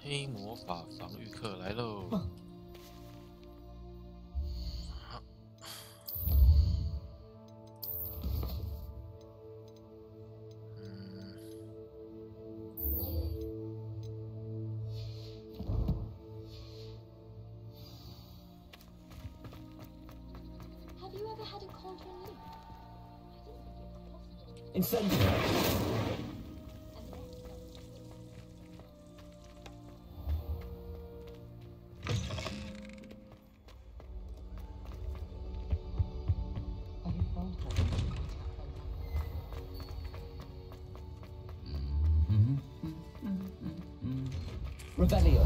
黑魔法防御课来喽！Incendiary. Revelio.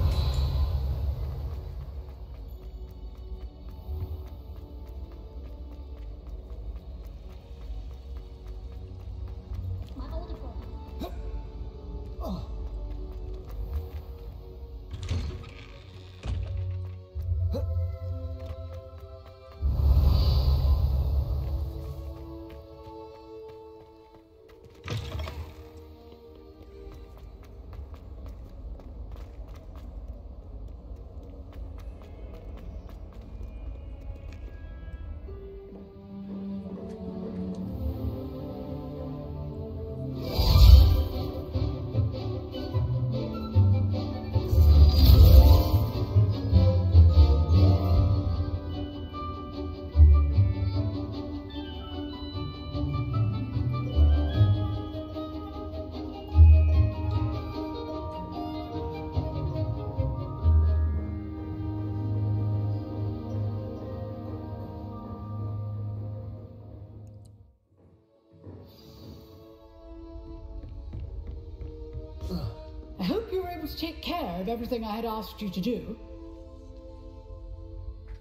I hope you were able to take care of everything I had asked you to do.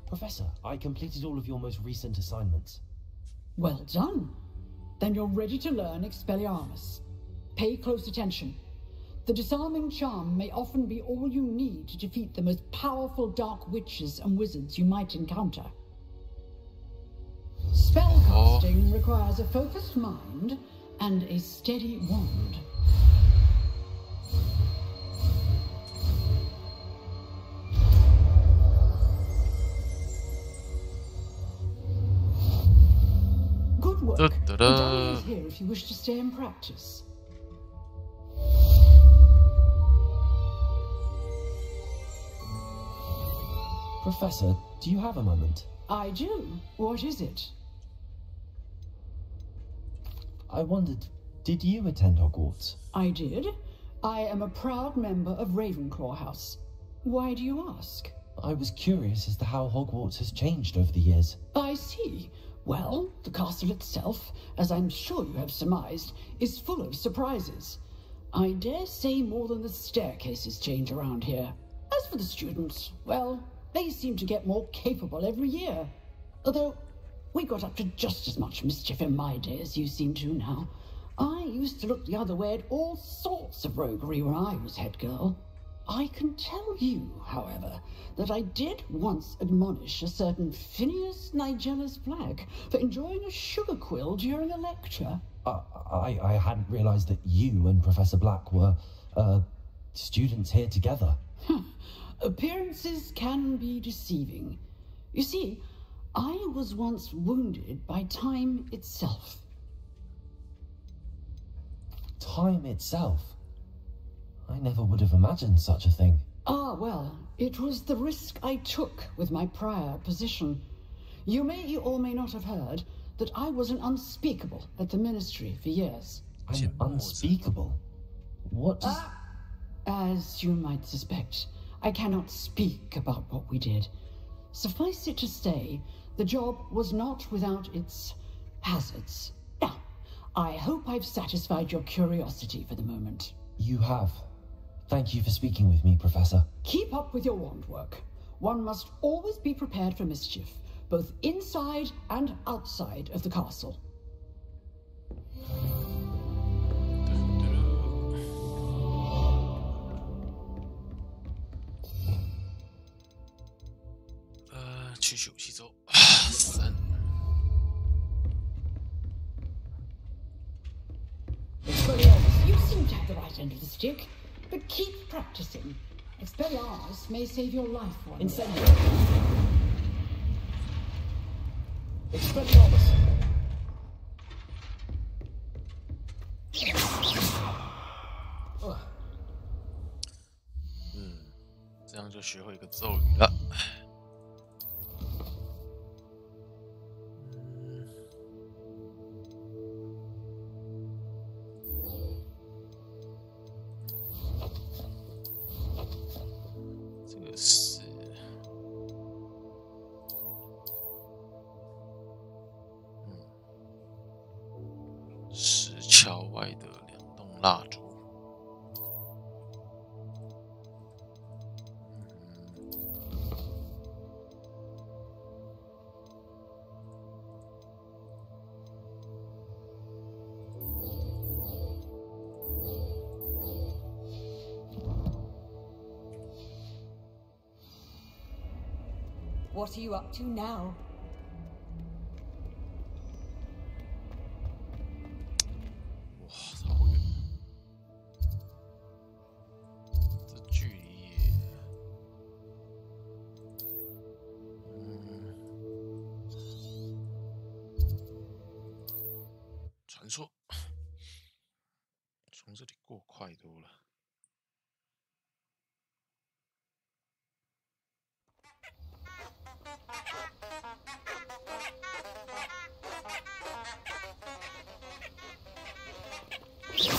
Professor, I completed all of your most recent assignments. Well done. Then you're ready to learn Expelliarmus. Pay close attention. The disarming charm may often be all you need to defeat the most powerful dark witches and wizards you might encounter. Spellcasting requires a focused mind and a steady wand. Good work. The dummy is here if you wish to stay and practice. Professor, do you have a moment? I do. What is it? I wondered, did you attend Hogwarts? I did. I am a proud member of Ravenclaw House. Why do you ask? I was curious as to how Hogwarts has changed over the years. I see. Well, the castle itself, as I'm sure you have surmised, is full of surprises. I dare say more than the staircases change around here. As for the students, well, they seem to get more capable every year. Although, we got up to just as much mischief in my day as you seem to now. I used to look the other way at all sorts of roguery when I was head girl. I can tell you, however, that I did once admonish a certain Phineas Nigellus Black for enjoying a sugar quill during a lecture. I hadn't realized that you and Professor Black were, students here together. Appearances can be deceiving. You see, I was once wounded by time itself. Time itself? I never would have imagined such a thing. Ah, well, it was the risk I took with my prior position. You may or may not have heard that I was an unspeakable at the Ministry for years. I'm unspeakable? What does... As you might suspect, I cannot speak about what we did. Suffice it to say, the job was not without its hazards. Now, I hope I've satisfied your curiosity for the moment. You have. Thank you for speaking with me, Professor. Keep up with your wand work. One must always be prepared for mischief, both inside and outside of the castle. You seem to have the right end of the stick, but keep practicing. Expelliarmus may save your life one Incendio. Expelliarmus. 这样就学会一个咒语了。这个是石桥外的2栋蜡烛。What are you up to now? 哇，好远！这距离也，传说从这里过快多了。有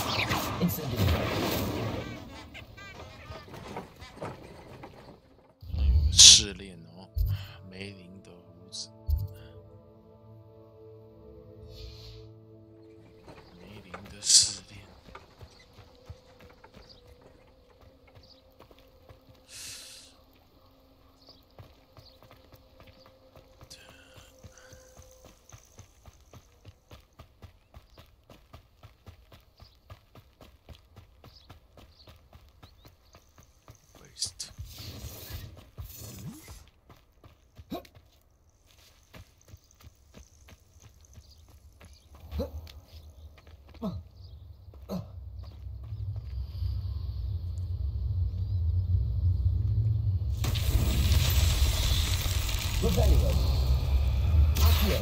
个试炼哦，梅林的胡子，梅林的试炼。Revelio. Accio.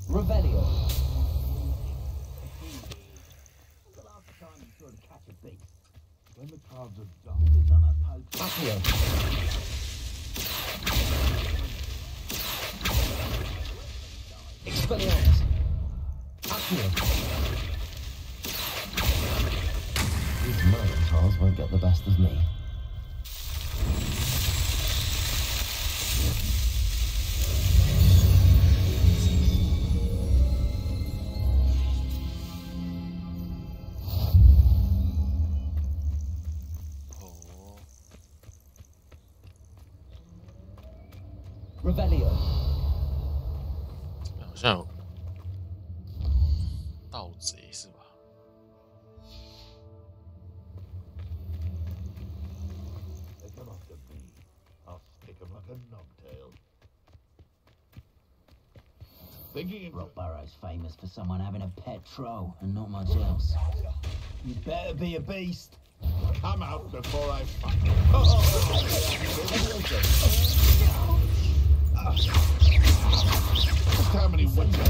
Revelio. The last time you saw him catch a beast? When the cards are done, it's on a post. Accio. Expelliarmus. Accio. These Minotaurs won't get the best of me. Revelio. 好像有盗贼是吧？ They come after me. I'll stick 'em like a knobtail. Thinking Rockborough's famous for someone having a pet troll and not much else. you better be a beast. Come out before I fight. Just how many witches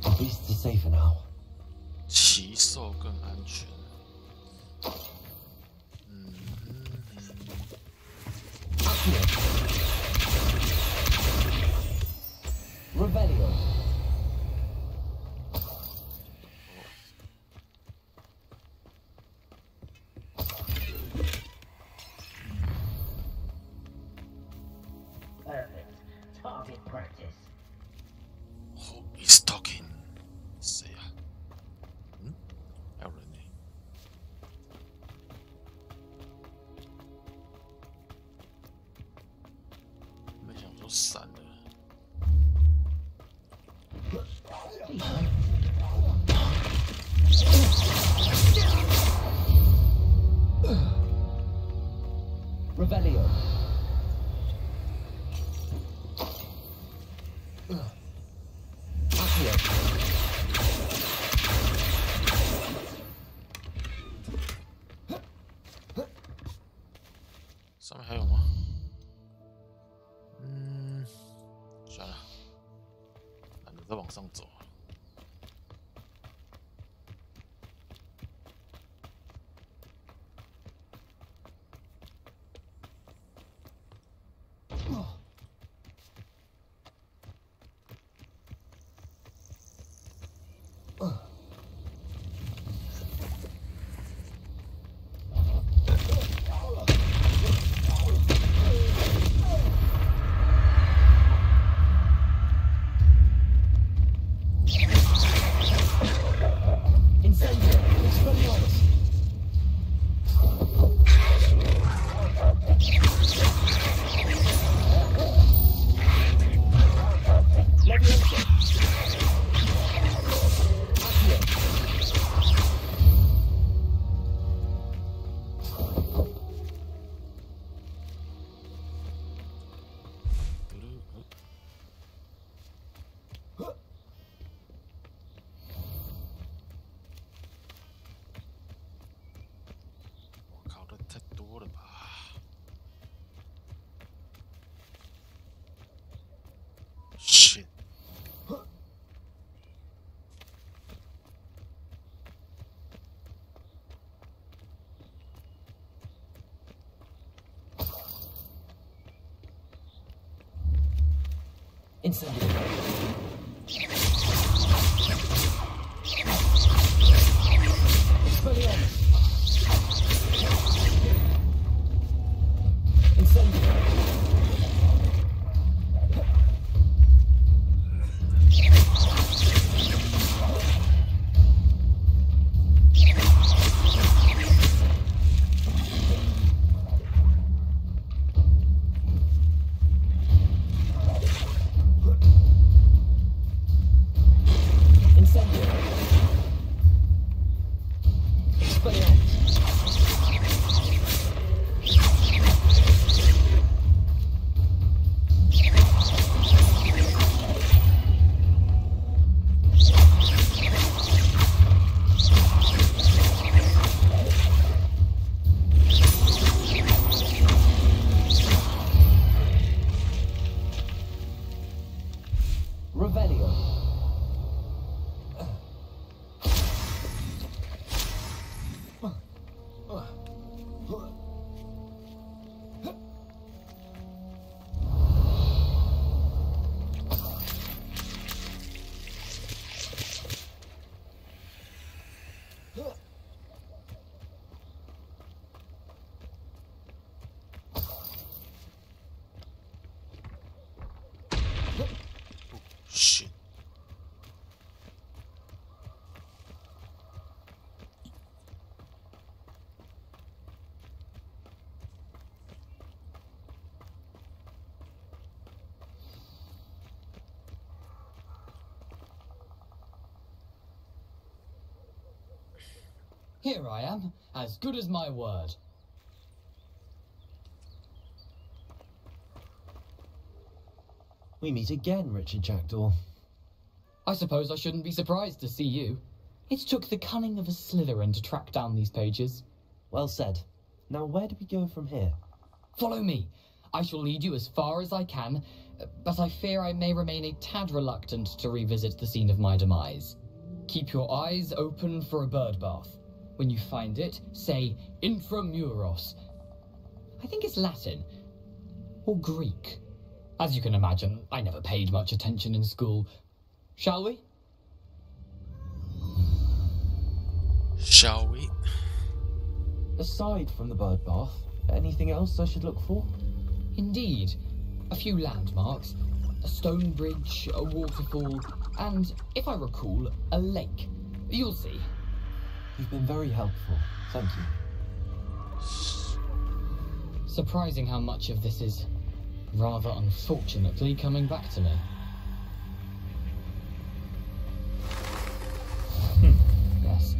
The beasts are safer now. 骑兽更安全。Revelio. Perfect. Target practice. Who is talking？ 谁啊？嗯，还有人呢。没想说闪了。 Revelio. Accio. 上面还有吗？算了，懒得再往上走。 shit. Incendiary. Expelliarmus. Incendiary. Shit. Here I am, as good as my word. We meet again, Richard Jackdaw. I suppose I shouldn't be surprised to see you. It took the cunning of a Slytherin to track down these pages. Well said. Now where do we go from here? Follow me. I shall lead you as far as I can, but I fear I may remain a tad reluctant to revisit the scene of my demise. Keep your eyes open for a bird bath. When you find it, say Intramuros. I think it's Latin. Or Greek. As you can imagine, I never paid much attention in school. Shall we? Shall we? Aside from the bird bath, anything else I should look for? Indeed. A few landmarks, a stone bridge, a waterfall, and, if I recall, a lake. You'll see. You've been very helpful. Thank you. Surprising how much of this is, rather unfortunately, coming back to me. Yes.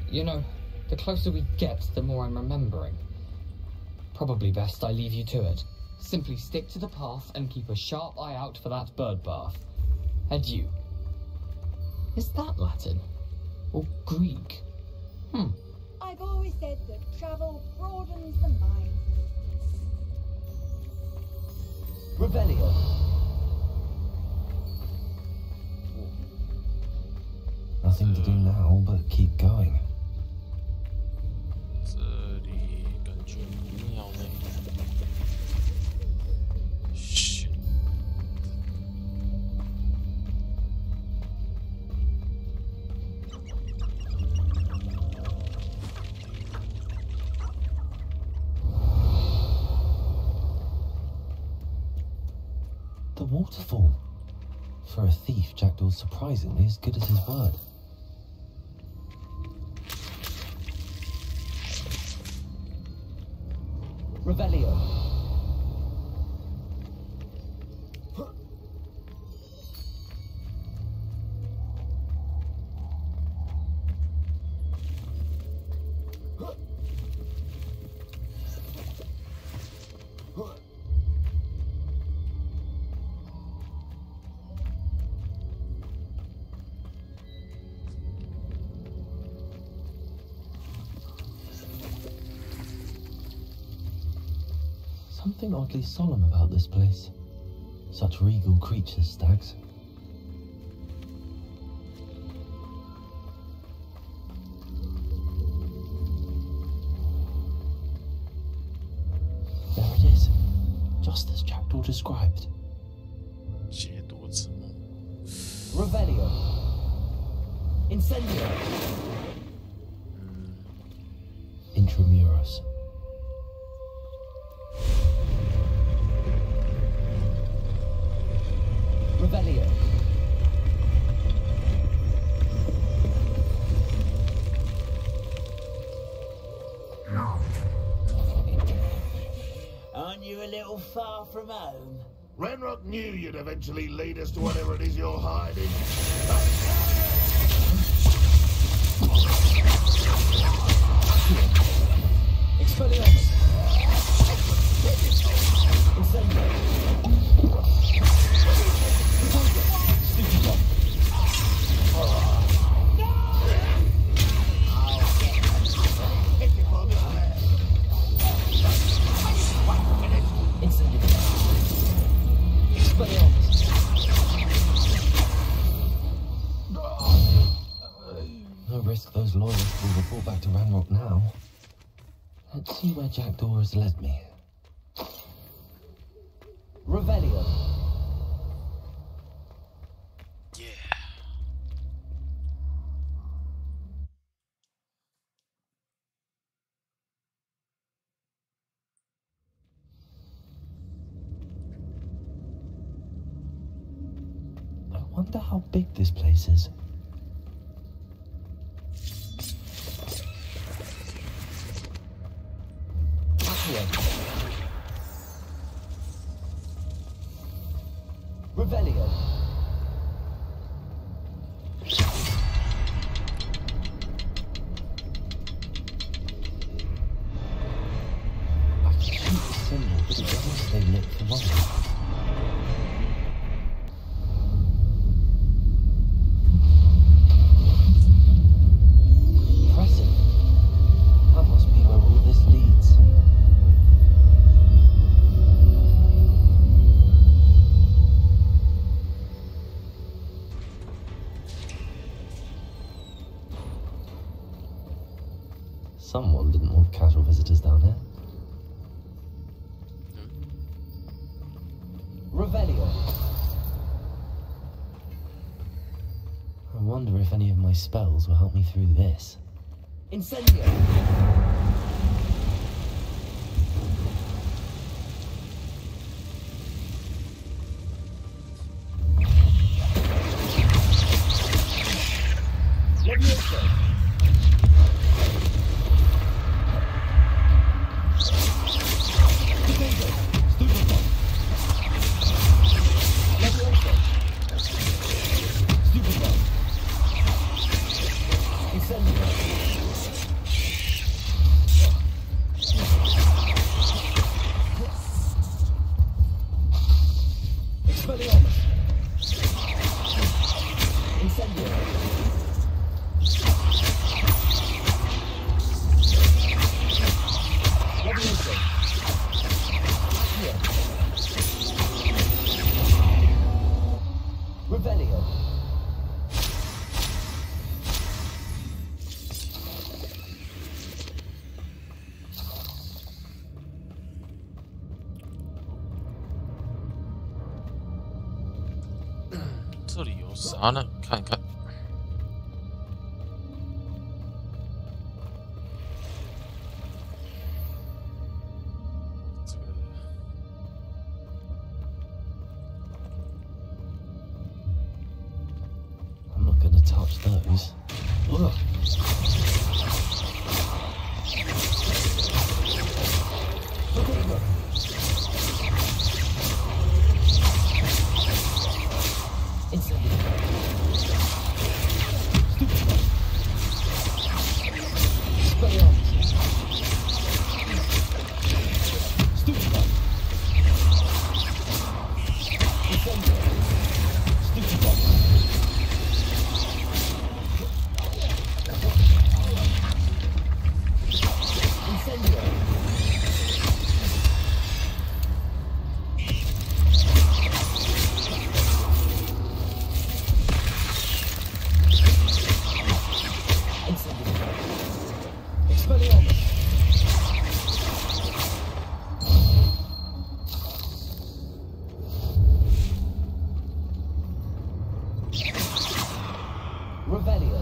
You know, the closer we get, the more I'm remembering. Probably best I leave you to it. Simply stick to the path and keep a sharp eye out for that bird bath. Adieu. Is that Latin? Or Greek? I've always said that travel broadens the mind. Revelio. Nothing to do now but keep going. 这里感觉不妙呢。Shit. The waterfall. For a thief, Jackdaw's surprisingly as good as his word. Revelio. Something oddly solemn about this place. Such regal creatures, stags. There it is, just as Jackdaw described. 解读之梦。 Revelio. Incendio. Intramuros. Revelio. Aren't you a little far from home? Renrock knew you'd eventually lead us to whatever it is you're hiding. Expelliarmus. Incendio. No risk those loyalists will report back to Ranrock now. Let's see where Jackdaw has led me. Revelio. Yeah. I wonder how big this place is. Revelio. I can shoot the symbol, but it doesn't stay lit for long. Impressive. That must be where all this leads. Someone didn't want casual visitors down here. Revelio. I wonder if any of my spells will help me through this. Incendio. Levioso. Potato. Stupefy. Levioso. Stupefy. Incendio. Expelliarmus. Incendio. Levioso. Accio. Revelio. "这里有啥呢？看看。这个 I'm not gonna touch those. Ugh. Potato. Incendio. Stupefy. Expelliarmus. Stupefy. Incendio. Stupefy. Incendio. Incendio. Expelliarmus. Revelio.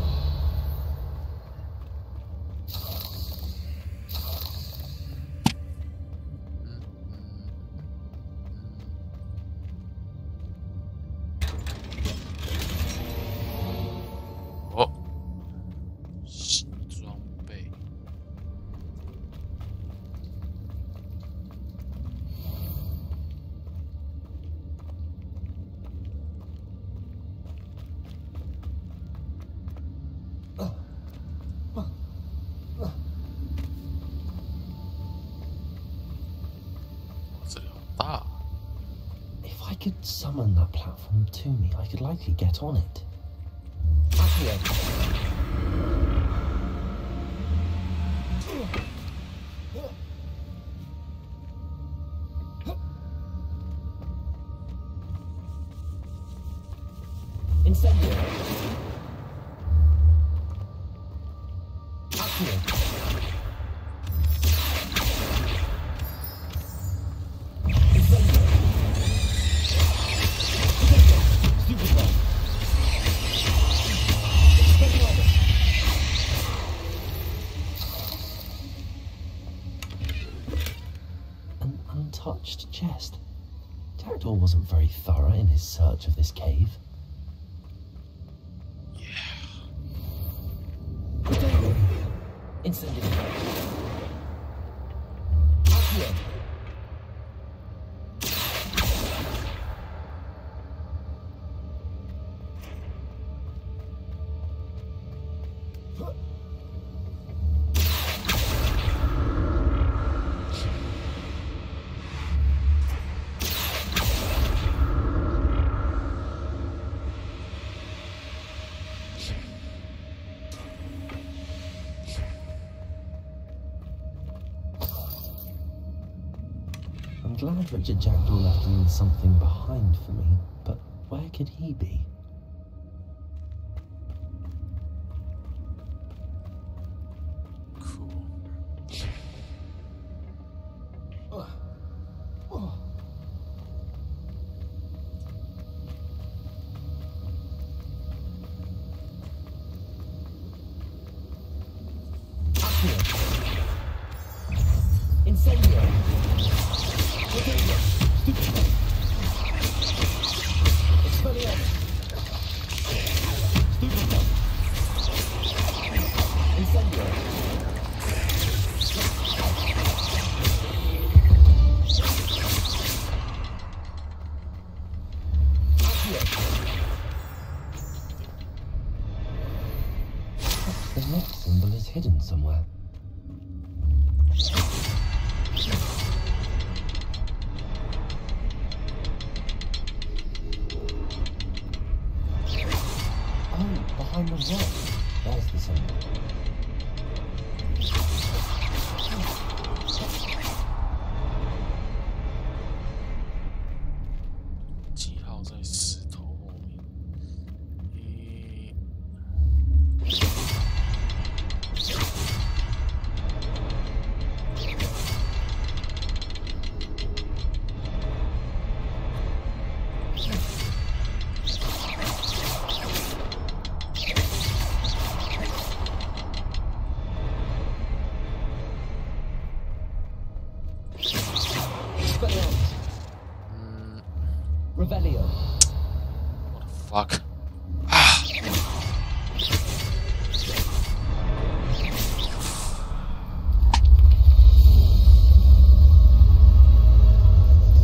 "哦，新装备。这里好大。 If I could summon that platform to me, I could likely get on it. Accio. Incendio. Accio. Incendio. Potato. Stupefy. Expelliarmus. An untouched chest. Jackdaw wasn't very thorough in his search of this cave. Potato. Incendio. Accio. I'm glad Richard Jackdaw left a little something behind for me, but where could he be? Cool. Incendio. Potato. Stupid. Expelliarmus. Stupid. Incendio. The next symbol is hidden somewhere. Oh, behind the rock. There's the symbol. 记号在石头后面。Revelio. What the fuck? Ah!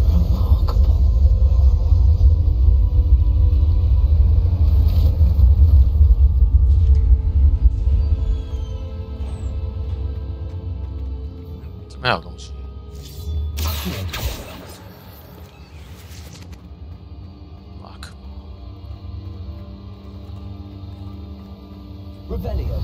Remarkable. This 边还有东西。 Mark. Revelio.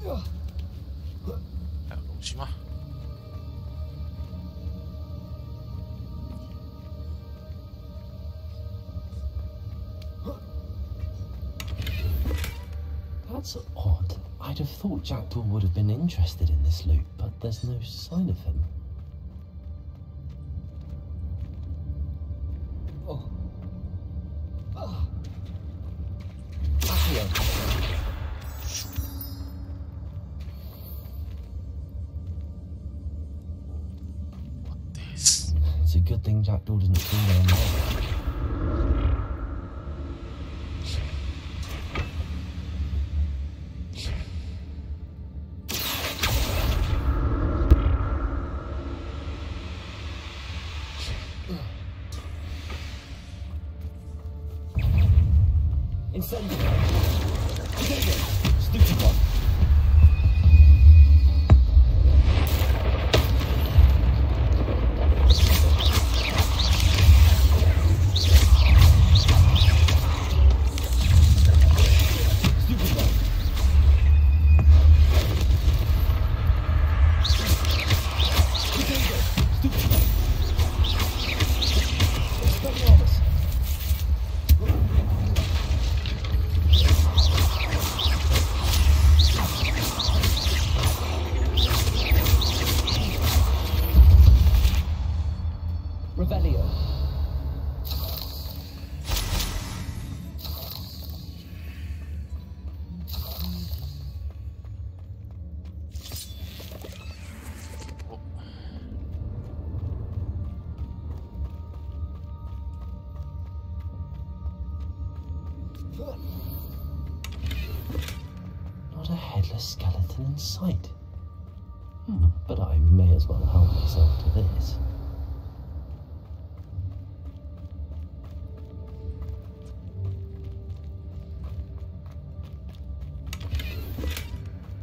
Ugh. 还有东西吗？ That's odd. I'd have thought Jackdaw would have been interested in this loot, but there's no sign of him. Oh. Ah. Accio. What this? It's a good thing Jackdaw didn't fall down there. Incendio. Potato. Stupid one. Stupid one. Potato. Stupid one. Expelliarmus. Revelio. Not a headless skeleton in sight. But I may as well help myself to this.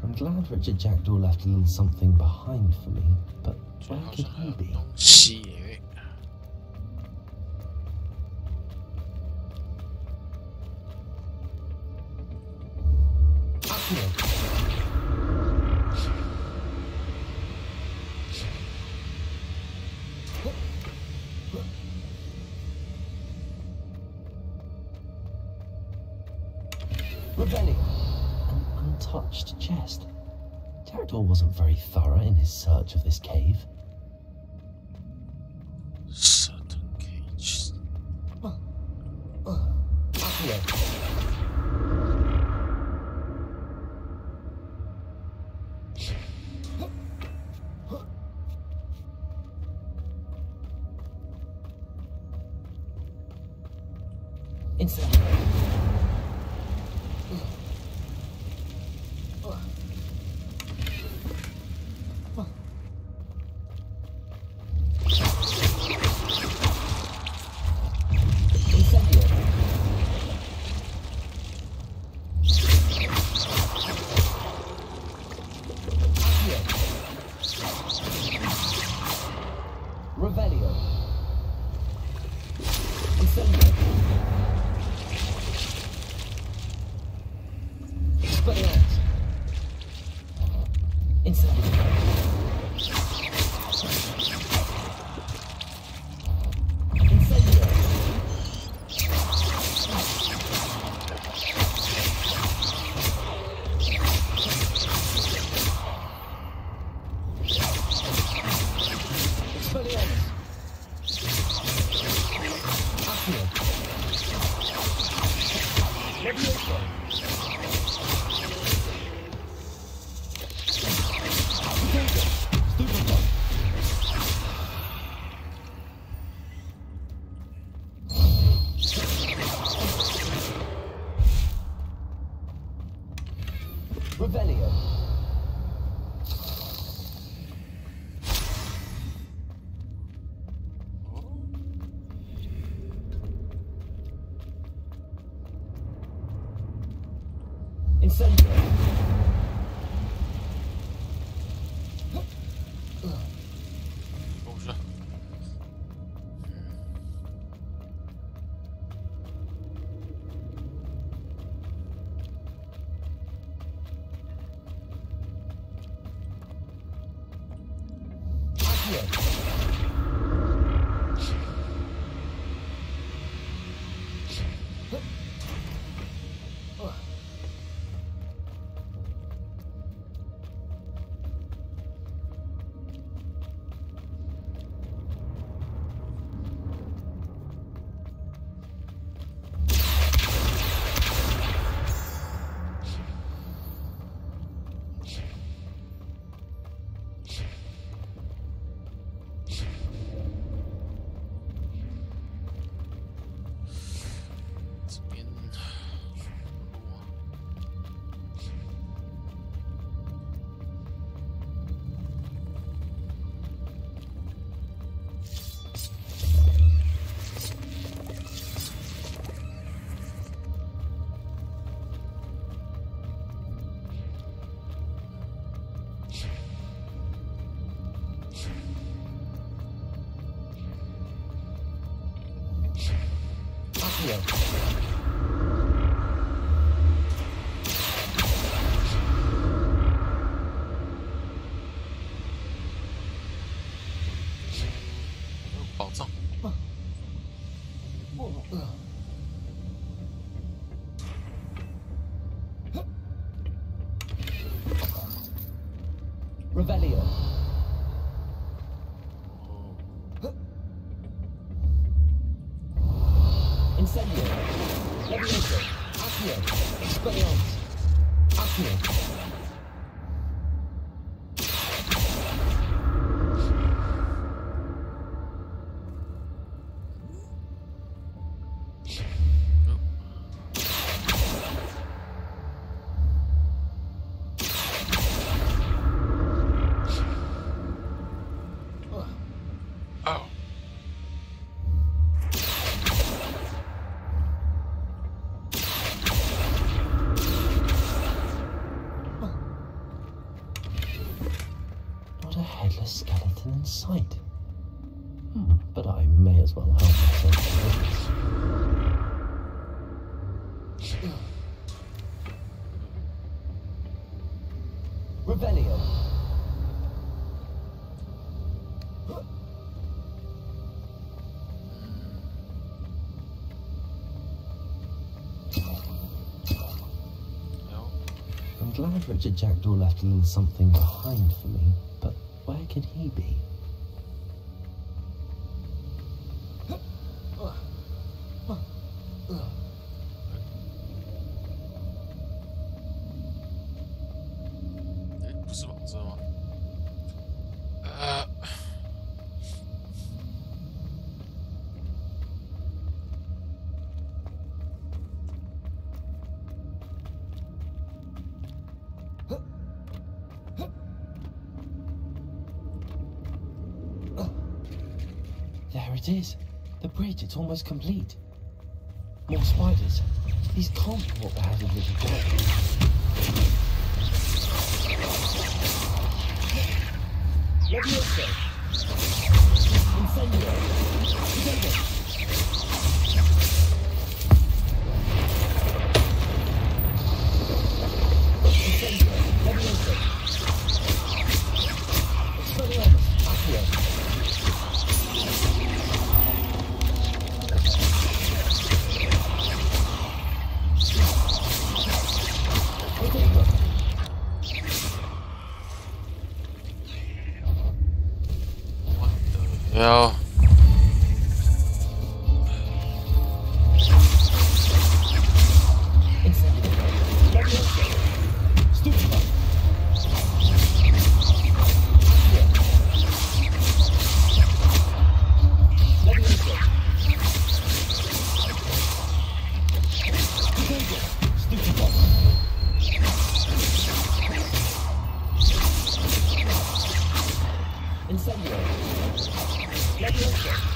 I'm glad Richard Jackdaw left a little something behind for me, but where could he be? 东西耶。 Accio. finished chest. Jackdaw wasn't very thorough in his search of this cave. Certain cages. Incendiary. Revelio. Incendio. Expelliarmus. Incendio. Incendio. Expelliarmus. Accio. Levioso. Potato. Stupefy. Revelio. Incendio. Boże. Accio. Revelio. Incendio. Levioso. Accio. Expelliarmus. Accio. Skeleton in sight. But I may as well help myself to this. Revelio. I'm glad wretched jackdaw left a little something behind for me, but where could he be? There it is. The bridge, it's almost complete. More spiders. These can't be what the hazard was exactly. Leviosa! Incendio! Incendio! Incendio! Leviosa!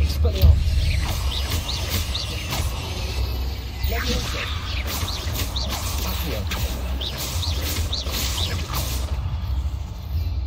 Expelliarmus! Accio! Yeah.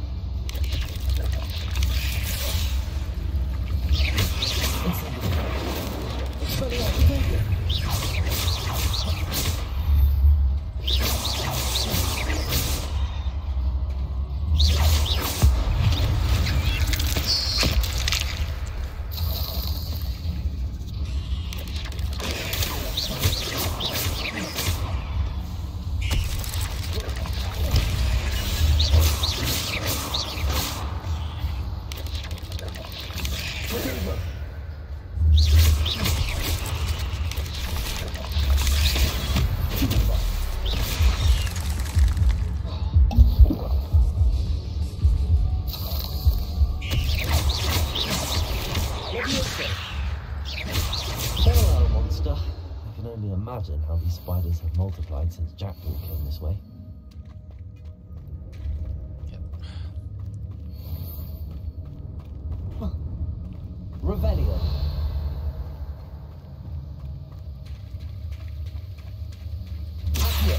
Imagine how these spiders have multiplied since Jackdaw came this way. Yep. Revelio. Accio.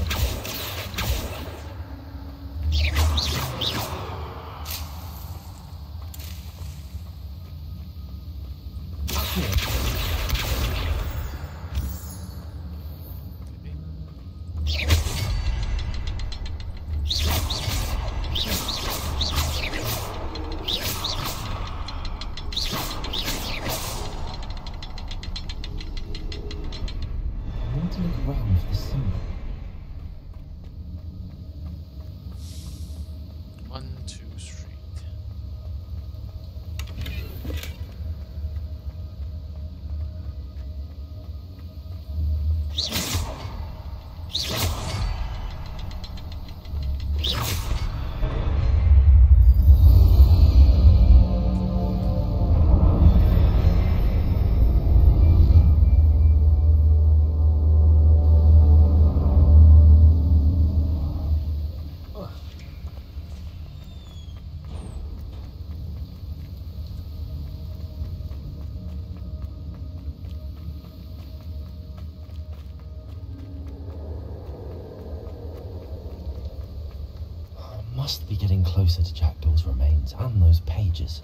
must be getting closer to Jackdaw's remains and those pages.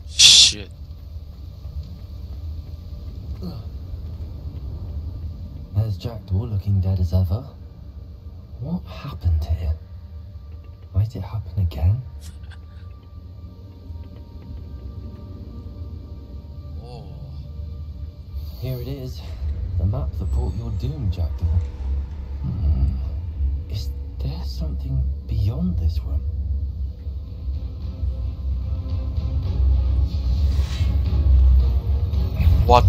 Shit. There's Jackdaw looking dead as ever. What happened here? Might it happen again? Oh. Here it is. The map that brought your doom, Jackdaw. Is there something beyond this room? What?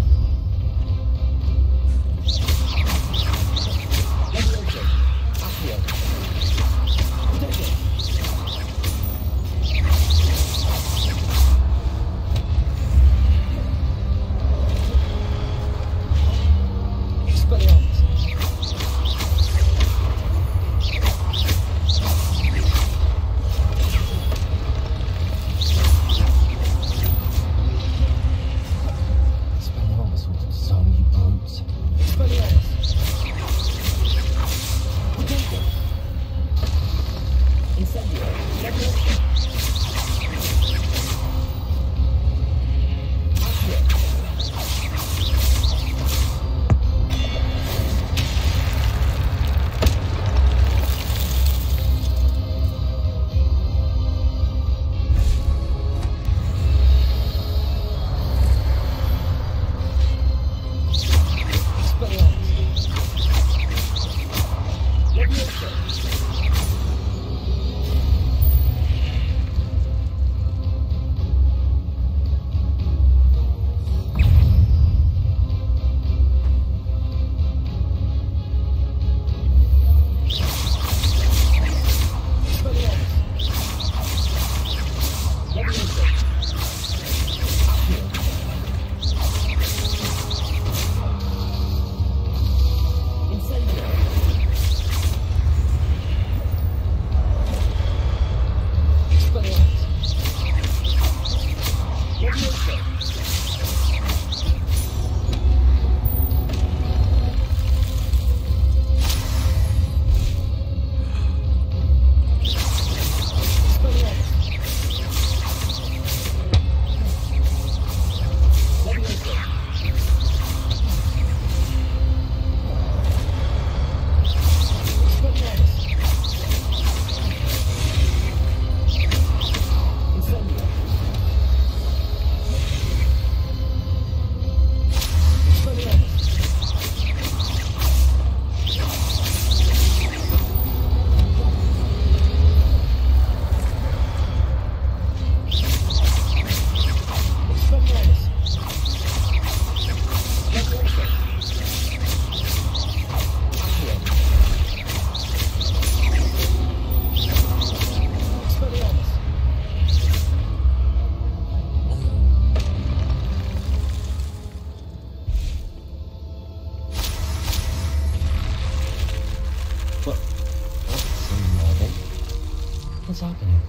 What's happening?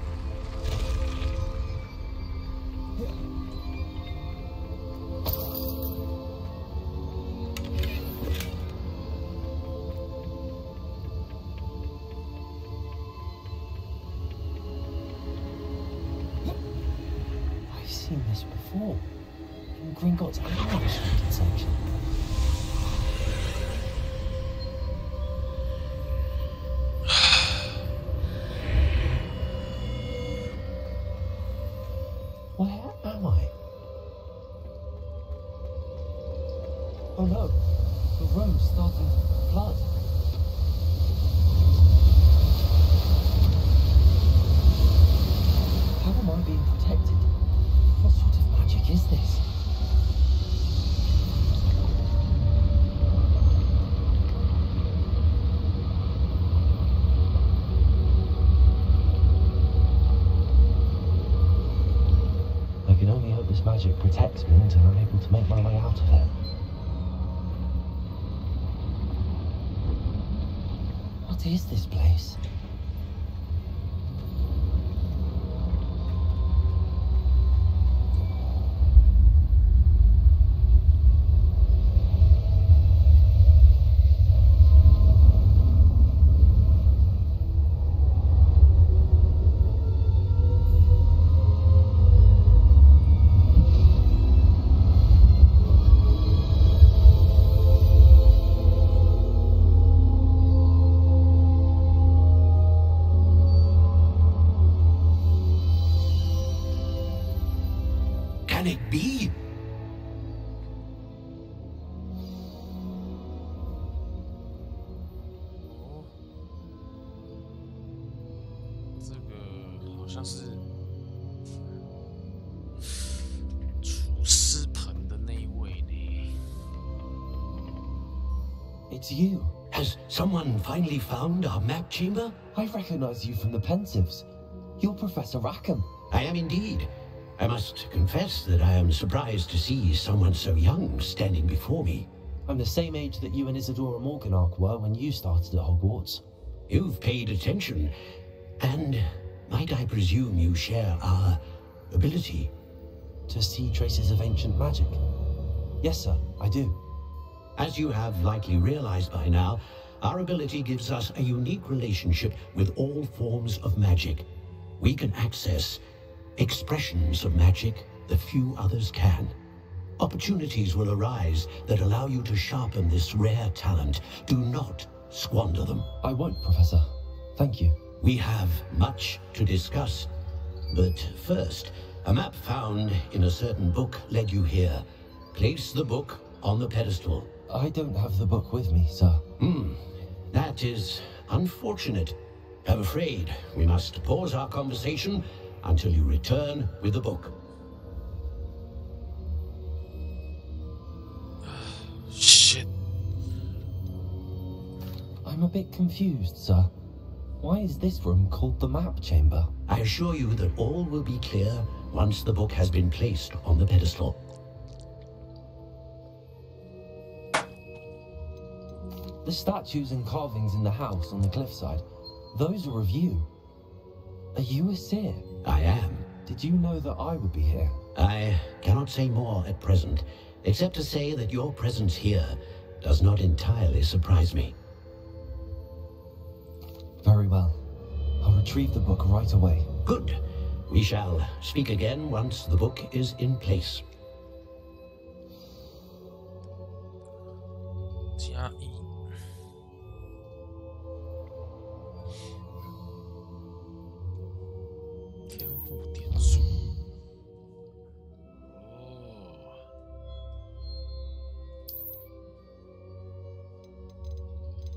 I've seen this before. In Gringotts animal restricted section. Where am I? Oh no, the room's starting to flood. How am I being protected? What sort of magic is this? I can only hope this magic protects me until I'm able to make my way out of here. What is this place? can it be? 这个好像是厨师盆的那一位呢。It's you. Has someone finally found our map chamber? I recognize you from the Pensives. You're Professor Rackham. I am indeed. I must confess that I am surprised to see someone so young standing before me. I'm the same age that you and Isadora Morganach were when you started at Hogwarts. You've paid attention, and might I presume you share our ability? To see traces of ancient magic? Yes, sir, I do. As you have likely realized by now, our ability gives us a unique relationship with all forms of magic. We can access expressions of magic that few others can. Opportunities will arise that allow you to sharpen this rare talent. Do not squander them. I won't, Professor. Thank you. We have much to discuss. But first, a map found in a certain book led you here. Place the book on the pedestal. I don't have the book with me, sir. That is unfortunate. I'm afraid we must pause our conversation until you return with the book. Shit. I'm a bit confused, sir. Why is this room called the map chamber? I assure you that all will be clear once the book has been placed on the pedestal. The statues and carvings in the house on the cliffside, those are of you. Are you a seer? I am. Did you know that I would be here? I cannot say more at present, except to say that your presence here does not entirely surprise me. Very well. I'll retrieve the book right away. Good. We shall speak again once the book is in place. 加一。天赋点数。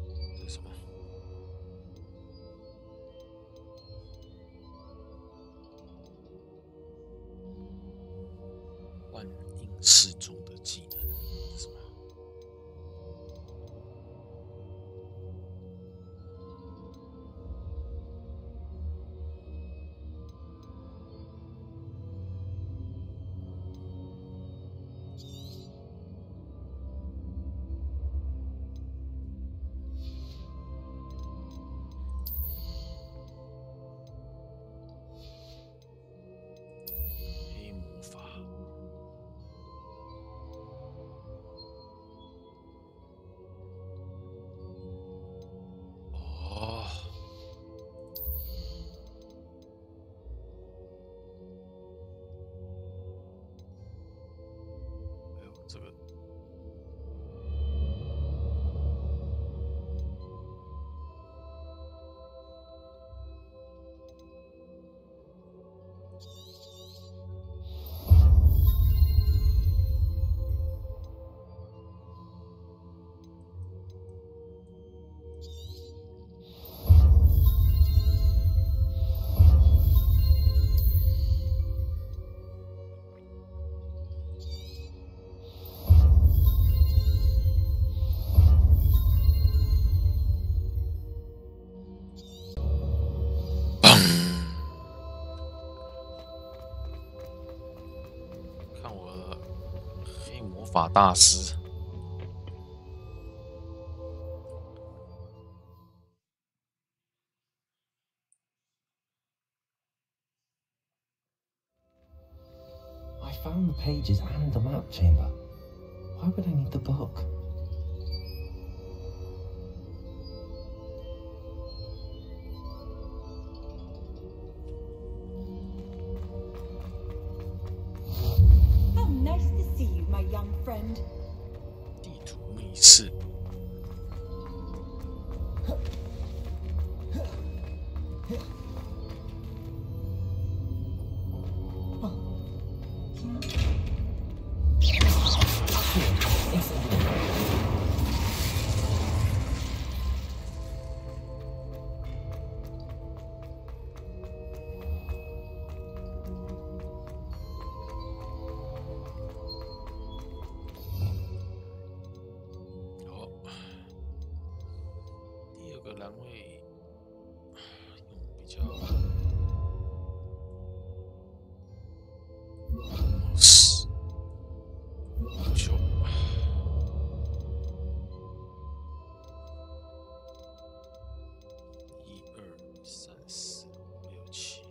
这是什么？万应室中的技能是什么？黑魔法。哦，哎呦，这个。看我的黑魔法大师。I found the pages and the map chamber. Why would I need the book? How nice to see you, my young friend. 地图密室。然会用比较就1、2、3、4、5、6、7，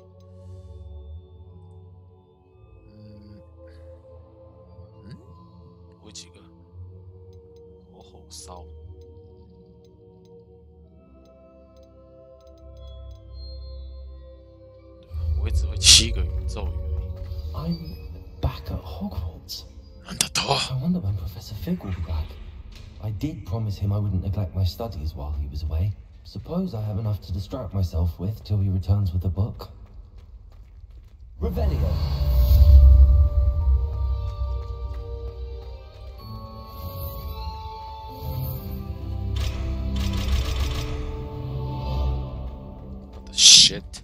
我有几个？我后烧。 我也只会7个咒语而已。I'm back at Hogwarts. なんだと I wonder when Professor Fig will be back. I did promise him I wouldn't neglect my studies while he was away. Suppose I have enough to distract myself with till he returns with a book. Revelio. What the shit?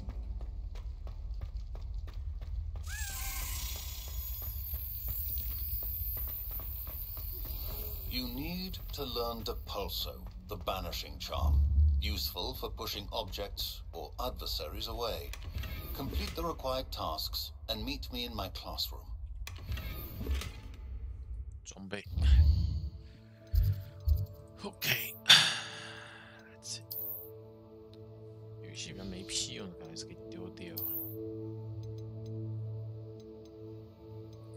You need to learn Depulso, the banishing charm. Useful for pushing objects or adversaries away. Complete the required tasks and meet me in my classroom. 装备 ，OK， 有一些比较没屁用的，感觉是可以丢掉。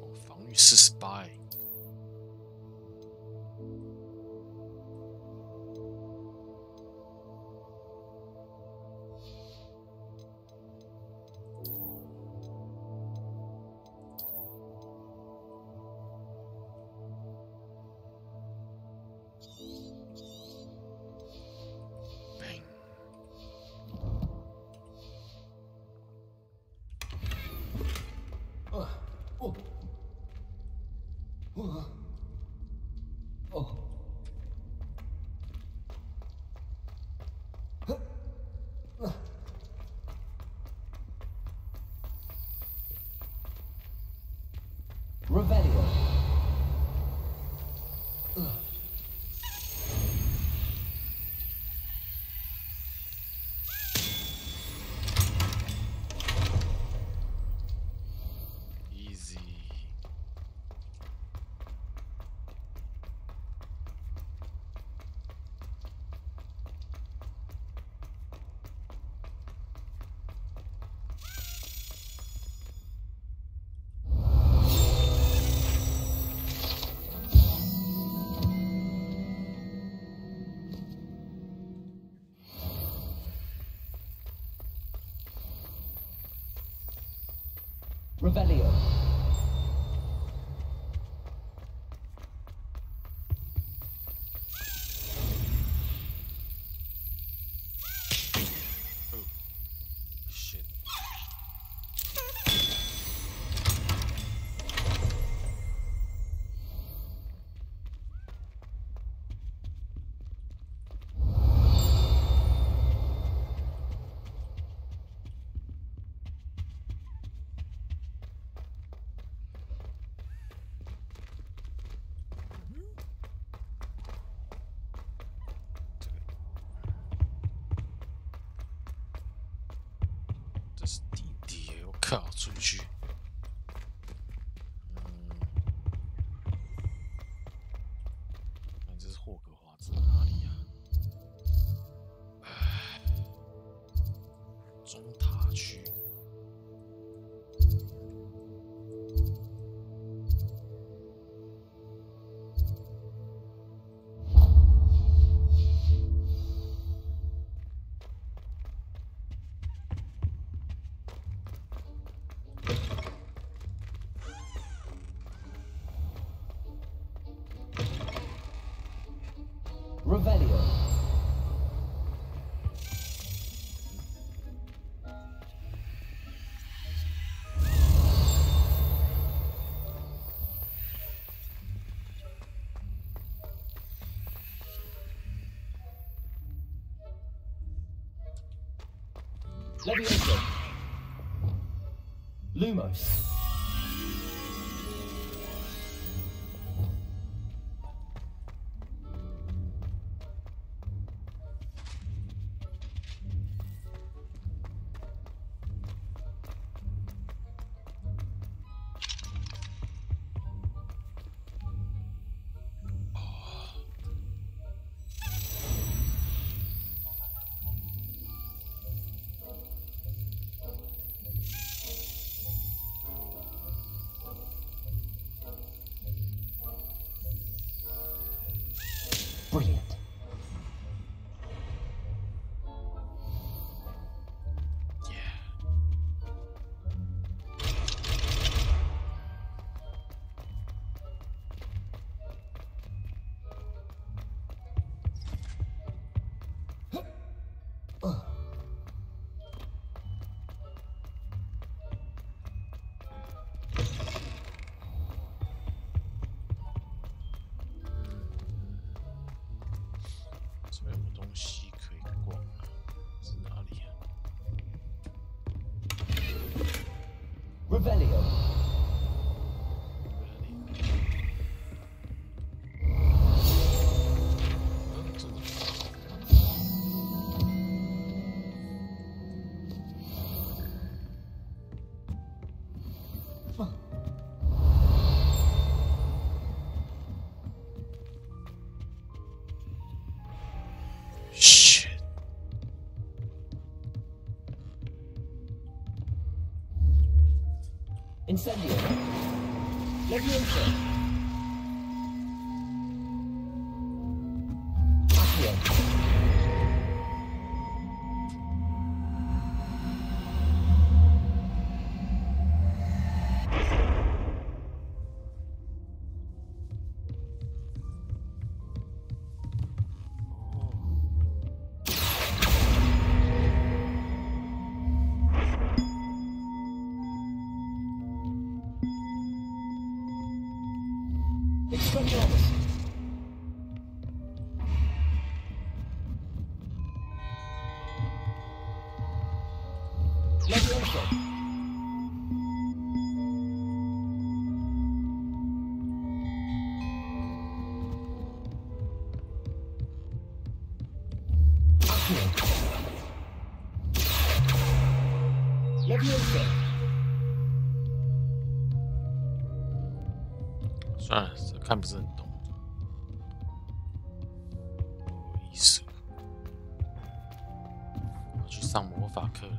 哦，防御48。 Revelio. Easy. Revelio. Oh, shit.靠，出不去。这是霍格华兹哪里呀？中塔区。Revelio. Levioso. Lumos. Brilliant. Revelio. Shit. Incendio. Leviosa. Accio. Expelliarmus. Leviosa. Accio. Leviosa. 算了，这看不是很懂。有意思，我去上魔法课了。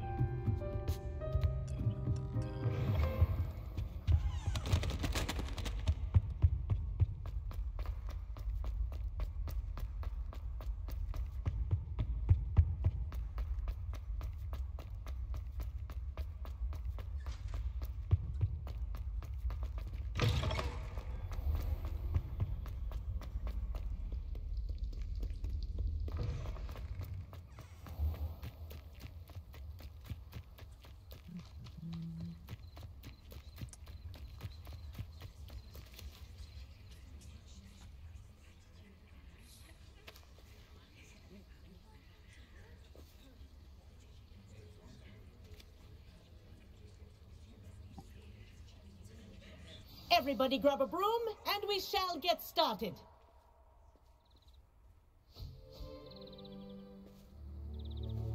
Everybody grab a broom, and we shall get started.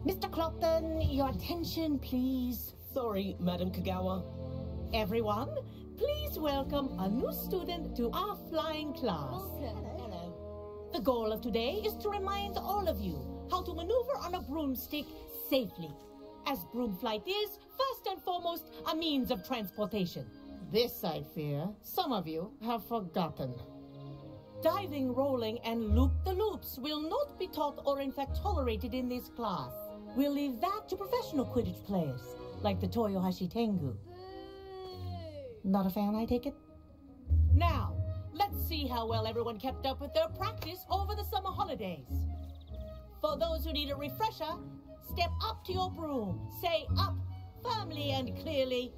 Mr. Clopton, your attention, please. Sorry, Madam Kagawa. Everyone, please welcome a new student to our flying class. Hello. The goal of today is to remind all of you how to maneuver on a broomstick safely, as broom flight is, first and foremost, a means of transportation. This, I fear, some of you have forgotten. Diving, rolling, and loop-the-loops will not be taught or in fact tolerated in this class. We'll leave that to professional Quidditch players, like the Toyohashi Tengu. Not a fan, I take it? Now, let's see how well everyone kept up with their practice over the summer holidays. For those who need a refresher, step up to your broom, say up firmly and clearly,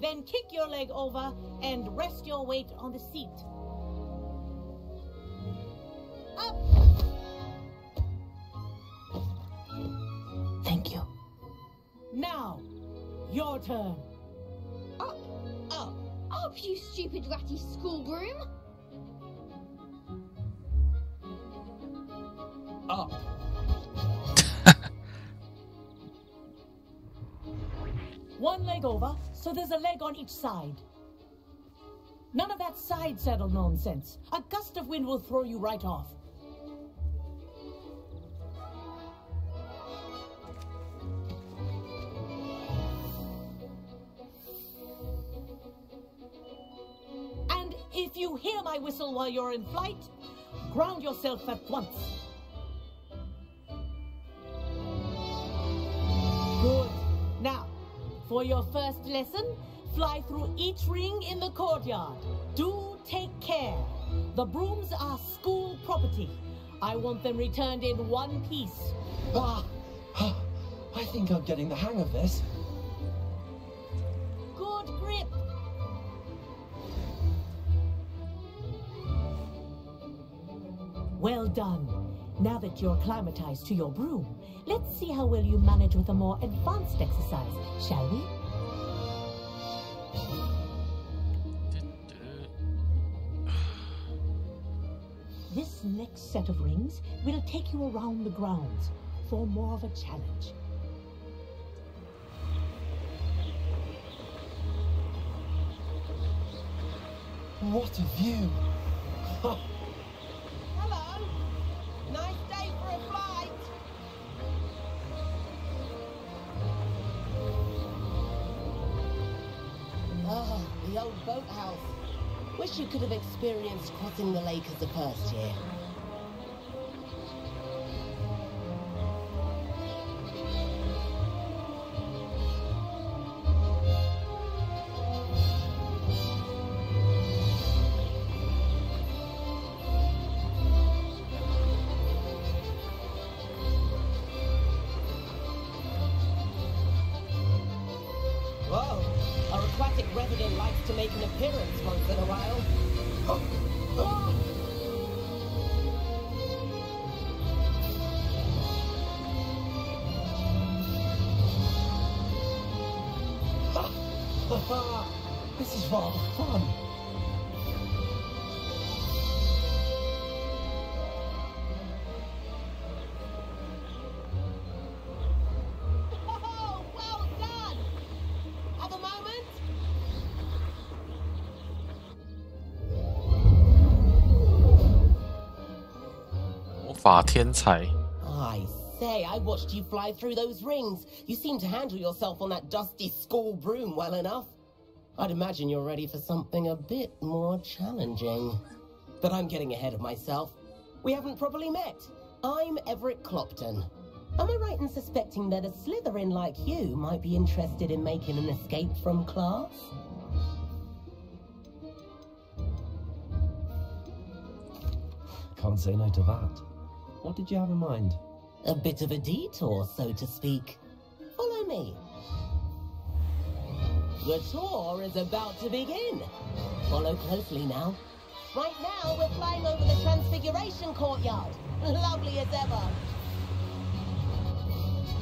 then kick your leg over and rest your weight on the seat. Up! Thank you. Now, your turn. Up, up, up, you stupid ratty school broom. Up. One leg over, so there's a leg on each side. None of that side saddle nonsense. A gust of wind will throw you right off. And if you hear my whistle while you're in flight, Ground yourself at once. Good. Now, for your first lesson, fly through each ring in the courtyard. Do take care. The brooms are school property. I want them returned in one piece. I think I'm getting the hang of this. Good grip. Well done. Now that you're acclimatized to your broom, let's see how well you manage with a more advanced exercise, shall we? This next set of rings will take you around the grounds for more of a challenge. What a view! Hello! Nice day for a flight! Ah, the old boathouse. Wish you could have experienced crossing the lake as the first year. Whoa, our aquatic resident likes to make an appearance once in a while. This is rather fun. Oh, well done! Have a moment? 魔法天才。 I say, I watched you fly through those rings. You seem to handle yourself on that dusty school broom well enough. I'd imagine you're ready for something a bit more challenging. But I'm getting ahead of myself. We haven't properly met. I'm Everett Clopton. Am I right in suspecting that a Slytherin like you might be interested in making an escape from class? Can't say no to that. What did you have in mind? A bit of a detour, so to speak. Follow me. The tour is about to begin. Follow closely now. Right now, we're flying over the Transfiguration Courtyard. Lovely as ever.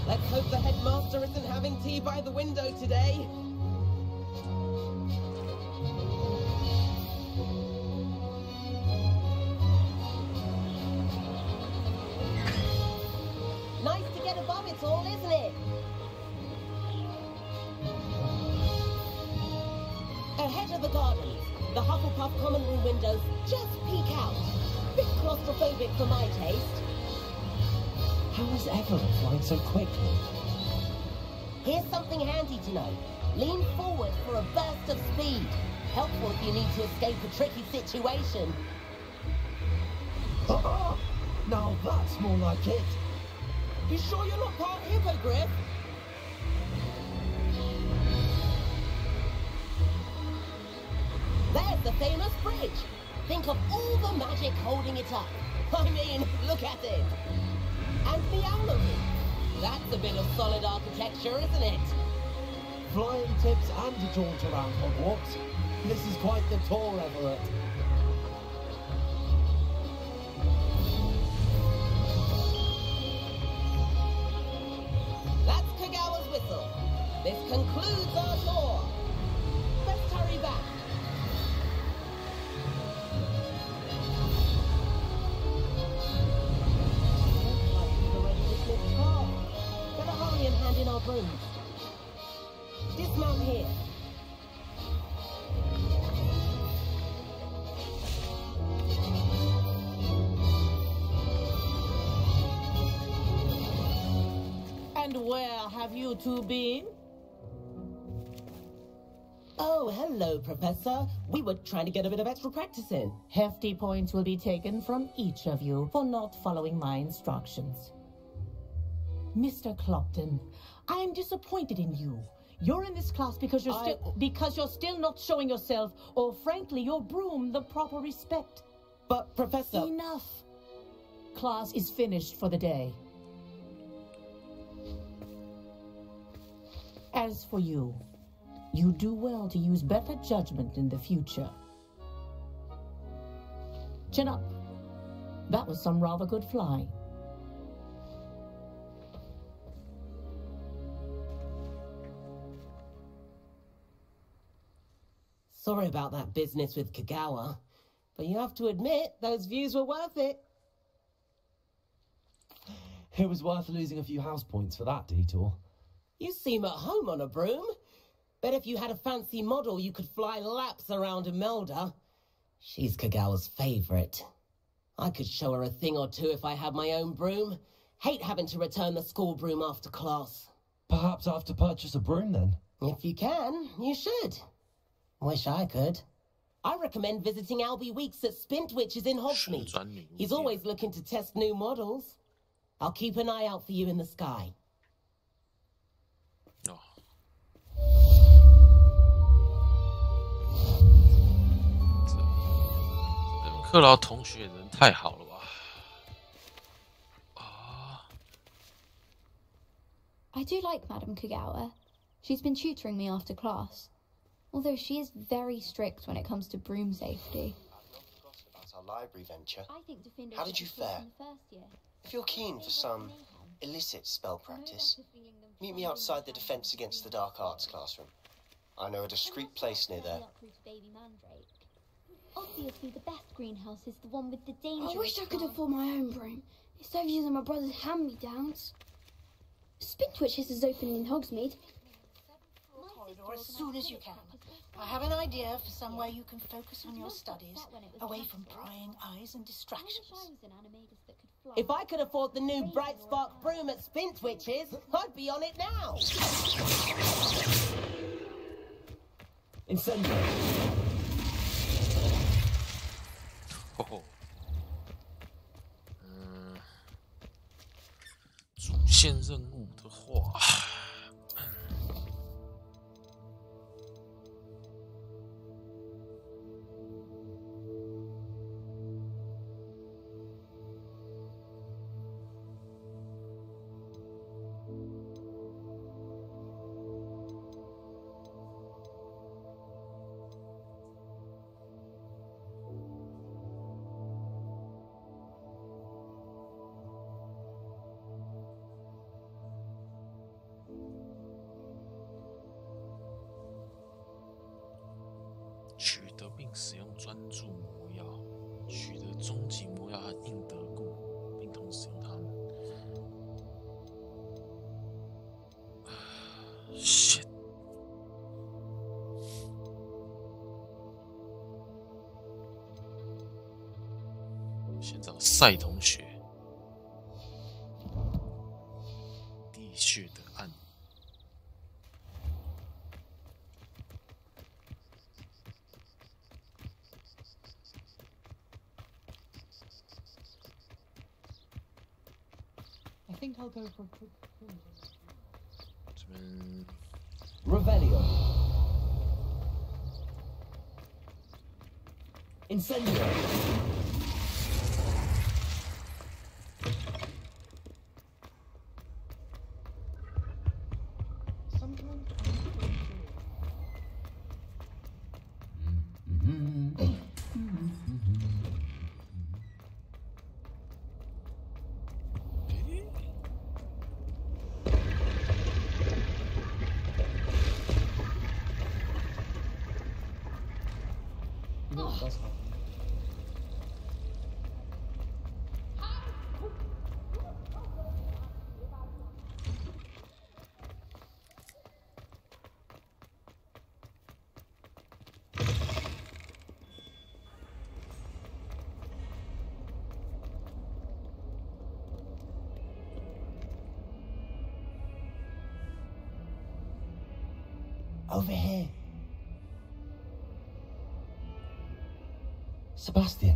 Let's hope the headmaster isn't having tea by the window today. Nice to get above it all, isn't it? Ahead of the gardens, the Hufflepuff common room windows just peek out. Bit claustrophobic for my taste. How is Everett flying so quickly? Here's something handy to know. Lean forward for a burst of speed. Helpful if you need to escape a tricky situation. Now that's more like it. You sure you're not part hippogriff? There's the famous bridge. Think of all the magic holding it up. I mean, look at it. And the owlery. That's a bit of solid architecture, isn't it? Flying tips and a jaunt around Hogwarts. This is quite the tour, Everett. That's Kagawa's whistle. This concludes our tour. Let's hurry back. Better hurry and hand in our brooms. Dismount here. And where have you two been? Oh, hello, Professor. We were trying to get a bit of extra practice in. Hefty points will be taken from each of you for not following my instructions. Mr. Clopton, I am disappointed in you. You're in this class because you're still not showing yourself, or frankly, your broom the proper respect. But, Professor... Enough. Class is finished for the day. As for you, you do well to use better judgment in the future. Chin up. That was some rather good flying. Sorry about that business with Kagawa, but you have to admit, those views were worth it. It was worth losing a few house points for that detour. You seem at home on a broom. Bet if you had a fancy model, you could fly laps around Imelda. She's Kagawa's favorite. I could show her a thing or two if I had my own broom. Hate having to return the school broom after class. Perhaps I have to purchase a broom then? If you can, you should. Wish I could. I recommend visiting Albie Weeks at Spintwitches in Hogsmeade. He's always looking to test new models. I'll keep an eye out for you in the sky. Oh. 克劳同学人太好了吧？啊！ I do like Madame Kagawa. She's been tutoring me after class. Although she is very strict when it comes to broom safety. I've not forgotten about our library venture. I think How did you fare? If you're keen for some illicit spell practice, meet me outside the Defense Against the Dark Arts classroom. I know a discreet place near there. Obviously, the best greenhouse is the one with the dangerous. I wish I could afford my own broom. Instead of using my brother's hand-me-downs. Spintwitches is opening in Hogsmeade. Corridor as soon as you can. I have an idea for somewhere you can focus on your studies, away from prying eyes and distractions. If I could afford the new Bright Spark broom at Spintwitches, I'd be on it now. Incendio. 哦，主线任务的话，取得并使用专注魔药，取得终极魔药和硬德固，并同时用它们。shit。先找赛同学，地穴的暗。 I think I'll go for a quick. Revelio. Incendio. Over here. Sebastian,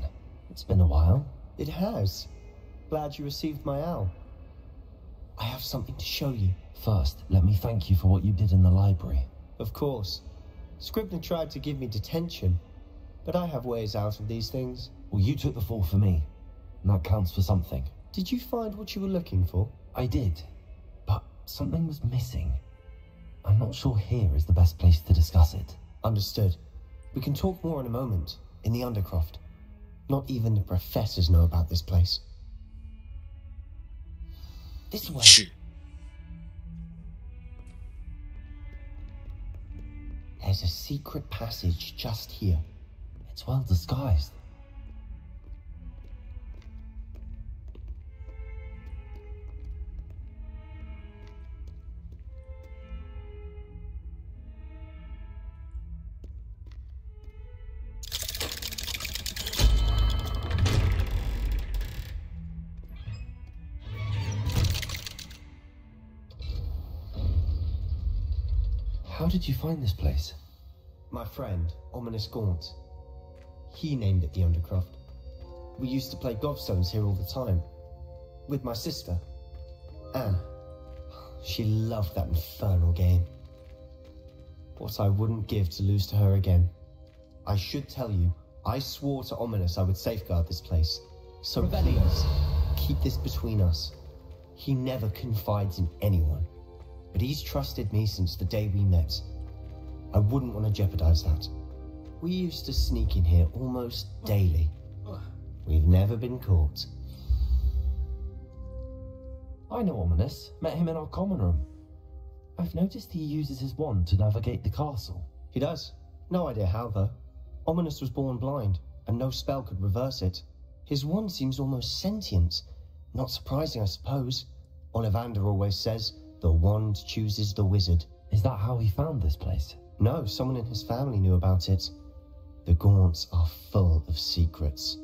it's been a while. It has. Glad you received my owl. I have something to show you. First, let me thank you for what you did in the library. Of course. Scribner tried to give me detention, but I have ways out of these things. Well, you took the fall for me, and that counts for something. Did you find what you were looking for? I did, but something was missing. I'm not sure here is the best place to discuss it. Understood. We can talk more in a moment, in the Undercroft. Not even the professors know about this place. This way. There's a secret passage just here. It's well disguised. How did you find this place? My friend, Ominous Gaunt. He named it the Undercroft. We used to play gobstones here all the time. With my sister, Anne. She loved that infernal game. What I wouldn't give to lose to her again. I should tell you, I swore to Ominous I would safeguard this place. So please, keep this between us. He never confides in anyone. But he's trusted me since the day we met. I wouldn't want to jeopardize that. We used to sneak in here almost daily. We've never been caught. I know Ominous. Met him in our common room. I've noticed he uses his wand to navigate the castle. He does. No idea how, though. Ominous was born blind, and no spell could reverse it. His wand seems almost sentient. Not surprising, I suppose. Ollivander always says, the wand chooses the wizard. Is that how he found this place? No, someone in his family knew about it. The Gaunts are full of secrets.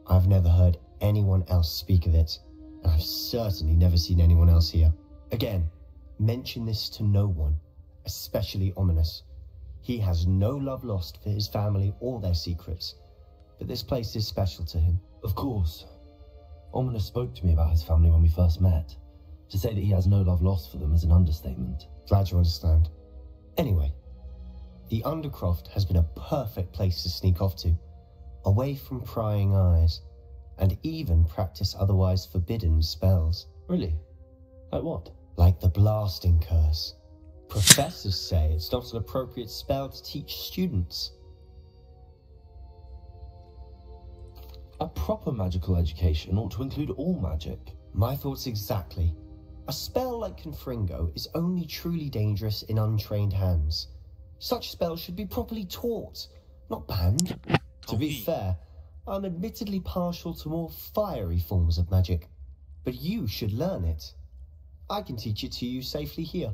I've never heard anyone else speak of it, and I've certainly never seen anyone else here. Again, mention this to no one, especially Ominous. He has no love lost for his family or their secrets, but this place is special to him. Of course. Ominous spoke to me about his family when we first met. To say that he has no love lost for them is an understatement. Glad you understand. Anyway, the Undercroft has been a perfect place to sneak off to, away from prying eyes, and even practice otherwise forbidden spells. Really? Like what? Like the blasting curse. Professors say it's not an appropriate spell to teach students. A proper magical education ought to include all magic. My thoughts exactly. A spell like Confringo is only truly dangerous in untrained hands. Such spells should be properly taught, not banned. To be fair, I'm admittedly partial to more fiery forms of magic, but you should learn it. I can teach it to you safely here.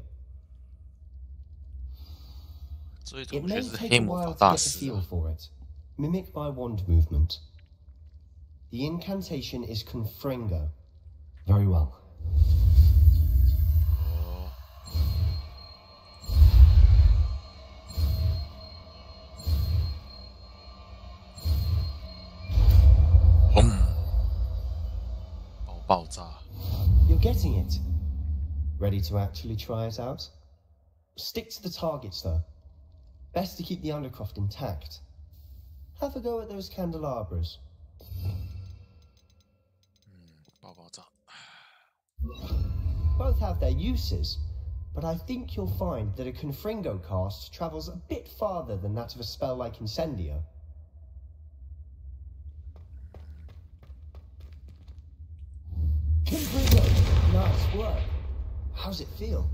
It may take a while to get the feel for it. Mimic my wand movement. The incantation is Confringo. Very well. You're getting it. Ready to actually try it out? Stick to the targets, though. Best to keep the Undercroft intact. Have a go at those candelabras. Both have their uses, but I think you'll find that a Confringo cast travels a bit farther than that of a spell like Incendio. Confringo! Nice work. How's it feel?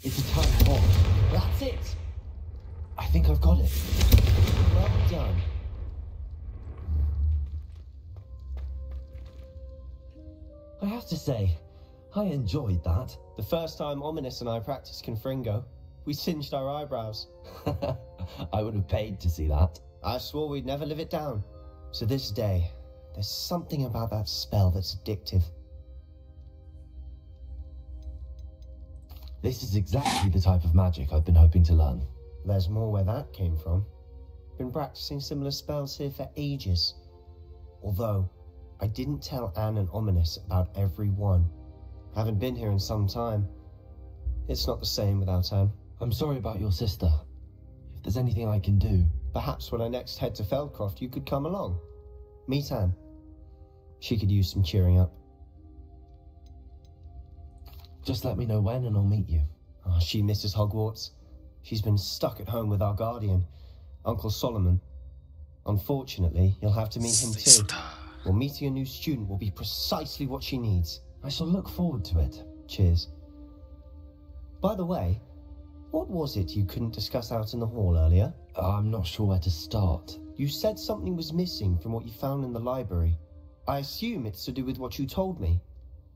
It's a tight hole. That's it! I think I've got it. Well done. I have to say, I enjoyed that. The first time Ominous and I practiced Confringo, we singed our eyebrows. I would have paid to see that. I swore we'd never live it down. To this day, there's something about that spell that's addictive. This is exactly the type of magic I've been hoping to learn. There's more where that came from. Been practicing similar spells here for ages. Although, I didn't tell Anne and Ominous about every one. Haven't been here in some time. It's not the same without Anne. I'm sorry about your sister. If there's anything I can do... Perhaps when I next head to Feldcroft, you could come along. Meet Anne. She could use some cheering up. Just let me know when and I'll meet you. Oh, she misses Hogwarts. She's been stuck at home with our guardian, Uncle Solomon. Unfortunately, you'll have to meet him too. Well, meeting a new student will be precisely what she needs. I shall look forward to it. Cheers. By the way, what was it you couldn't discuss out in the hall earlier? I'm not sure where to start. You said something was missing from what you found in the library. I assume it's to do with what you told me.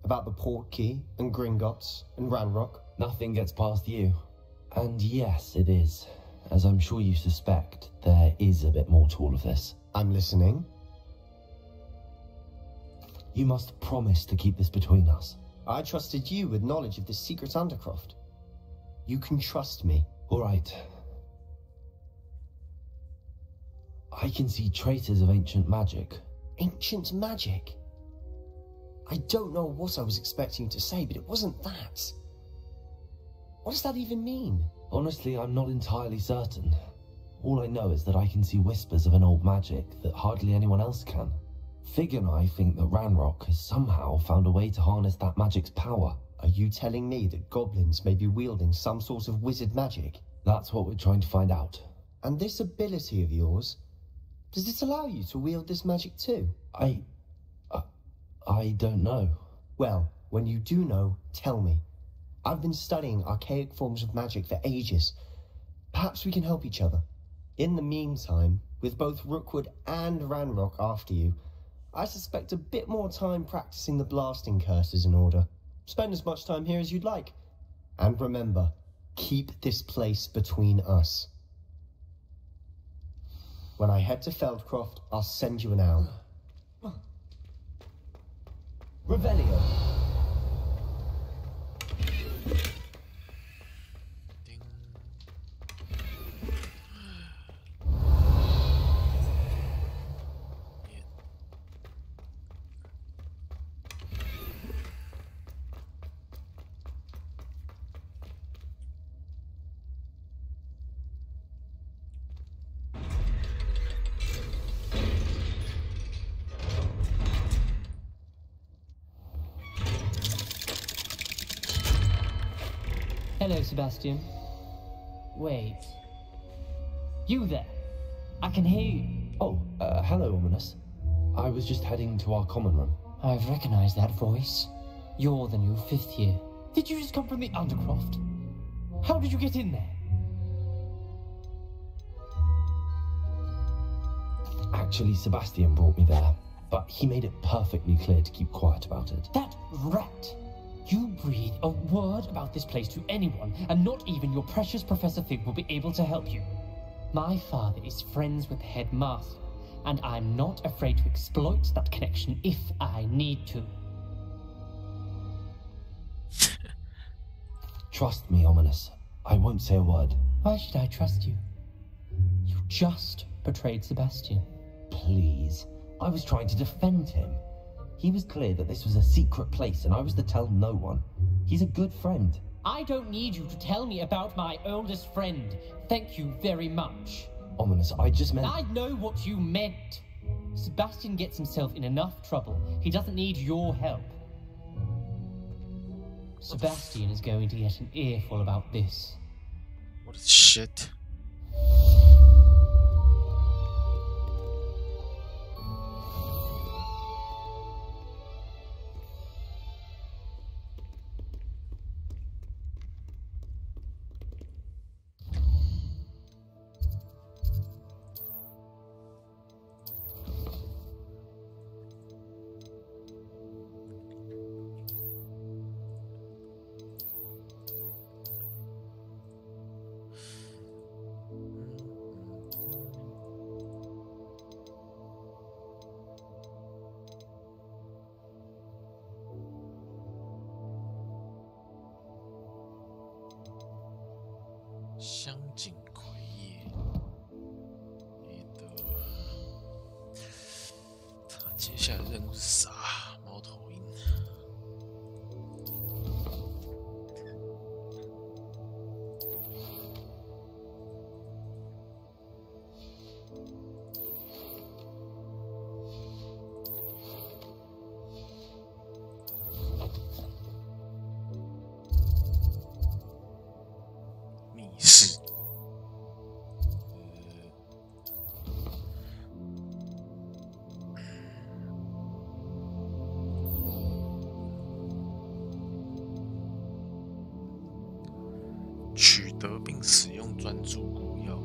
About the Portkey, and Gringotts, and Ranrock. Nothing gets past you. And yes, it is. As I'm sure you suspect, there is a bit more to all of this. I'm listening. You must promise to keep this between us. I trusted you with knowledge of the secret Undercroft. You can trust me. All right. I can see traces of ancient magic. Ancient magic? I don't know what I was expecting you to say, but it wasn't that. What does that even mean? Honestly, I'm not entirely certain. All I know is that I can see whispers of an old magic that hardly anyone else can. Fig and I think that Ranrock has somehow found a way to harness that magic's power. Are you telling me that goblins may be wielding some sort of wizard magic? That's what we're trying to find out. And this ability of yours, does it allow you to wield this magic too? I don't know. Well, when you do know, tell me. I've been studying archaic forms of magic for ages. Perhaps we can help each other. In the meantime, with both Rookwood and Ranrock after you, I suspect a bit more time practicing the blasting curse is in order. Spend as much time here as you'd like. And remember, keep this place between us. When I head to Feldcroft, I'll send you an owl. Revelio. Hello, Sebastian. Wait. You there? I can hear you. Oh, hello, Ominous. I was just heading to our common room. I've recognized that voice. You're the new 5th year. Did you just come from the Undercroft? How did you get in there? Actually, Sebastian brought me there, but he made it perfectly clear to keep quiet about it. That rat! You breathe a word about this place to anyone, and not even your precious Professor Fig will be able to help you. My father is friends with the headmaster, and I'm not afraid to exploit that connection if I need to. Trust me, Ominous. I won't say a word. Why should I trust you? You just betrayed Sebastian. Please. I was trying to defend him. He was clear that this was a secret place and I was to tell no one. He's a good friend. I don't need you to tell me about my oldest friend. Thank you very much. Ominous, I just meant... I know what you meant. Sebastian gets himself in enough trouble. He doesn't need your help. Sebastian is going to get an earful about this. What is shit?香景葵叶，你的，他竟接下来的任务是啥？猫头鹰。密室。取得并使用专注菇药。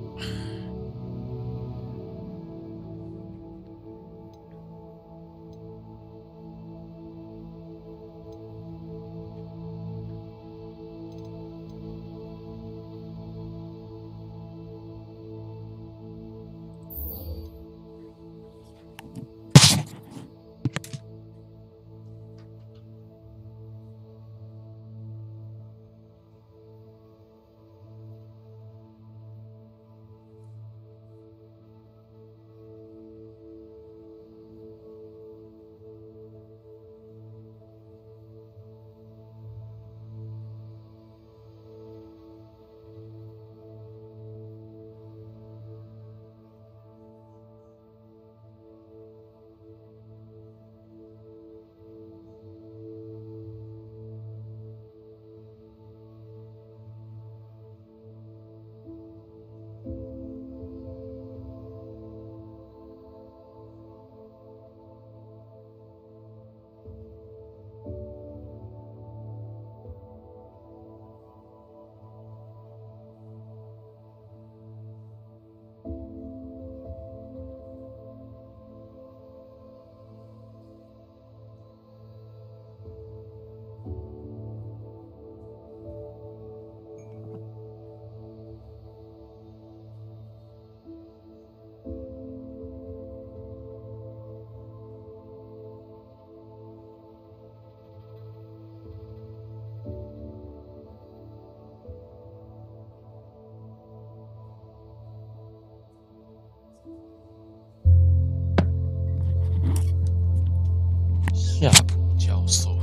夏普教授，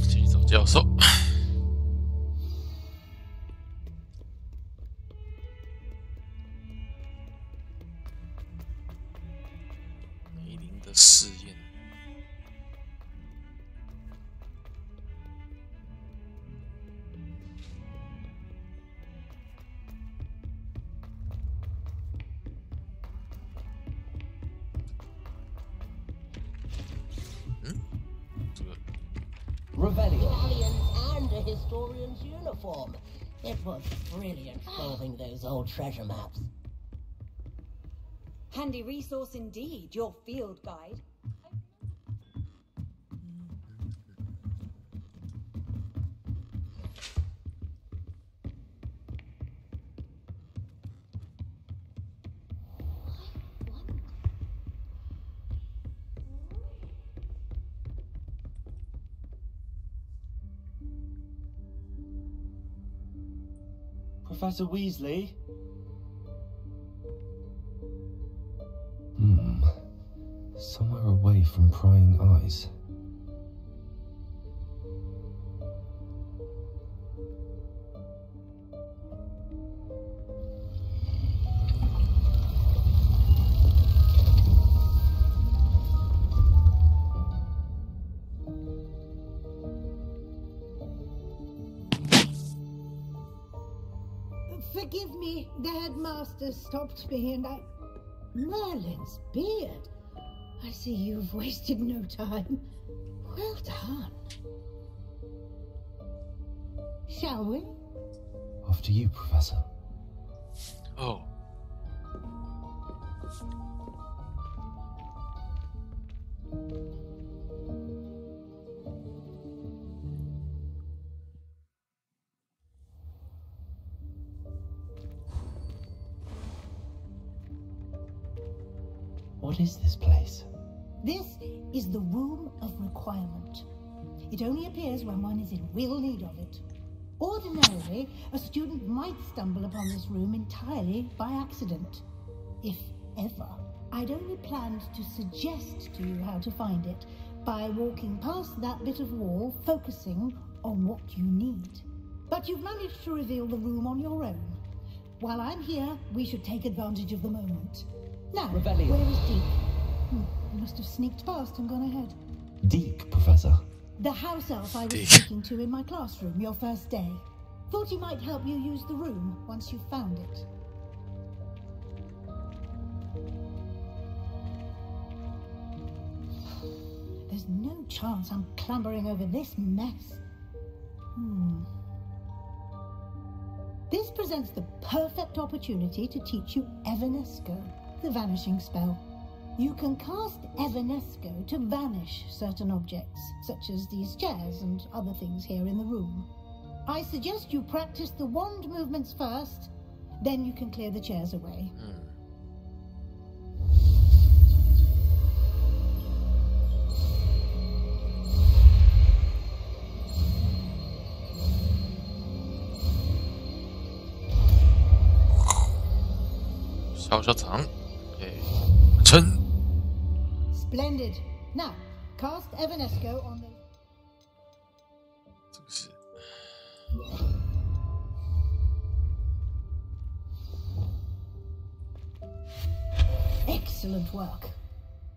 继续找教授。梅林的试验。Rebellion and a historian's uniform. It was brilliant solving those old treasure maps. Handy resource indeed, your field guide. Professor Weasley? Somewhere away from prying eyes. Forgive me, the headmaster stopped me and I... Merlin's beard. I see you've wasted no time. Well done. Shall we? After you, Professor. Oh. What is this place? This is the Room of Requirement. It only appears when one is in real need of it. Ordinarily, a student might stumble upon this room entirely by accident. If ever. I'd only planned to suggest to you how to find it by walking past that bit of wall, focusing on what you need. But you've managed to reveal the room on your own. While I'm here, we should take advantage of the moment. Now, Revelio. Where is Deke? You must have sneaked past and gone ahead. Deke, Professor. The house elf I was speaking to in my classroom your first day. Thought he might help you use the room once you found it. There's no chance I'm clambering over this mess. This presents the perfect opportunity to teach you Evanesco, the vanishing spell. You can cast Evanesco to vanish certain objects, such as these chairs and other things here in the room. I suggest you practice the wand movements first, then you can clear the chairs away. Splendid. Now, cast Evanesco on the... Excellent work.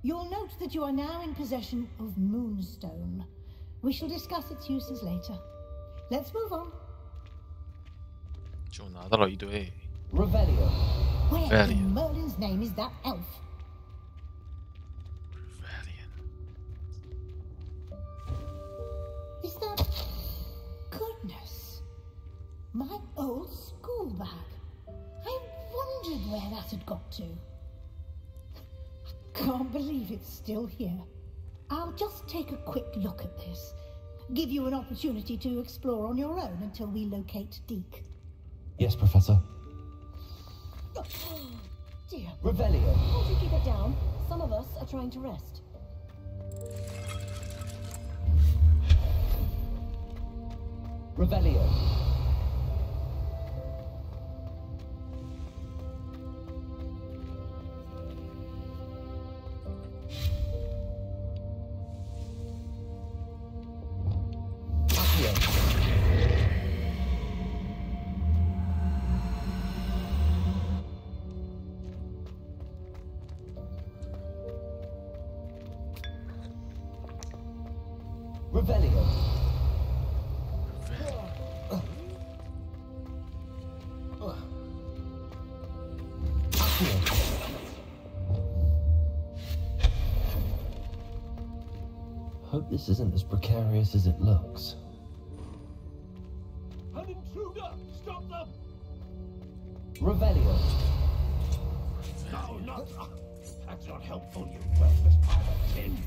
You'll note that you are now in possession of Moonstone. We shall discuss its uses later. Let's move on. 就拿到了一堆。 Revelio. Where in Merlin's name is that elf? Is that... Goodness. My old school bag. I wondered where that had got to. Can't believe it's still here. I'll just take a quick look at this. Give you an opportunity to explore on your own until we locate Deke. Yes, Professor. Oh, dear. Revelio. Can't you keep it down? Some of us are trying to rest. Revelio. Revelio. Hope this isn't as precarious as it looks. An intruder! Stop them! Revelio. No, not... That's not helpful, you worthless pile of tin.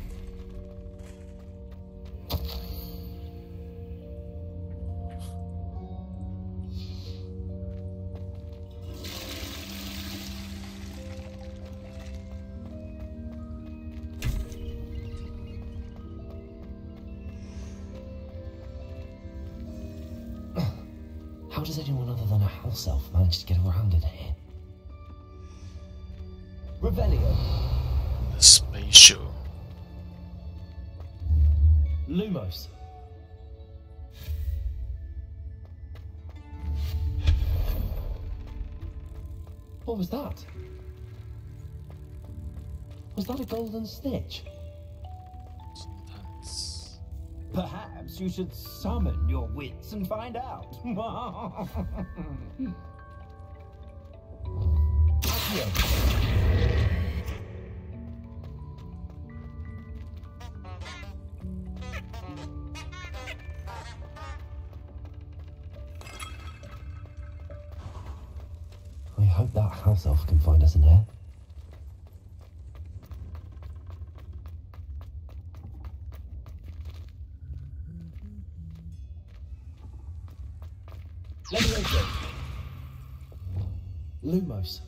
How does anyone other than a house elf manage to get around in here? Revelio. Spatial. Lumos. What was that? Was that a golden snitch? Perhaps you should summon your wits and find out. I hope that house elf can find us in here. Let me go. Lumos.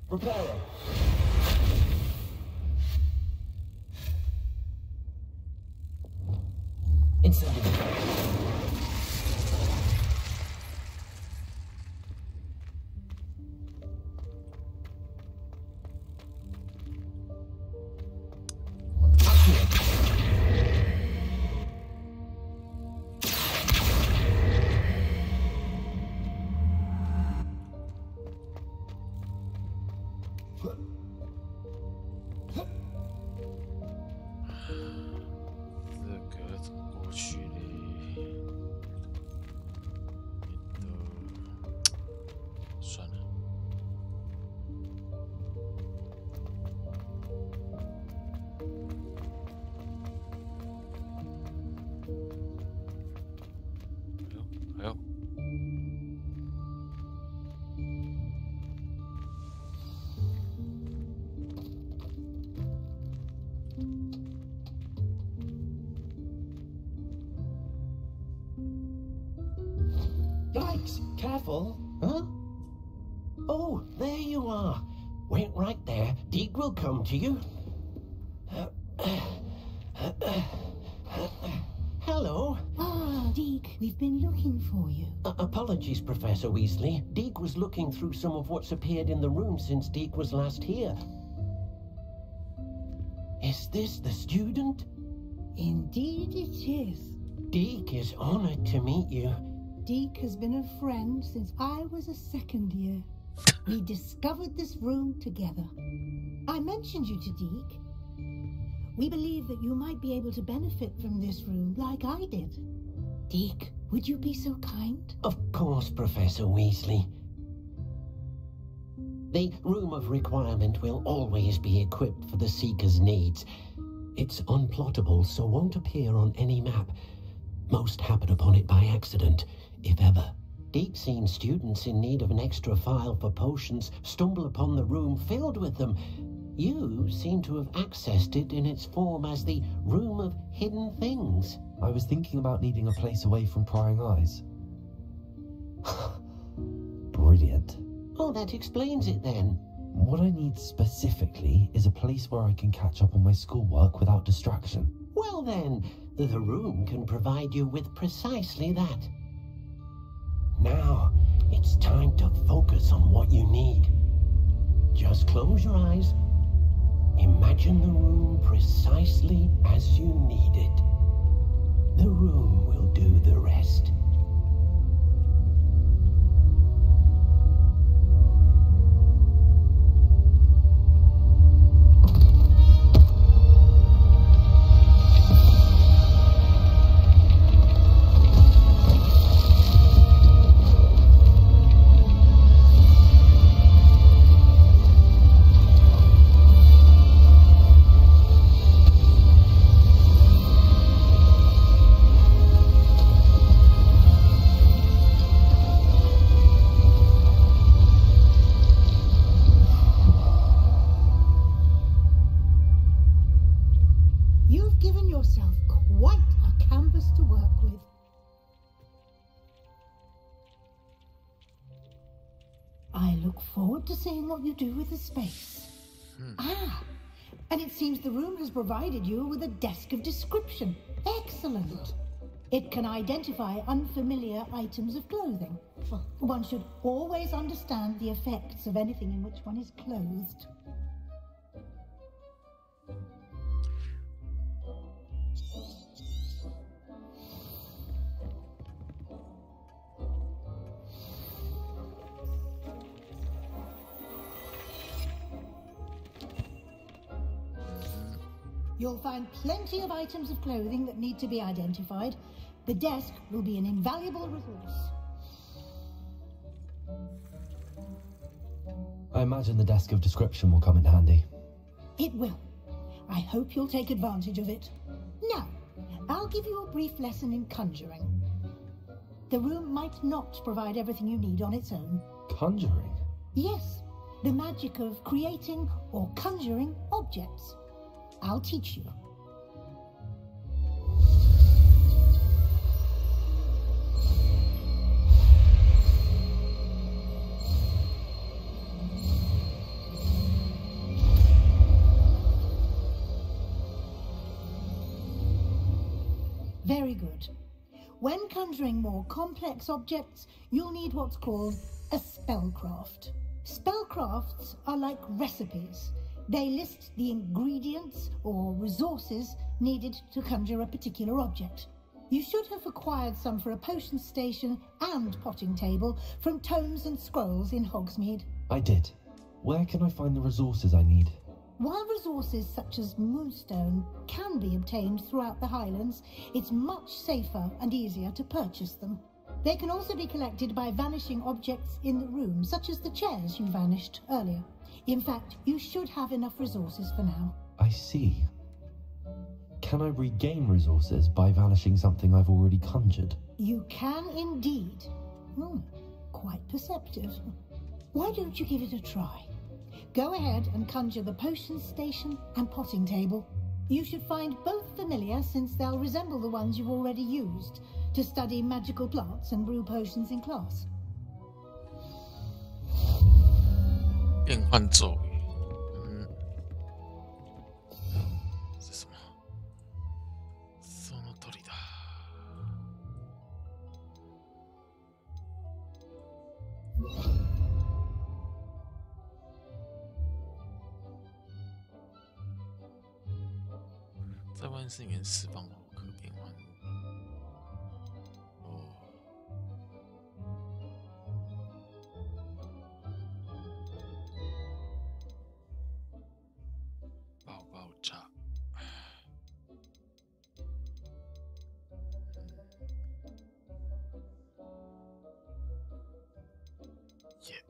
Reparo. Incendiary. Yikes! Careful! Huh? Oh, there you are. Wait right there. Deke will come to you. Hello. Ah, Deke, we've been looking for you. Apologies, Professor Weasley. Deke was looking through some of what's appeared in the room since Deke was last here. Is this the student? Indeed it is. Deke is honored to meet you. Deke has been a friend since I was a second year. We discovered this room together. I mentioned you to Deke. We believe that you might be able to benefit from this room like I did. Deke, would you be so kind? Of course, Professor Weasley. The Room of Requirement will always be equipped for the Seeker's needs. It's unplottable, so won't appear on any map. Most happen upon it by accident, if ever. Deke's seen students in need of an extra file for potions stumble upon the room filled with them. You seem to have accessed it in its form as the Room of Hidden Things. I was thinking about needing a place away from prying eyes. Brilliant. Oh, that explains it then. What I need specifically is a place where I can catch up on my schoolwork without distraction. Well then, the room can provide you with precisely that. Now, it's time to focus on what you need. Just close your eyes. Imagine the room precisely as you need it. The room will do the rest. To seeing what you do with the space. Ah, and it seems the room has provided you with a desk of description. Excellent. It can identify unfamiliar items of clothing. One should always understand the effects of anything in which one is clothed. You'll find plenty of items of clothing that need to be identified. The desk will be an invaluable resource. I imagine the desk of description will come in handy. It will. I hope you'll take advantage of it. Now, I'll give you a brief lesson in conjuring. The room might not provide everything you need on its own. Conjuring? Yes, the magic of creating or conjuring objects. I'll teach you. Very good. When conjuring more complex objects, you'll need what's called a spellcraft. Spellcrafts are like recipes. They list the ingredients or resources needed to conjure a particular object. You should have acquired some for a potion station and potting table from tomes and scrolls in Hogsmeade. I did. Where can I find the resources I need? While resources such as moonstone can be obtained throughout the Highlands, it's much safer and easier to purchase them. They can also be collected by vanishing objects in the room, such as the chairs you vanished earlier. In fact, you should have enough resources for now. I see. Can I regain resources by vanishing something I've already conjured? You can indeed. Quite perceptive. Why don't you give it a try? Go ahead and conjure the potion station and potting table. You should find both familiar since they'll resemble the ones you've already used. to study magical plants and brew potions in class. 变换咒语，是什么？その通りだ。在万应室里面释放火可变换物。哦。爆炸。耶。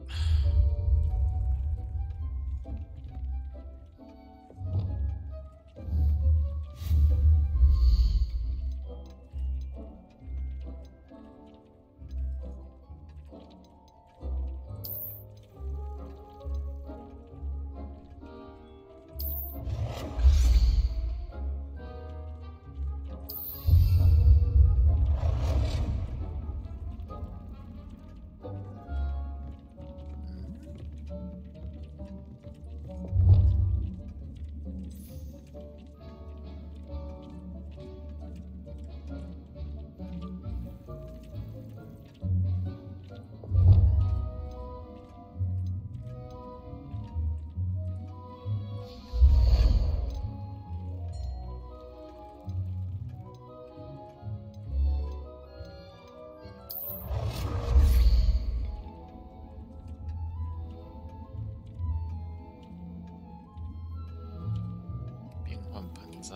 在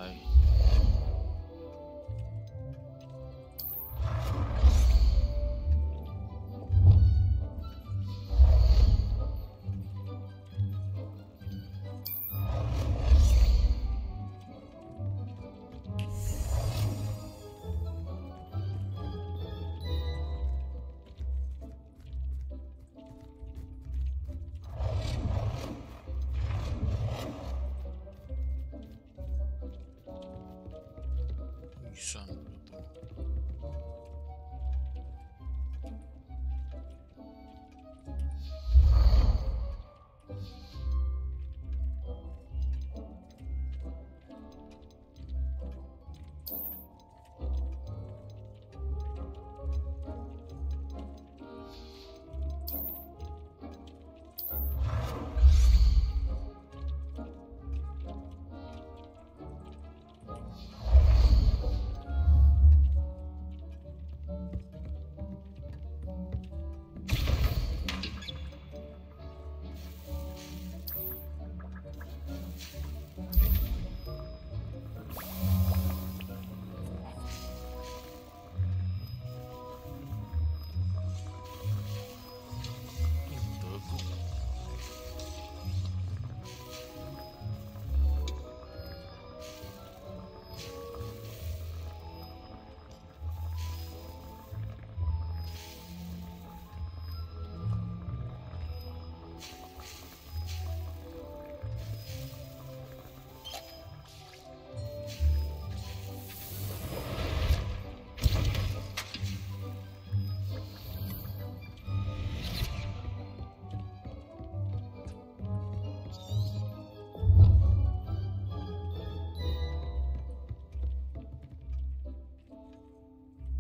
预算额度。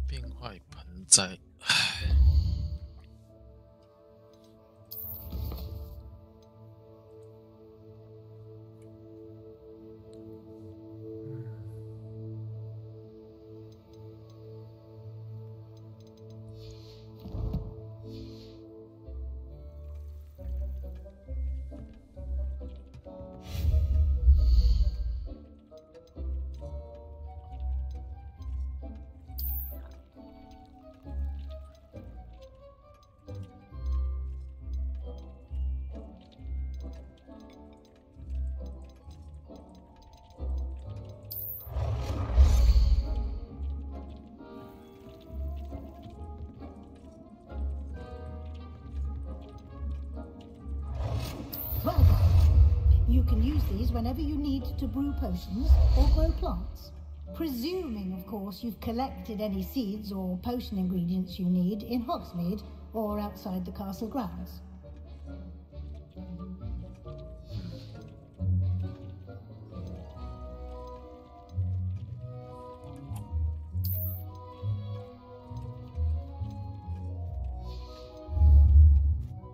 变坏盆栽，唉。You can use these whenever you need to brew potions or grow plants. Presuming, of course, you've collected any seeds or potion ingredients you need in Hogsmeade or outside the castle grounds.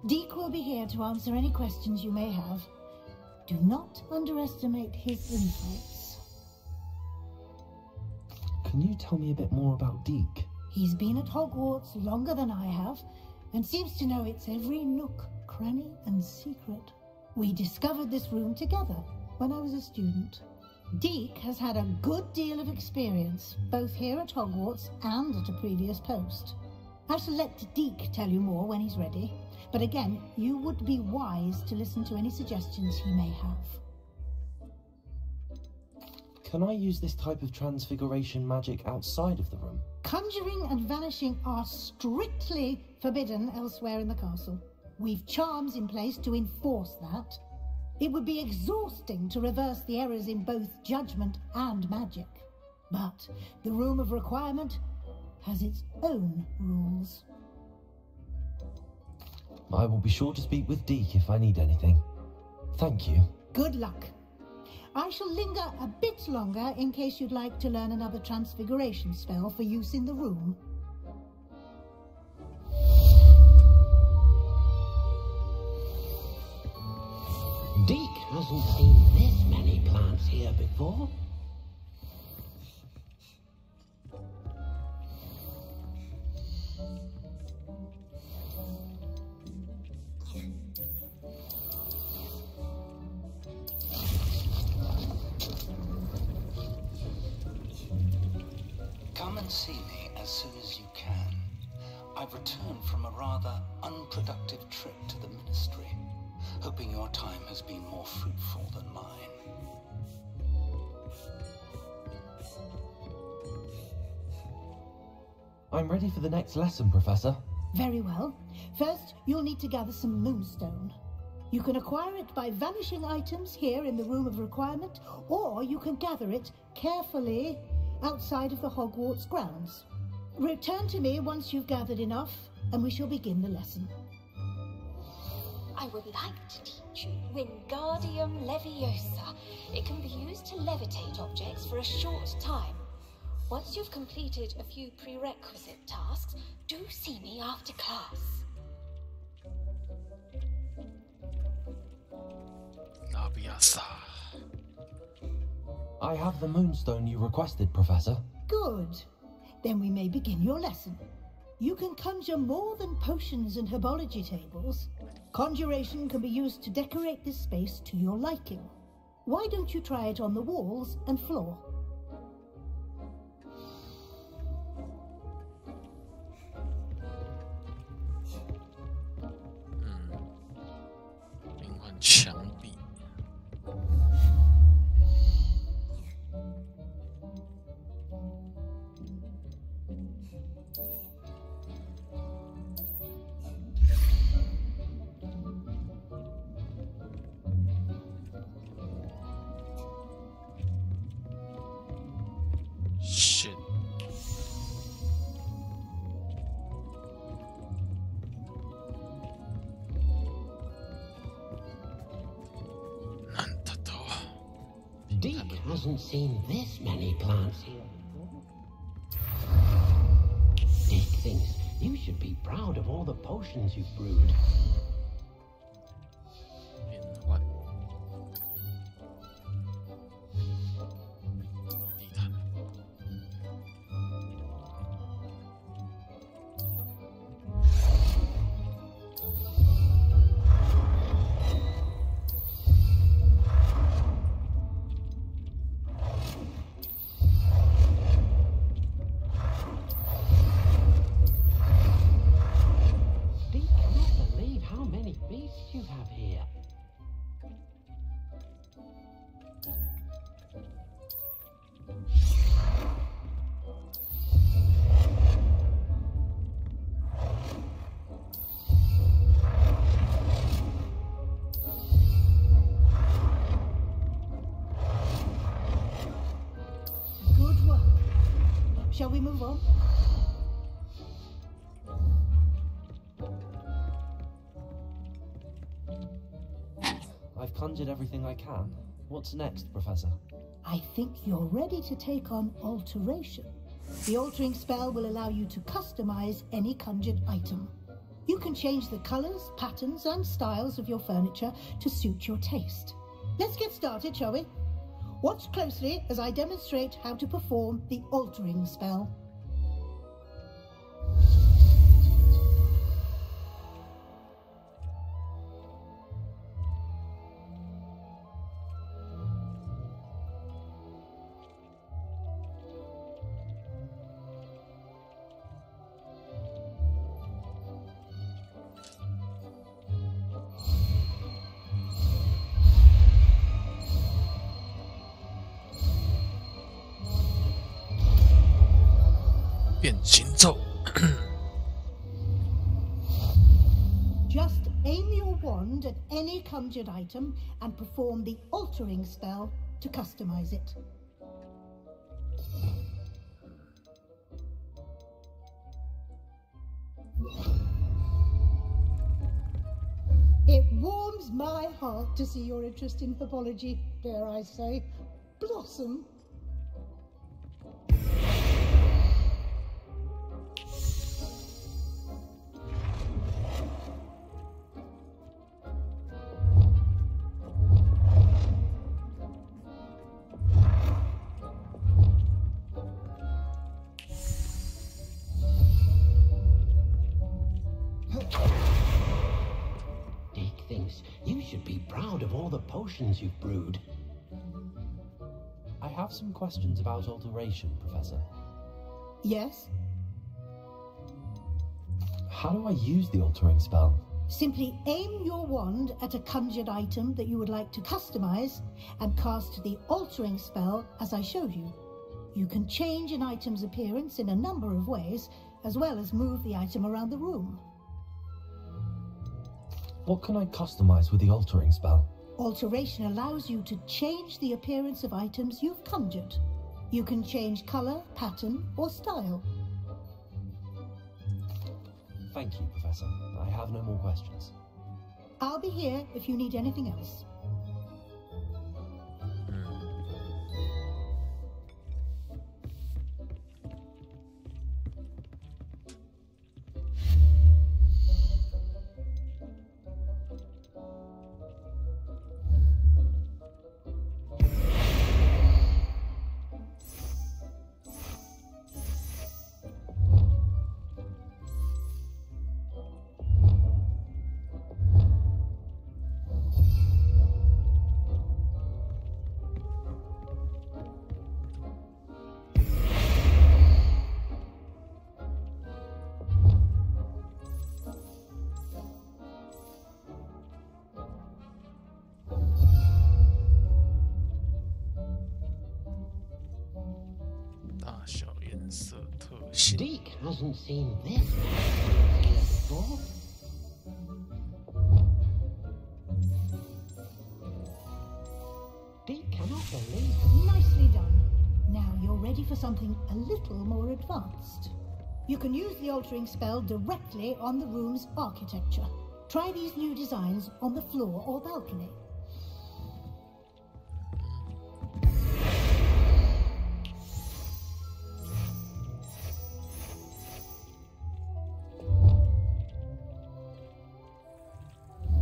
Deek will be here to answer any questions you may have. Do not underestimate his insights. Can you tell me a bit more about Deek? He's been at Hogwarts longer than I have, and seems to know its every nook, cranny, and secret. We discovered this room together when I was a student. Deek has had a good deal of experience, both here at Hogwarts and at a previous post. I shall let Deek tell you more when he's ready, but again, you would be wise to listen to any suggestions he may have. Can I use this type of transfiguration magic outside of the room? Conjuring and vanishing are strictly forbidden elsewhere in the castle. We've charms in place to enforce that. It would be exhausting to reverse the errors in both judgment and magic. But the Room of Requirement has its own rules. I will be sure to speak with Deek if I need anything. Thank you. Good luck. I shall linger a bit longer in case you'd like to learn another transfiguration spell for use in the room. Deek hasn't seen this many plants here before. Come and see me as soon as you can. I've returned from a rather unproductive trip to the Ministry, hoping your time has been more fruitful than mine. I'm ready for the next lesson, Professor. Very well. First, you'll need to gather some moonstone. You can acquire it by vanishing items here in the Room of Requirement, or you can gather it carefully outside of the Hogwarts grounds. Return to me once you've gathered enough, and we shall begin the lesson. I would like to teach you Wingardium Leviosa. It can be used to levitate objects for a short time. Once you've completed a few prerequisite tasks, do see me after class. Leviosa. I have the moonstone you requested, Professor. Good. Then we may begin your lesson. You can conjure more than potions and herbology tables. Conjuration can be used to decorate this space to your liking. Why don't you try it on the walls and floor? Shit. Deek hasn't seen this many plants here before. Deek thinks you should be proud of all the potions you've brewed. Shall we move on? I've conjured everything I can. What's next, Professor? I think you're ready to take on alteration. The altering spell will allow you to customize any conjured item. You can change the colors, patterns, and styles of your furniture to suit your taste. Let's get started, shall we? Watch closely as I demonstrate how to perform the altering spell. Just aim your wand at any conjured item and perform the altering spell to customize it. It warms my heart to see your interest in herbology, dare I say, blossom. You should be proud of all the potions you've brewed. I have some questions about alteration, Professor. Yes? How do I use the altering spell? Simply aim your wand at a conjured item that you would like to customize and cast the altering spell as I showed you. You can change an item's appearance in a number of ways, as well as move the item around the room. What can I customize with the altering spell? Alteration allows you to change the appearance of items you've conjured. You can change color, pattern, or style. Thank you, Professor. I have no more questions. I'll be here if you need anything else. Deke hasn't seen this here before. Deke cannot believe it. Nicely done. Now you're ready for something a little more advanced. You can use the altering spell directly on the room's architecture. Try these new designs on the floor or balcony.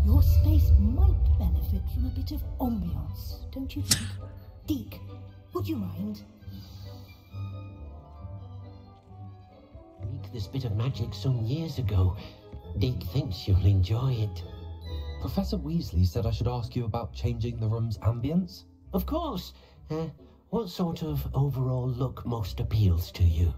Your space might benefit from a bit of ambiance, don't you think? Deke, would you mind? Read this bit of magic some years ago. Deke thinks you'll enjoy it. Professor Weasley said I should ask you about changing the room's ambience? Of course. What sort of overall look most appeals to you?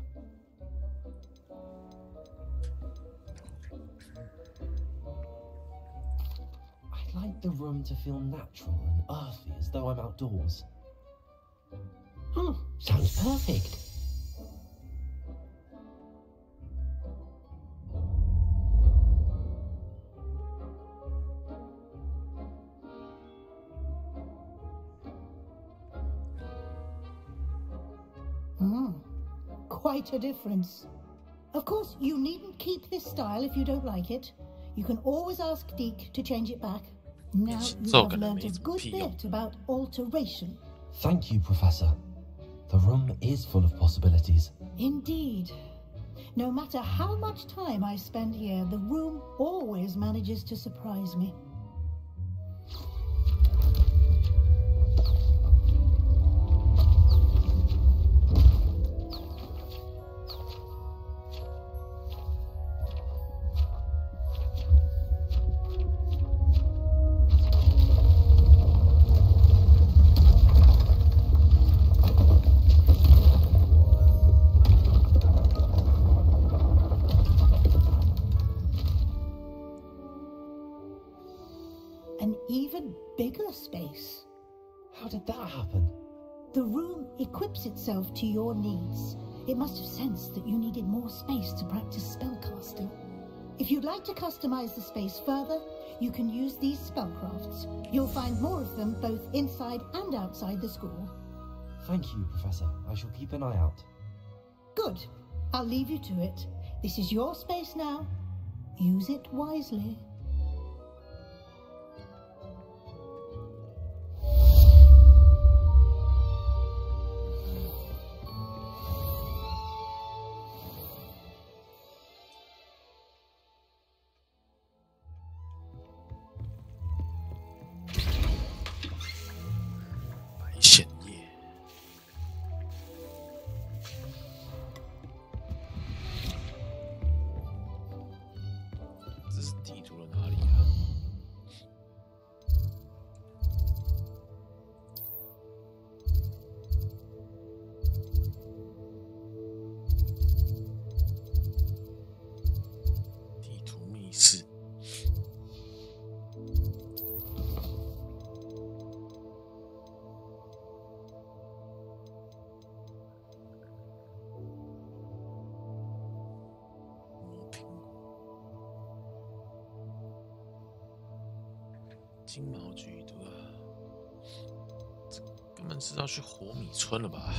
I'd like the room to feel natural and earthy, as though I'm outdoors. Oh, sounds perfect. quite a difference. Of course, you needn't keep this style if you don't like it. You can always ask Deke to change it back. Now you have learned a good bit about alteration. Thank you, Professor. The room is full of possibilities. Indeed. No matter how much time I spend here, the room always manages to surprise me. An even bigger space. How did that happen? The room equips itself to your needs. It must have sensed that you needed more space to practice spellcasting. If you'd like to customize the space further, you can use these spellcrafts. You'll find more of them both inside and outside the school. Thank you, Professor. I shall keep an eye out. Good. I'll leave you to it. This is your space now. Use it wisely.金毛局对吧？这根本是要去活米村了吧？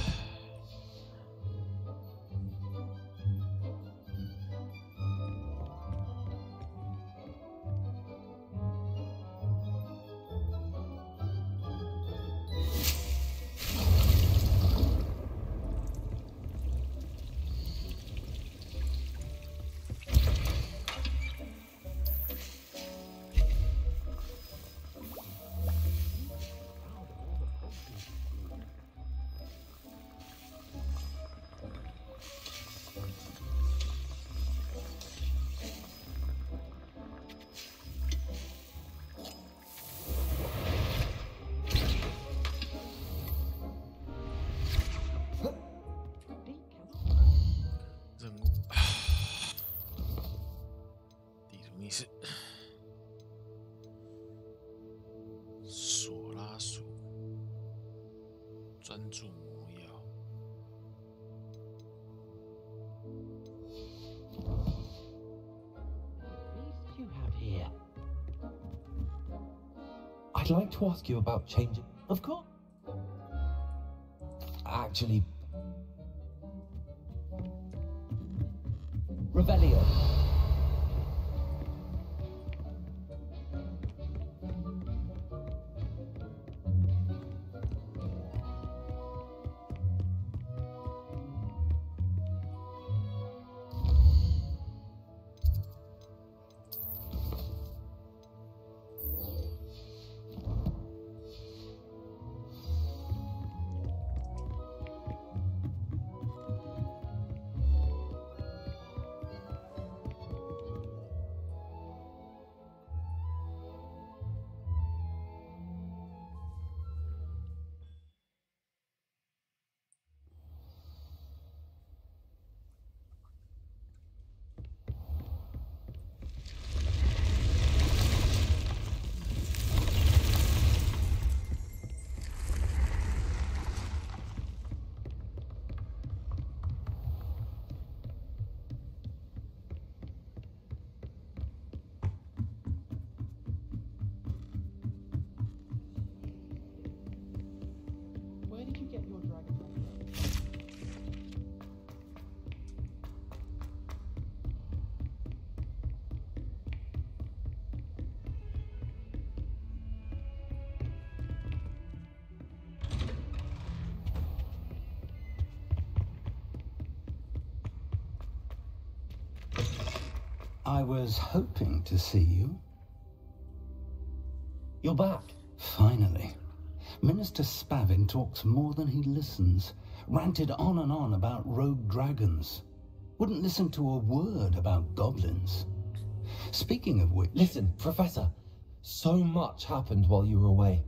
专注魔药。You have here. I'd like to ask you about changing. Of course. Actually, Revelio. I was hoping to see you. You're back. Finally. Minister Spavin talks more than he listens. Ranted on and on about rogue dragons. Wouldn't listen to a word about goblins. Speaking of which... Listen, Professor. So much happened while you were away.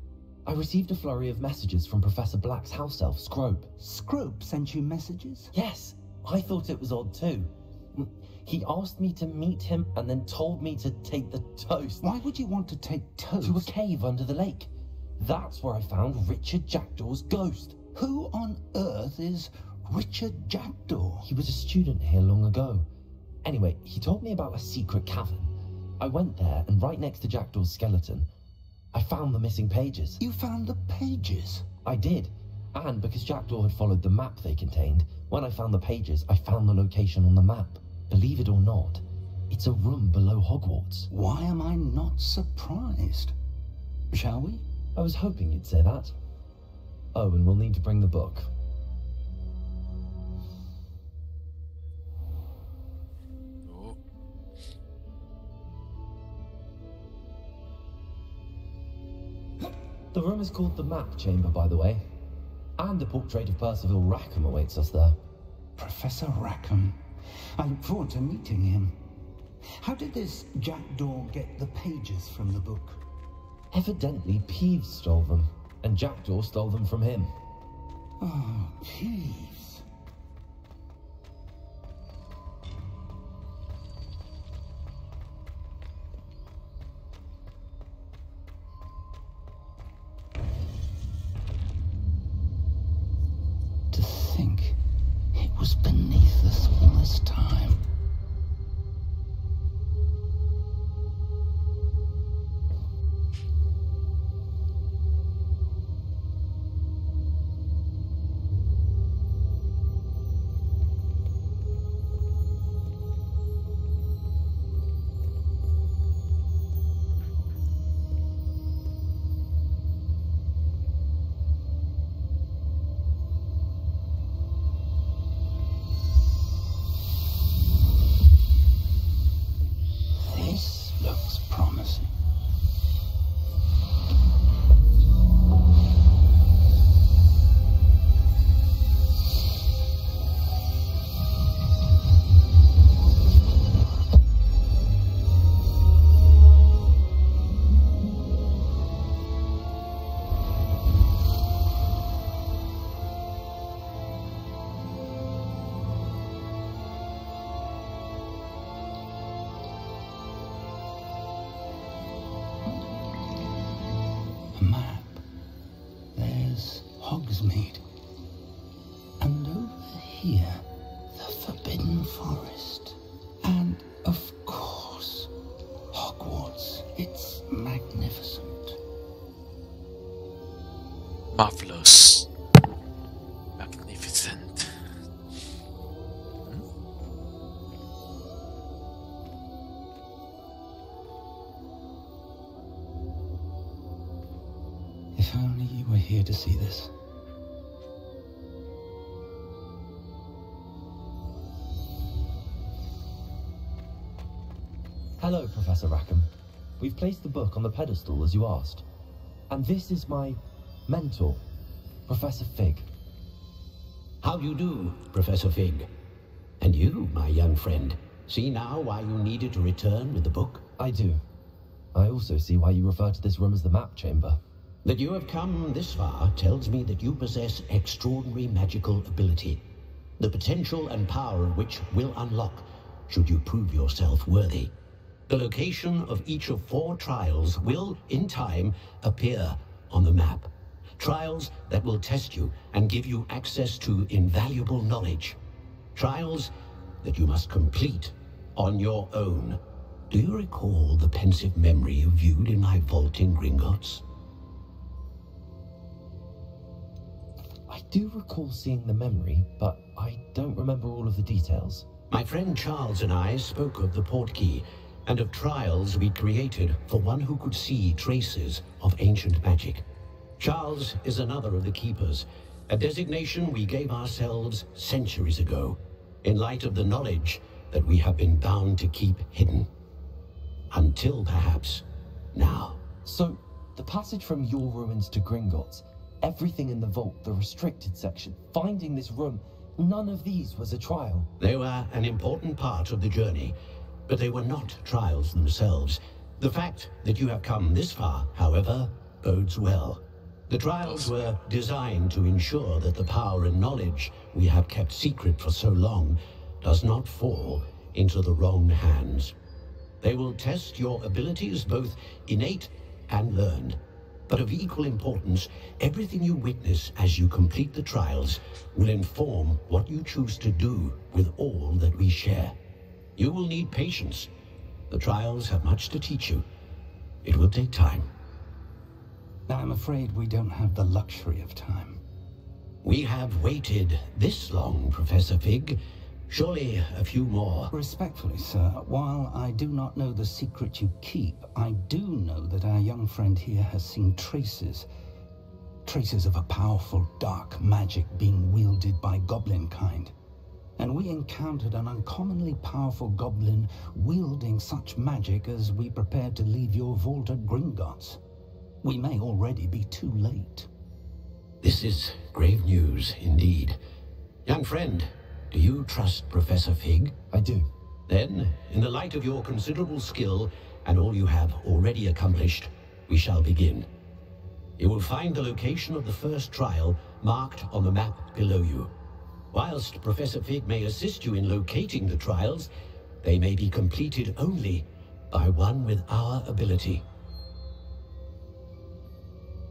I received a flurry of messages from Professor Black's house elf, Scrope. Scrope sent you messages? Yes. I thought it was odd too. He asked me to meet him and then told me to take the toast. Why would you want to take toast? To a cave under the lake. That's where I found Richard Jackdaw's ghost. Who on earth is Richard Jackdaw? He was a student here long ago. Anyway, he told me about a secret cavern. I went there, and right next to Jackdaw's skeleton, I found the missing pages. You found the pages? I did. And because Jackdaw had followed the map they contained, when I found the pages, I found the location on the map. Believe it or not, it's a room below Hogwarts. Why am I not surprised? Shall we? I was hoping you'd say that. Oh, and we'll need to bring the book. Oh. The room is called the Map Chamber, by the way. And a portrait of Percival Rackham awaits us there. Professor Rackham. I look forward to meeting him. How did this Jackdaw get the pages from the book? Evidently, Peeves stole them, and Jackdaw stole them from him. Oh, Peeves. To think it was beneath us all this time. Map. There's Hogsmeade. And over here, the Forbidden Forest. And, of course, Hogwarts. It's magnificent. Marvelous. Magnificent. If only you were here to see this. Hello, Professor Rackham. We've placed the book on the pedestal as you asked. And this is my mentor, Professor Fig. How do you do, Professor Fig? And you, my young friend, see now why you needed to return with the book? I do. I also see why you refer to this room as the Map Chamber. That you have come this far tells me that you possess extraordinary magical ability, the potential and power of which will unlock should you prove yourself worthy. The location of each of 4 trials will, in time, appear on the map. Trials that will test you and give you access to invaluable knowledge. Trials that you must complete on your own. Do you recall the pensive memory you viewed in my vault in Gringotts? I do recall seeing the memory, but I don't remember all of the details. My friend Charles and I spoke of the portkey and of trials we created for one who could see traces of ancient magic. Charles is another of the keepers, a designation we gave ourselves centuries ago, in light of the knowledge that we have been bound to keep hidden. Until perhaps now. So, the passage from your ruins to Gringotts, everything in the vault, the restricted section, finding this room, none of these was a trial. They were an important part of the journey, but they were not trials themselves. The fact that you have come this far, however, bodes well. The trials were designed to ensure that the power and knowledge we have kept secret for so long does not fall into the wrong hands. They will test your abilities, both innate and learned. But of equal importance, everything you witness as you complete the trials will inform what you choose to do with all that we share. You will need patience. The trials have much to teach you. It will take time. I'm afraid we don't have the luxury of time. We have waited this long, Professor Fig. Surely a few more. Respectfully, sir, while I do not know the secret you keep, I do know that our young friend here has seen traces of a powerful dark magic being wielded by goblin kind. And we encountered an uncommonly powerful goblin wielding such magic as we prepared to leave your vault at Gringotts. We may already be too late. This is grave news indeed. Young friend, do you trust Professor Fig? I do. Then, in the light of your considerable skill and all you have already accomplished, we shall begin. You will find the location of the first trial marked on the map below you. Whilst Professor Fig may assist you in locating the trials, they may be completed only by one with our ability.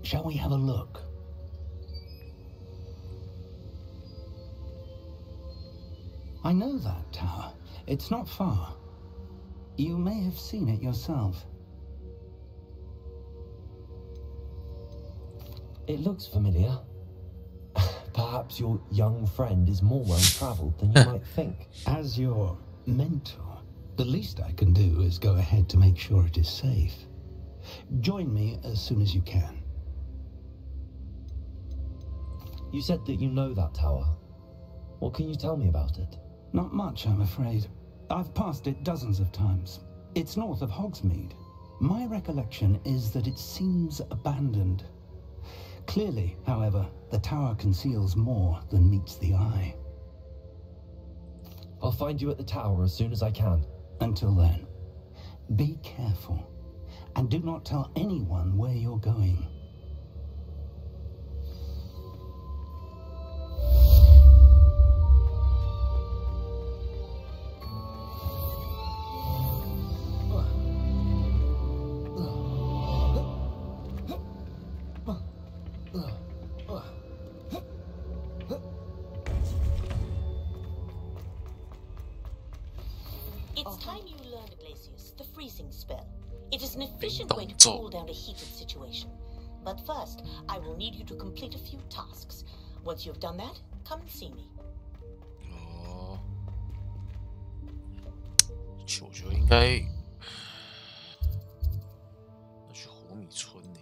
Shall we have a look? I know that tower. It's not far. You may have seen it yourself. It looks familiar. Perhaps your young friend is more well-traveled than you might think. As your mentor, the least I can do is go ahead to make sure it is safe. Join me as soon as you can. You said that you know that tower. What can you tell me about it? Not much, I'm afraid. I've passed it dozens of times. It's north of Hogsmeade. My recollection is that it seems abandoned. Clearly, however, the tower conceals more than meets the eye. I'll find you at the tower as soon as I can. Until then, be careful, and do not tell anyone where you're going. It's time you learned, Glacius, the freezing spell. It is an efficient way to cool down a heated situation. But first, I will need you to complete a few tasks. Once you've done that, come and see me. 我觉得应该要去活米村呢。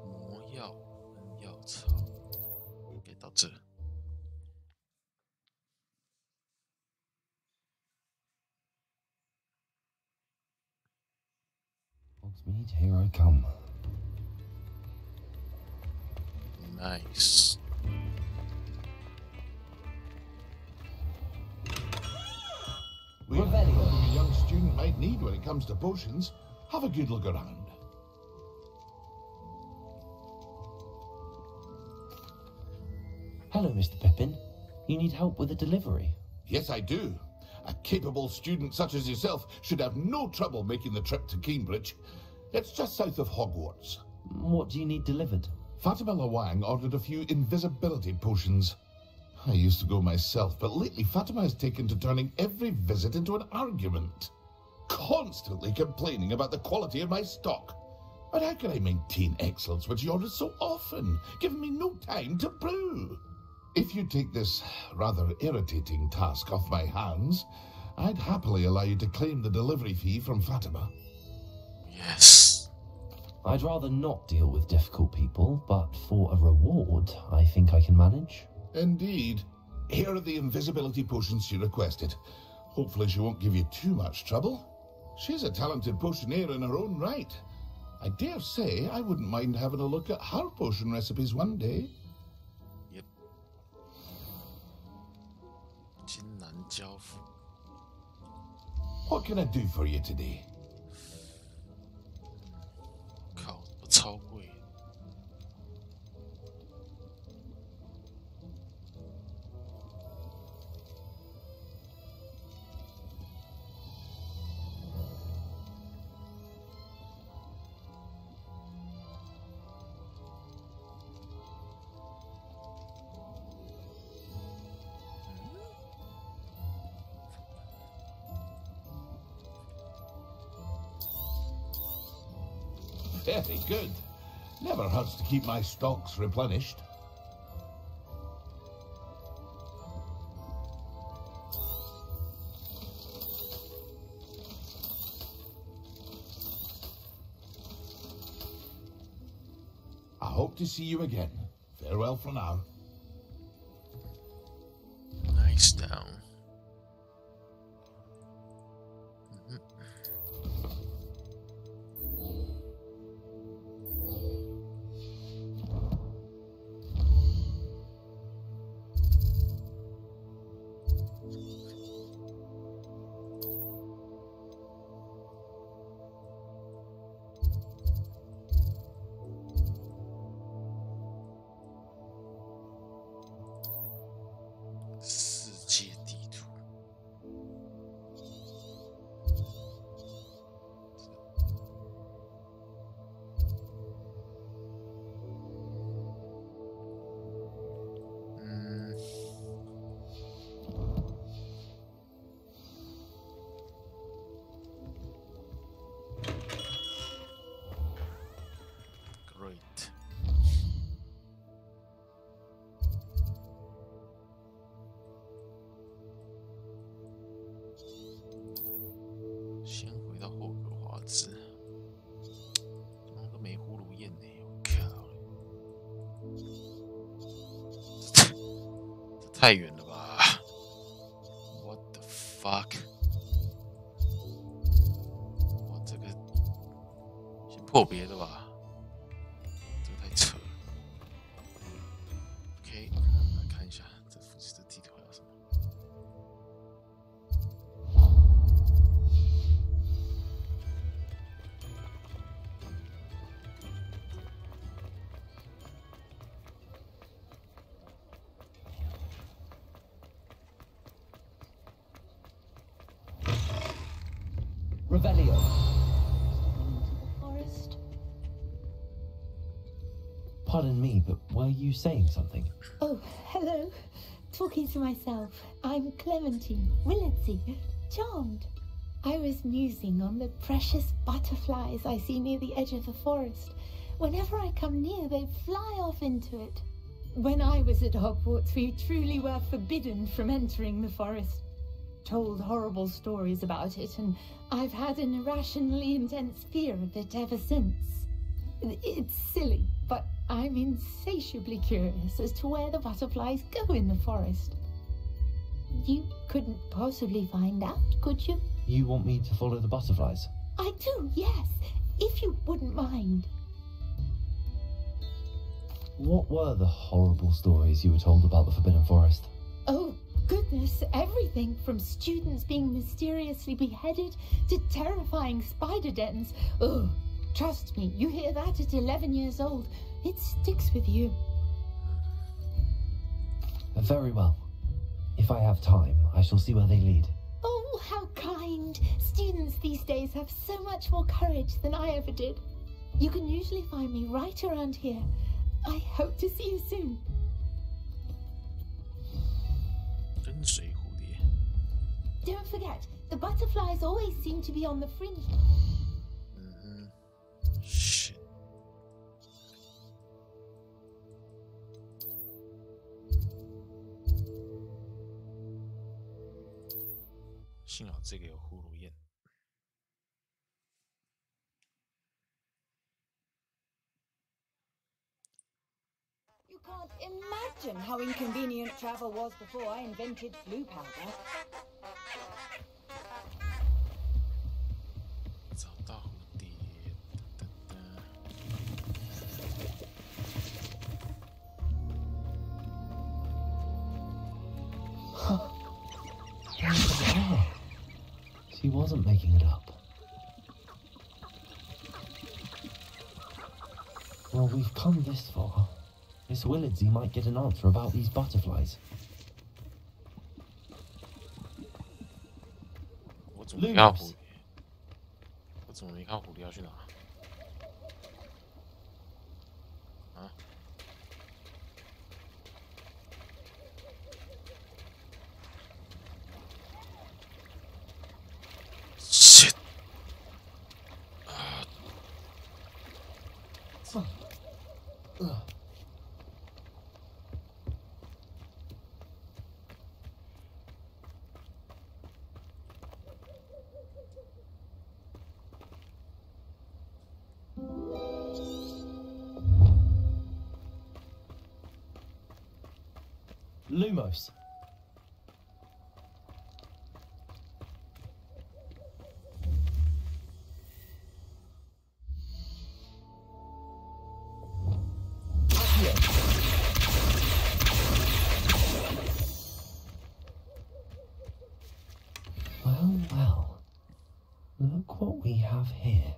魔药跟药草，给到这。 Hogsmeade, here I come. Nice. We have everything a young student might need when it comes to potions. Have a good look around. Hello, Mr. Pippin. You need help with a delivery? Yes, I do. A capable student such as yourself should have no trouble making the trip to Cambridge. It's just south of Hogwarts. What do you need delivered? Fatima Lawang ordered a few invisibility potions. I used to go myself, but lately Fatima has taken to turning every visit into an argument. Constantly complaining about the quality of my stock. But how can I maintain excellence when she orders so often, giving me no time to brew? If you take this rather irritating task off my hands, I'd happily allow you to claim the delivery fee from Fatima. Yes. I'd rather not deal with difficult people, but for a reward, I think I can manage. Indeed. Here are the invisibility potions she requested. Hopefully she won't give you too much trouble. She's a talented potioneer in her own right. I dare say I wouldn't mind having a look at her potion recipes one day. Yep. 金南交付. What can I do for you today? 靠，超贵。Very good. Never hurts to keep my stocks replenished. I hope to see you again. Farewell for now. Nice down. Great. 先回到霍格华兹，那个没葫芦焰呢，我靠！这太远了吧 ？What the fuck？ 哇，这个先破别的吧。 OK， 来看一下这附近的地图还有什么。Revelio. Forest. Pardon me, but were you saying something? Oh, hello. Talking to myself. I'm Clementine Willardsey, charmed. I was musing on the precious butterflies I see near the edge of the forest. Whenever I come near, they fly off into it. When I was at Hogwarts, we truly were forbidden from entering the forest. Told horrible stories about it, and I've had an irrationally intense fear of it ever since. It's silly, but I'm insatiably curious as to where the butterflies go in the forest. You couldn't possibly find out, could you? You want me to follow the butterflies? I do, yes, if you wouldn't mind. What were the horrible stories you were told about the Forbidden Forest? Oh, goodness, everything from students being mysteriously beheaded to terrifying spider dens. Oh, trust me, you hear that at 11 years old, it sticks with you. Very well. If I have time, I shall see where they lead. Oh, how kind. Students these days have so much more courage than I ever did. You can usually find me right around here. I hope to see you soon. 跟随蝴蝶。 Don't forget, the butterflies always seem to be on the fringe. Shit. 这个有葫芦焰。 You can't imagine how inconvenient travel was before I invented blue powder. 找到蝴蝶，She wasn't making it up. Well, we've come this far. Miss Willardsey might get an answer about these butterflies. 我怎么没看到蝴蝶？我怎么没看到蝴蝶要去哪？啊？ shit！ Lumos. Well, well. Look what we have here.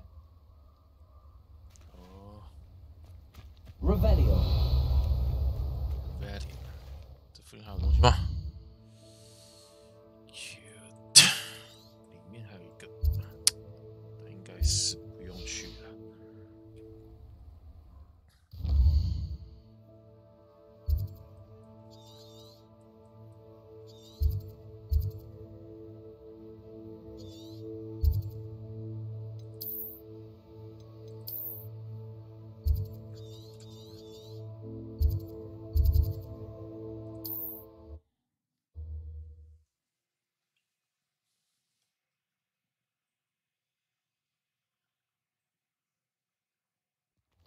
Revelio. 这附近还有东西吗？里面还有一个，但应该是不用去了。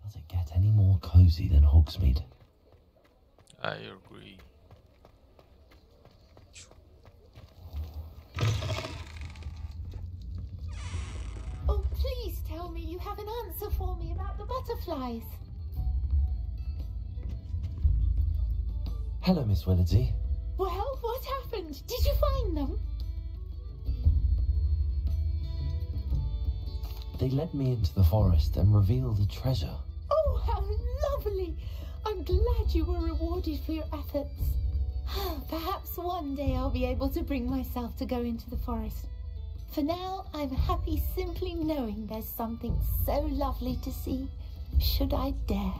Does it get any more cozy than Hogsmeade? I agree. Oh, please tell me you have an answer for me about the butterflies. Hello, Miss Willardsey. Well, what happened? Did you find them? They led me into the forest and revealed a treasure. Oh, how lovely! I'm glad you were rewarded for your efforts. Perhaps one day I'll be able to bring myself to go into the forest. For now, I'm happy simply knowing there's something so lovely to see, should I dare.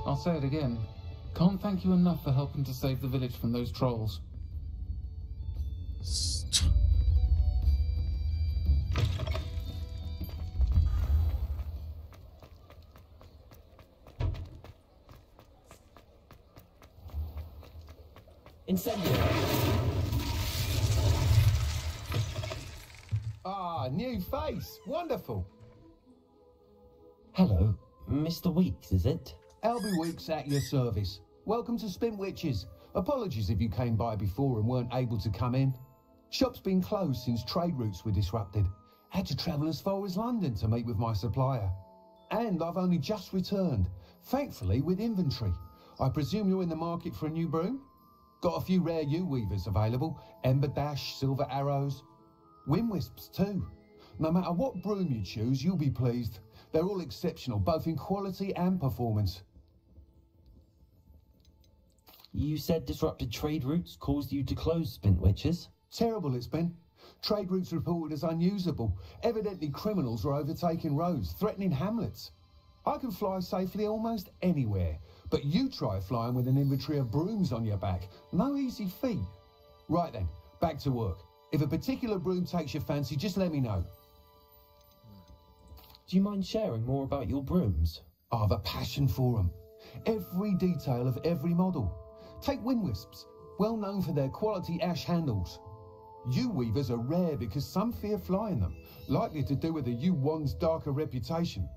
I'll say it again. Can't thank you enough for helping to save the village from those trolls. Incendio. Ah, new face. Wonderful. Hello, Mr. Weeks, is it? Albie Weeks at your service. Welcome to Spintwitches. Apologies if you came by before and weren't able to come in. Shop's been closed since trade routes were disrupted. Had to travel as far as London to meet with my supplier. And I've only just returned, thankfully with inventory. I presume you're in the market for a new broom? Got a few rare yew-weavers available. Ember Dash, Silver Arrows. Wind Wisps too. No matter what broom you choose, you'll be pleased. They're all exceptional, both in quality and performance. You said disrupted trade routes caused you to close Spintwitches? Terrible it's been. Trade routes reported as unusable. Evidently criminals are overtaking roads, threatening hamlets. I can fly safely almost anywhere, but you try flying with an inventory of brooms on your back. No easy feat. Right then, back to work. If a particular broom takes your fancy, just let me know. Do you mind sharing more about your brooms? I've a passion for them. Every detail of every model. Take wind wisps, well known for their quality ash handles. U-weavers are rare because some fear flying them, likely to do with the U-wand's darker reputation.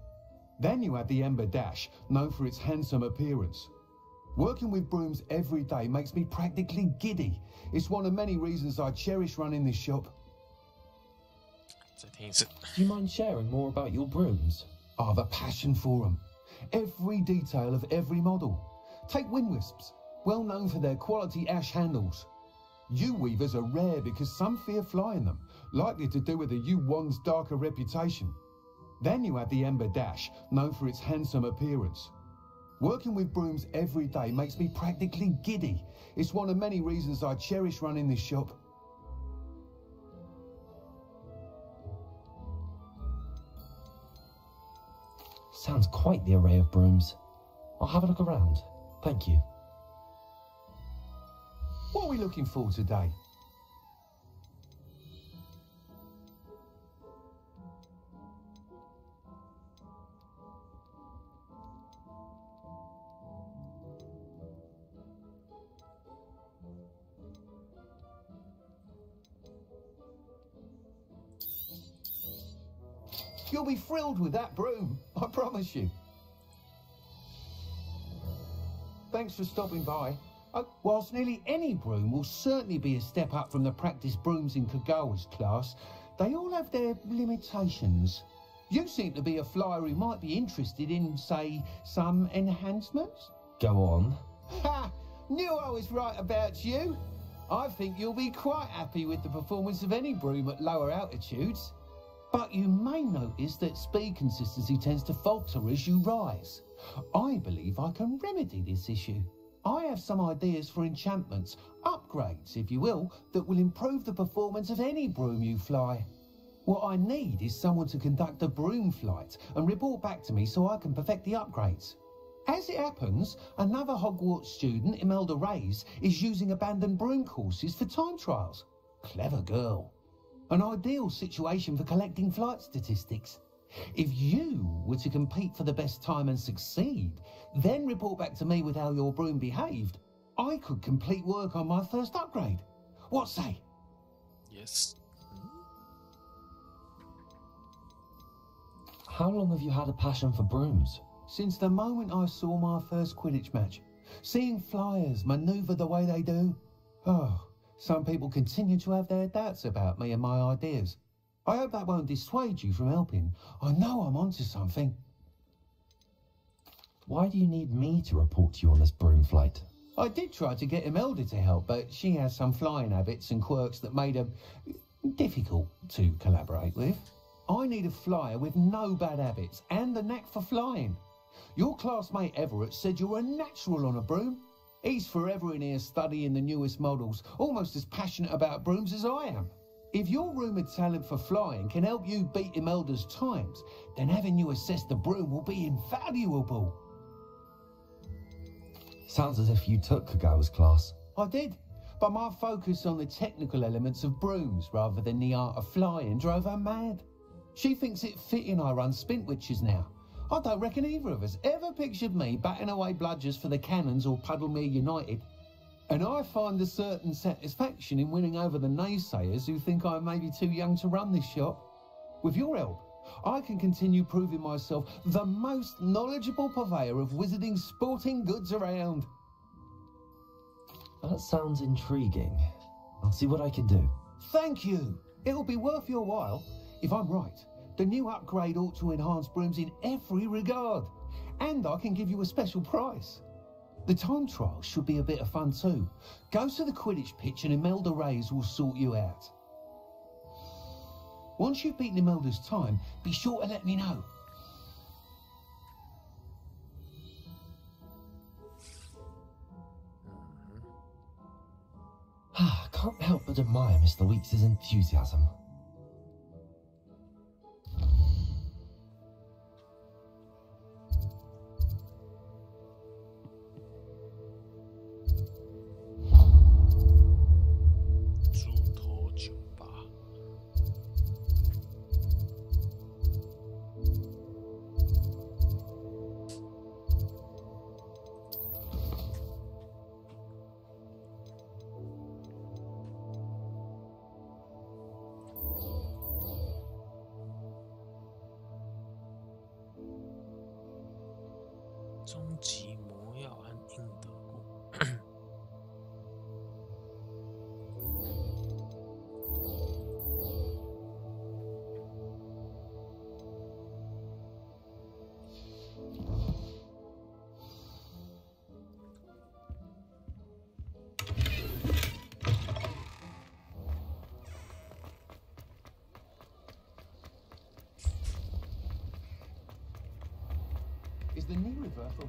Then you have the Ember Dash, known for its handsome appearance. Working with brooms every day makes me practically giddy. It's one of many reasons I cherish running this shop. Do you mind sharing more about your brooms? I've a passion for them. Every detail of every model. Take wind wisps, well known for their quality ash handles. U-weavers are rare because some fear flying them, likely to do with the U-wand's darker reputation. Then you have the Ember Dash, known for its handsome appearance. Working with brooms every day makes me practically giddy. It's one of many reasons I cherish running this shop. Sounds quite the array of brooms. I'll have a look around. Thank you. What are we looking for today? You'll be thrilled with that broom, I promise you. Thanks for stopping by. Whilst nearly any broom will certainly be a step up from the practice brooms in Kagawa's class, they all have their limitations. You seem to be a flyer who might be interested in, say, some enhancements? Go on. Ha! Knew I was right about you. I think you'll be quite happy with the performance of any broom at lower altitudes. But you may notice that speed consistency tends to falter as you rise. I believe I can remedy this issue. I have some ideas for enchantments, upgrades, if you will, that will improve the performance of any broom you fly. What I need is someone to conduct a broom flight and report back to me so I can perfect the upgrades. As it happens, another Hogwarts student, Imelda Reyes, is using abandoned broom courses for time trials. Clever girl. An ideal situation for collecting flight statistics. If you were to compete for the best time and succeed, then report back to me with how your broom behaved, I could complete work on my first upgrade. What say? Yes. How long have you had a passion for brooms? Since the moment I saw my first Quidditch match. Seeing flyers manoeuvre the way they do. Oh, some people continue to have their doubts about me and my ideas. I hope that won't dissuade you from helping. I know I'm onto something. Why do you need me to report to you on this broom flight? I did try to get Imelda to help, but she has some flying habits and quirks that made her difficult to collaborate with. I need a flyer with no bad habits and the knack for flying. Your classmate Everett said you're a natural on a broom. He's forever in here studying the newest models, almost as passionate about brooms as I am. If your rumoured talent for flying can help you beat Imelda's times, then having you assess the broom will be invaluable. Sounds as if you took Kagawa's class. I did, but my focus on the technical elements of brooms rather than the art of flying drove her mad. She thinks it fitting I run Spintwitches now. I don't reckon either of us ever pictured me batting away bludgers for the Cannons or Puddlemere United. And I find a certain satisfaction in winning over the naysayers who think I may be too young to run this shop. With your help, I can continue proving myself the most knowledgeable purveyor of wizarding sporting goods around. That sounds intriguing. I'll see what I can do. Thank you. It'll be worth your while. If I'm right, the new upgrade ought to enhance brooms in every regard. And I can give you a special price. The time trial should be a bit of fun too. Go to the Quidditch pitch and Imelda Reyes will sort you out. Once you've beaten Imelda's time, be sure to let me know. Can't help but admire Mr. Weeks' enthusiasm. 终极魔药和应得过。Is the knee reversal?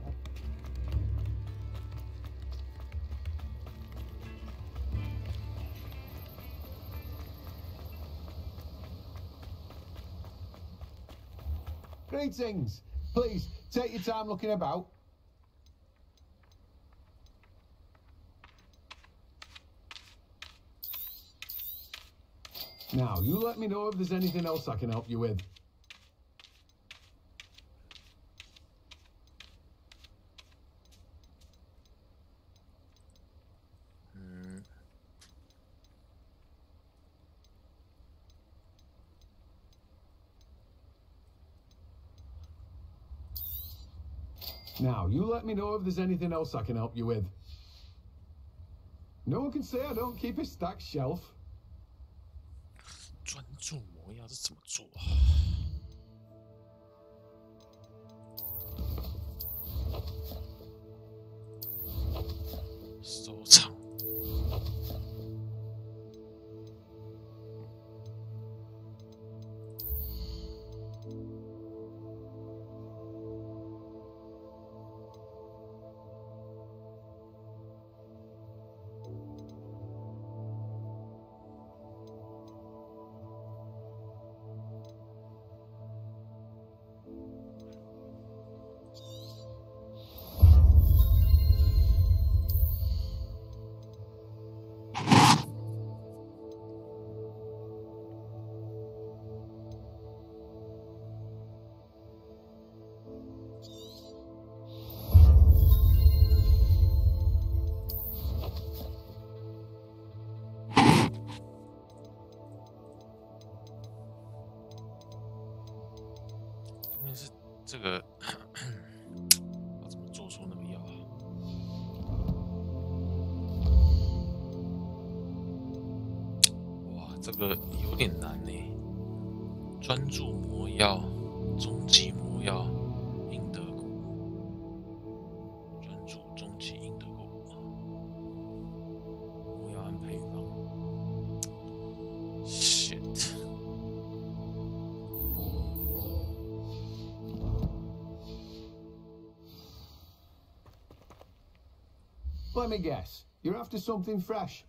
Greetings. Please, take your time looking about. Now, you let me know if there's anything else I can help you with. Now, you let me know if there's anything else I can help you with. No one can say I don't keep a stacked shelf. 专注魔药是怎么做啊？收藏。这个要怎么做出那个药啊？哇，这个有点难呢。专注魔药、终极魔药、应得果。专注、终极、应得果。魔药和配方。shit。Let me guess. You're after something fresh.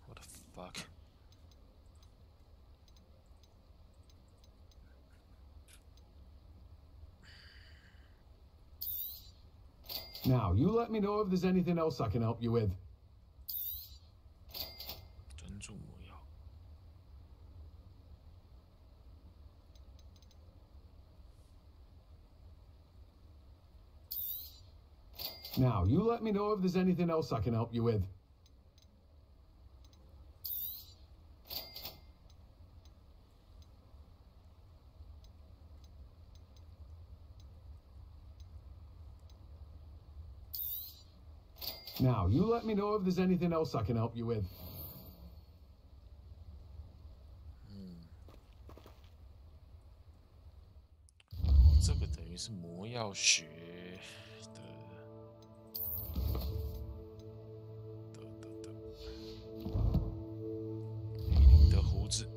What the fuck? Now, you let me know if there's anything else I can help you with. 专注魔药。Now, you let me know if there's anything else I can help you with. Now, you let me know if there's anything else I can help you with. 这个等于是魔药学的雷灵的胡子。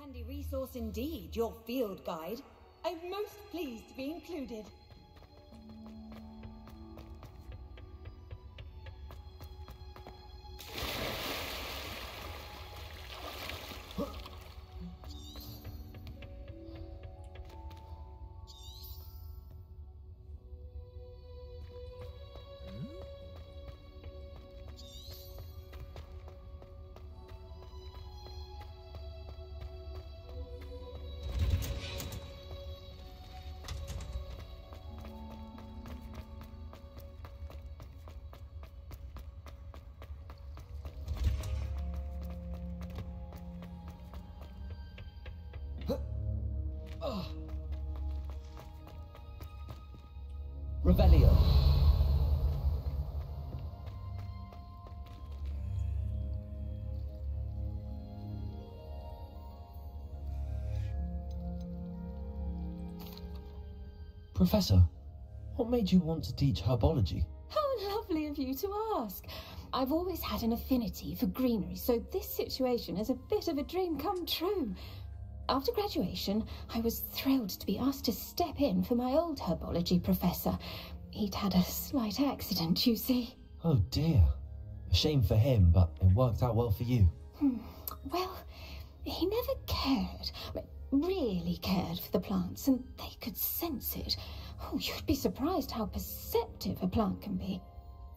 handy resource indeed, your field guide. I'm most pleased to be included. Revelio. Professor, what made you want to teach herbology? How lovely of you to ask. I've always had an affinity for greenery, so this situation is a bit of a dream come true. After graduation, I was thrilled to be asked to step in for my old herbology professor. He'd had a slight accident, you see. Oh dear. A shame for him, but it worked out well for you. Well, he never cared, really cared for the plants, and they could sense it. Oh, you'd be surprised how perceptive a plant can be.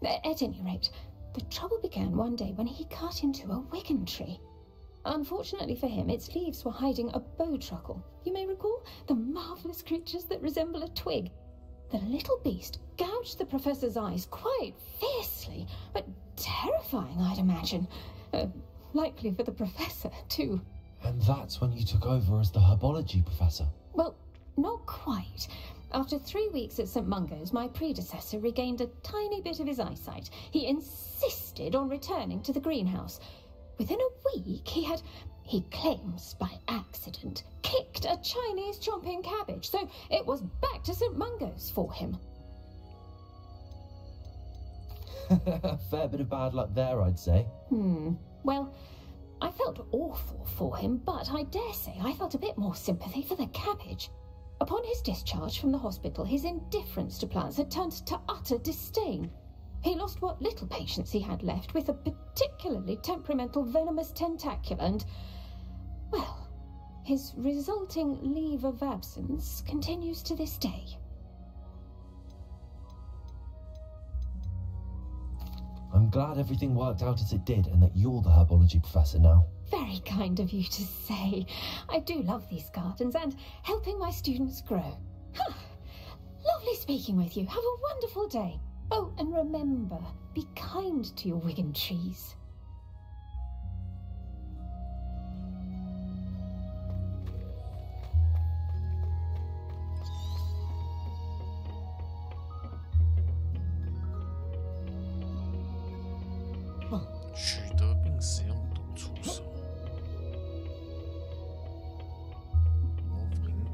At any rate, the trouble began one day when he cut into a wigan tree. Unfortunately for him, its leaves were hiding a bowtruckle. You may recall the marvellous creatures that resemble a twig. The little beast gouged the professor's eyes quite fiercely, but terrifying, I'd imagine. Likely for the professor, too. And that's when you took over as the herbology professor? Well, not quite. After 3 weeks at St. Mungo's, my predecessor regained a tiny bit of his eyesight. He insisted on returning to the greenhouse. Within a week, he claims by accident, kicked a Chinese chomping cabbage, so it was back to St. Mungo's for him. Fair bit of bad luck there, I'd say. Well, I felt awful for him, but I dare say I felt a bit more sympathy for the cabbage. Upon his discharge from the hospital, his indifference to plants had turned to utter disdain. He lost what little patience he had left with a particularly temperamental venomous tentacula and, well, his resulting leave of absence continues to this day. I'm glad everything worked out as it did and that you're the herbology professor now. Very kind of you to say. I do love these gardens and helping my students grow. Lovely speaking with you. Have a wonderful day. Oh, and remember, be kind to your wigan trees.取得并使用毒触手。磨苹果。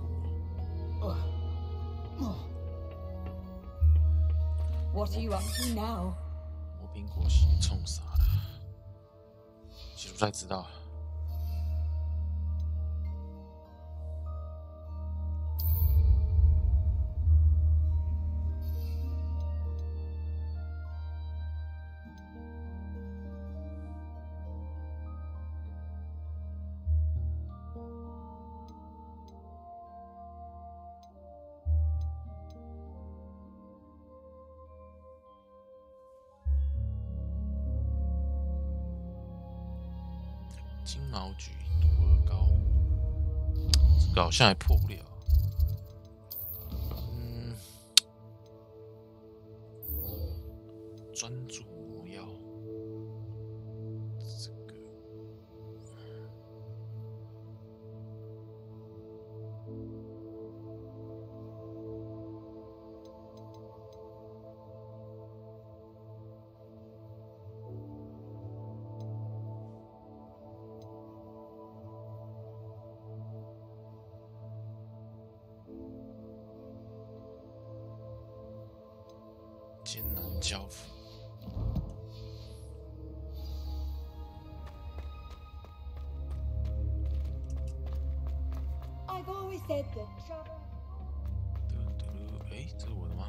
What are you up to now? 磨苹果是冲啥的？其实不太知道。金毛菊毒鹅膏，这个好像还破不了。专注魔药，这个艰难交付。said the travel. 哎，这是我的吗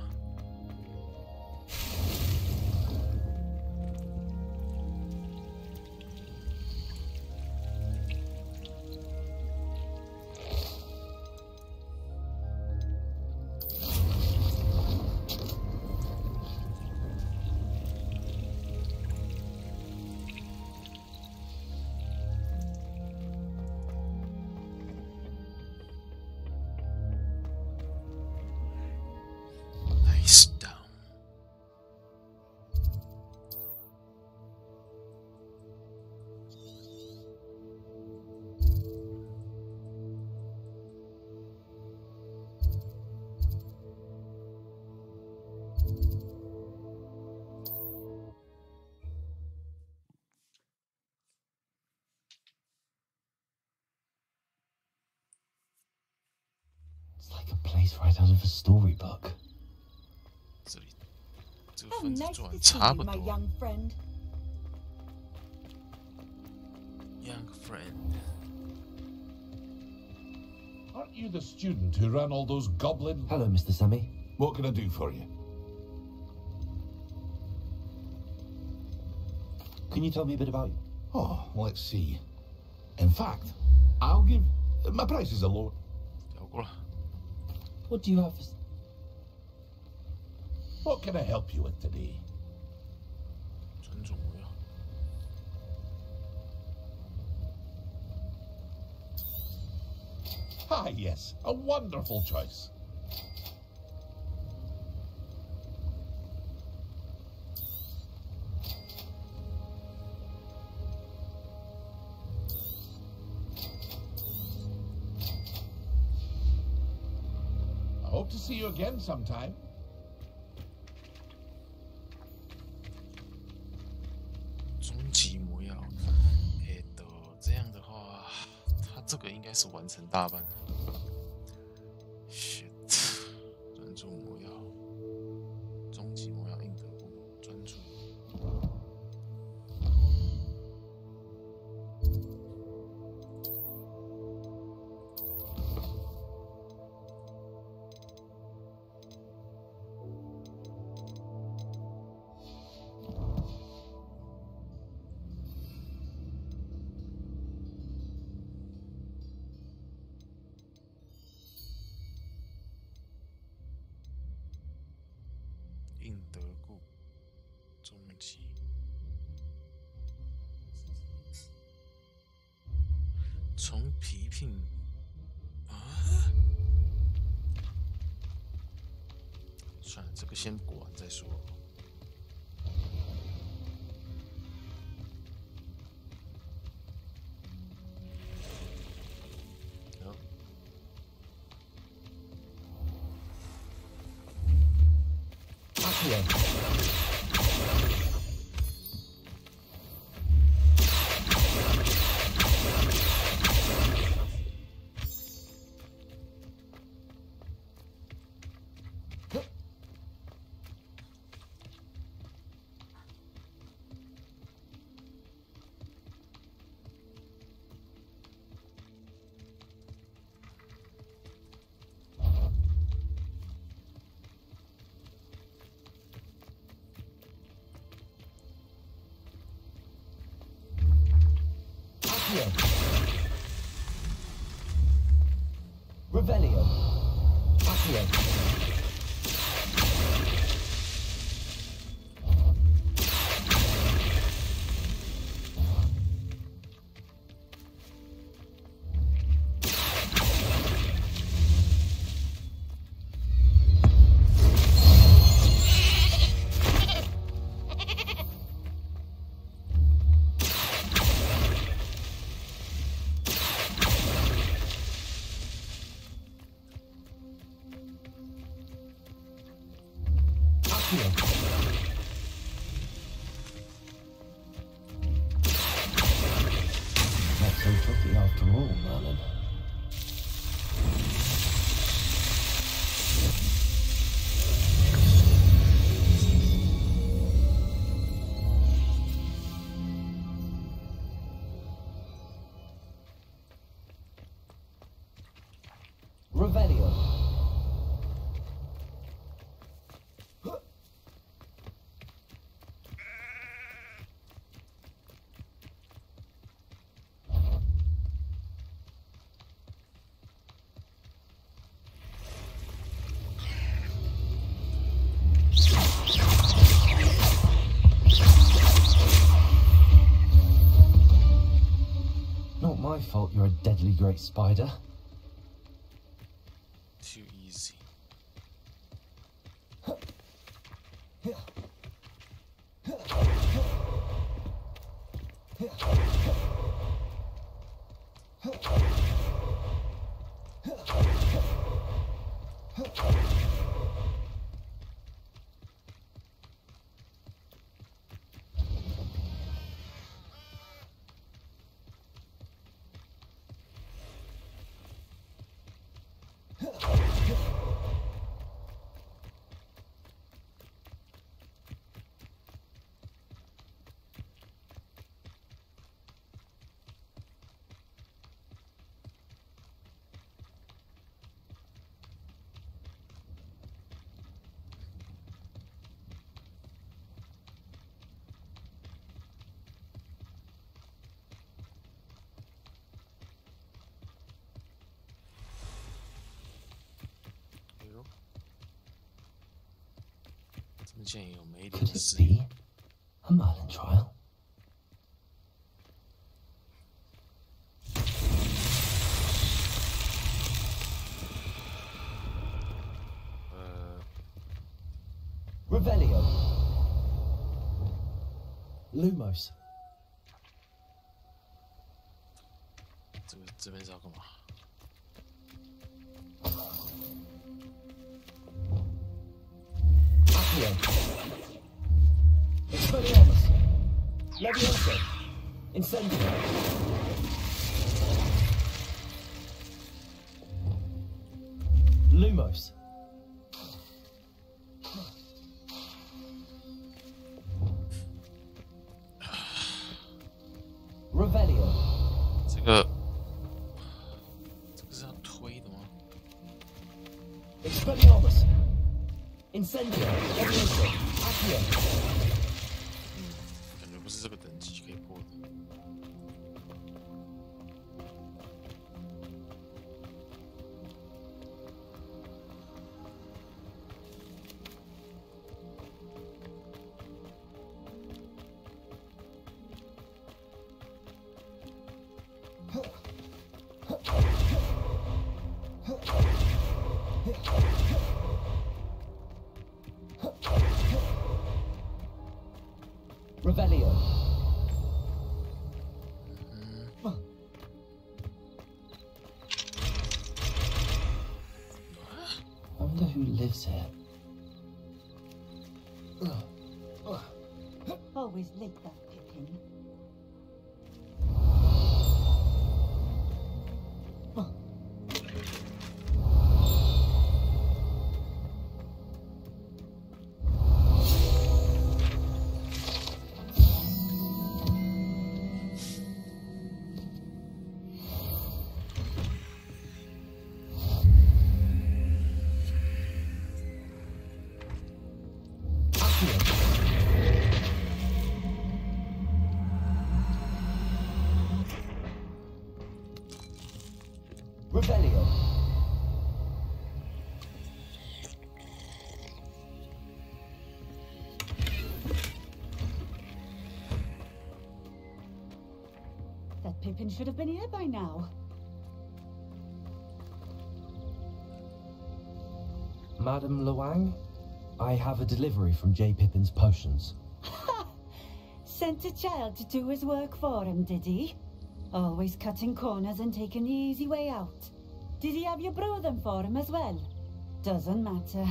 ？Like a place right out of a storybook. 这里，这个 How 分支 nice 做 to 完 see 差 you, 不 my 多。 young friend. Young friend. Aren't you the student who ran all those goblin... Hello, Mr. Sammy. What can I do for you? Can you tell me a bit about you? Oh, let's see. In fact, I'll give... My price is a low... What do you have for... What can I help you with today? Ah, yes. A wonderful choice. I hope to see you again sometime. 终极魔药，这样的话，它这个应该是完成大半。Shit， 专注魔药，终极魔药应得过专注。应得故终极，从皮聘啊，算了，这个先过完再说。Revelio. Accio. Not so tricky after all, Merlin. Revelio. Not my fault you're a deadly great spider. Too easy. Could it be a Merlin trial? Revelio. Lumos. 这边是要干嘛？ Expelliarmus. Leviosa. Incendio. Lumos. Revelio. 这个是要推的吗 Expelliarmus. Incendio. Leviosa. Accio. 感觉不是这个等级可以破的。Revelio. I wonder who lives here. Always like that, Pippin. Revelio. That Pippin should have been here by now. Madam Luang, I have a delivery from J. Pippin's potions. Sent a child to do his work for him, did he? Always cutting corners and taking the easy way out. Did he have you brew them for him as well? Doesn't matter.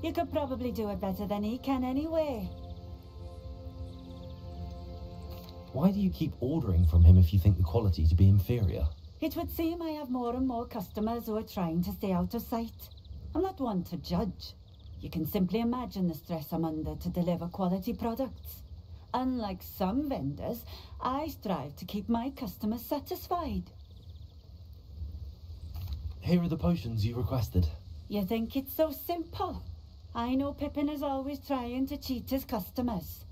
You could probably do it better than he can anyway. Why do you keep ordering from him if you think the quality to be inferior? It would seem I have more and more customers who are trying to stay out of sight. I'm not one to judge. You can simply imagine the stress I'm under to deliver quality products. Unlike some vendors, I strive to keep my customers satisfied. here are the potions you requested. You think it's so simple? I know Pippin is always trying to cheat his customers,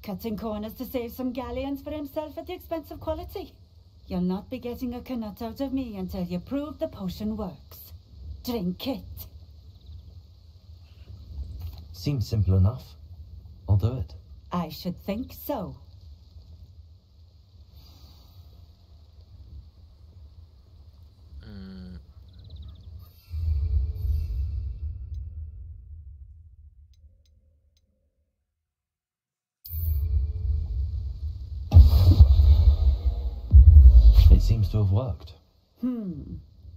cutting corners to save some galleons for himself at the expense of quality. You'll not be getting a knut out of me until you prove the potion works. Drink it. Seems simple enough. I'll do it. I should think so. It seems to have worked.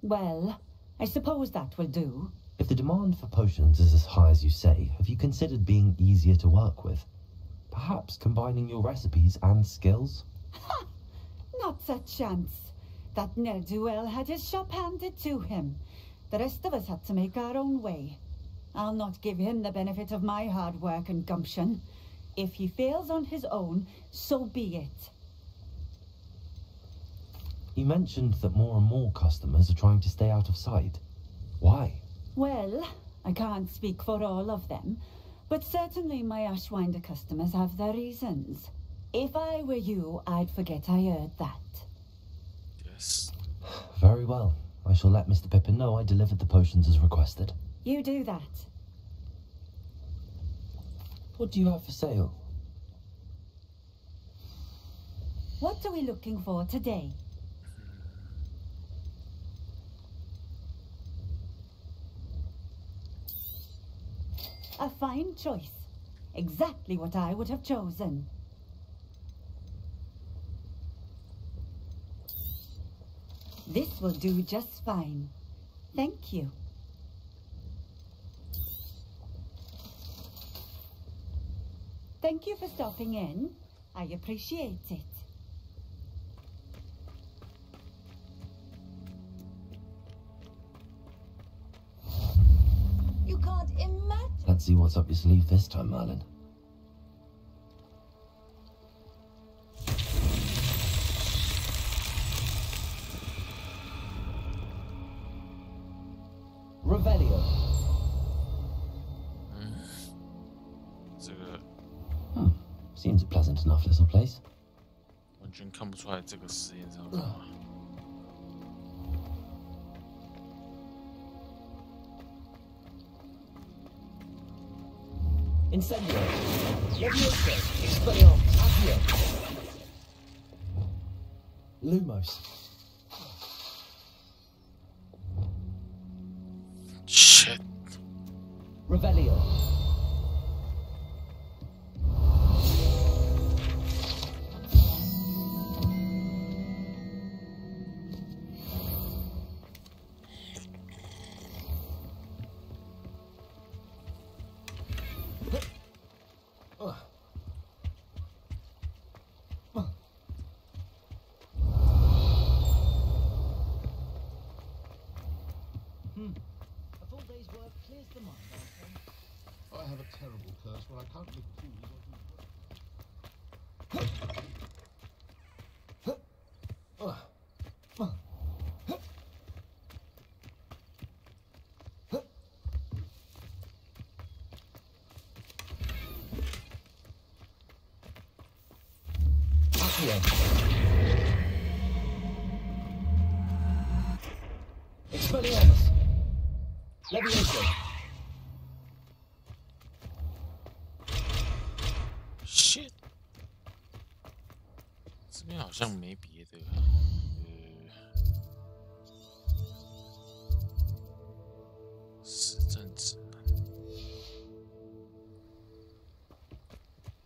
Well, I suppose that will do. If the demand for potions is as high as you say, have you considered being easier to work with? Perhaps combining your recipes and skills? Ha! Not a chance. That ne'er-do-well had his shop handed to him. The rest of us had to make our own way. I'll not give him the benefit of my hard work and gumption. If he fails on his own, so be it. You mentioned that more and more customers are trying to stay out of sight. Why? Well, I can't speak for all of them, but certainly my Ashwinder customers have their reasons. If I were you, I'd forget I heard that. Yes. Very well. I shall let Mr. Pippin know I delivered the potions as requested. You do that. What do you have for sale? What are we looking for today? A fine choice. Exactly what I would have chosen. This will do just fine. Thank you. Thank you for stopping in. I appreciate it. You can't imagine. Let's see what's up your sleeve this time, Merlin. Revelio. 这个 Seems a pleasant enough little place. 完全看不出来这个实验上干嘛。Incendio. Levioso. Expelliarmus. Accio. Lumos. Shit. Revelio. I have a terrible curse where I can't refuse or do. Expelliarmus. Levioso. Shit， 这边好像没别的。实战指南，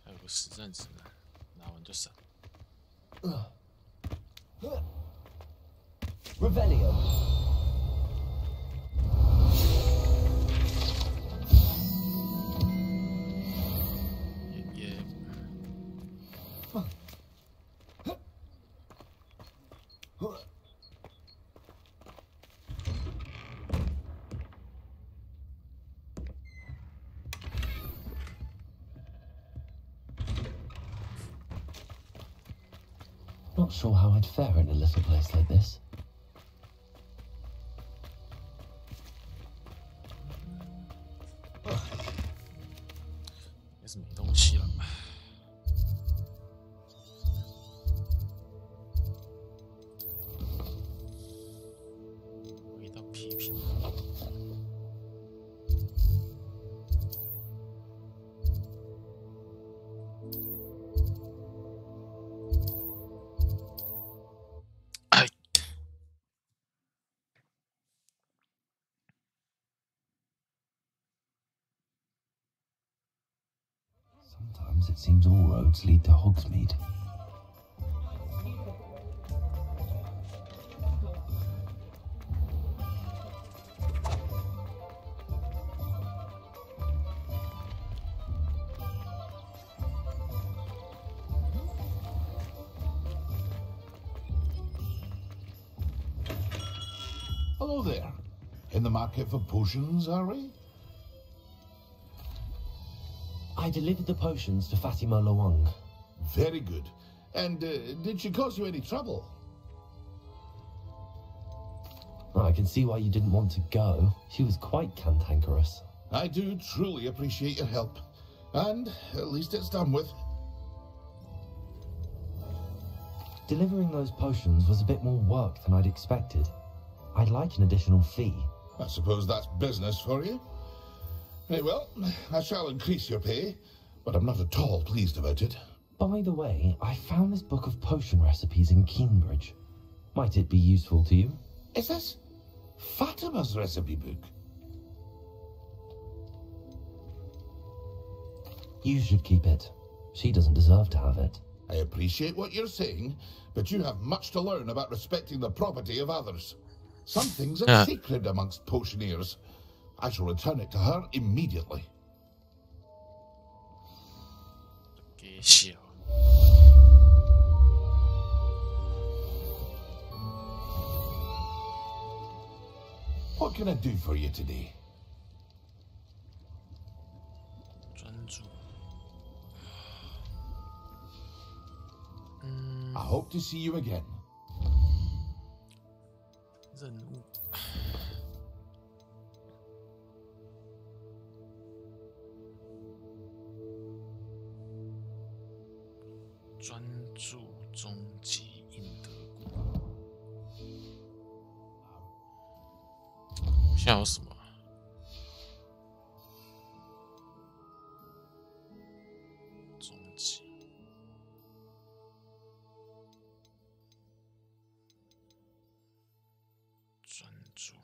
还有个实战指南，拿完就闪。Revelio. Not sure how I'd fare in a little place like this. 是没东西了。回到批评。Sometimes it seems all roads lead to Hogsmeade. Hello there. In the market for potions, are we? I delivered the potions to Fatima Lawang. Very good. And did she cause you any trouble? I can see why you didn't want to go. She was quite cantankerous. I do truly appreciate your help. And at least it's done with. Delivering those potions was a bit more work than I'd expected. I'd like an additional fee. I suppose that's business for you. Very well, I shall increase your pay, but I'm not at all pleased about it. By the way, I found this book of potion recipes in Cambridge. Might it be useful to you? Is this Fatima's recipe book? You should keep it. She doesn't deserve to have it. I appreciate what you're saying, but you have much to learn about respecting the property of others. Some things are sacred amongst potioneers. I shall return it to her immediately. What can I do for you today? I hope to see you again. 任务。专注终极印德国。现在有什么？终极。专注。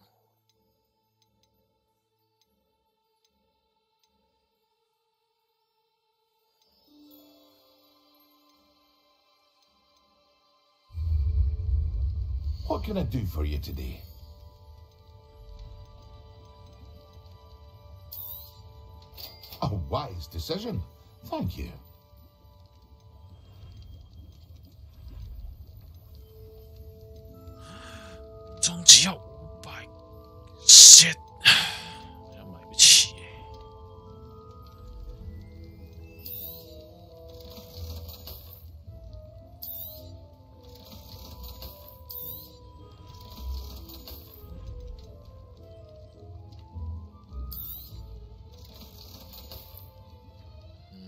What can I do for you today? A wise decision. Thank you.终极要500 ，shit， 好像买不起耶。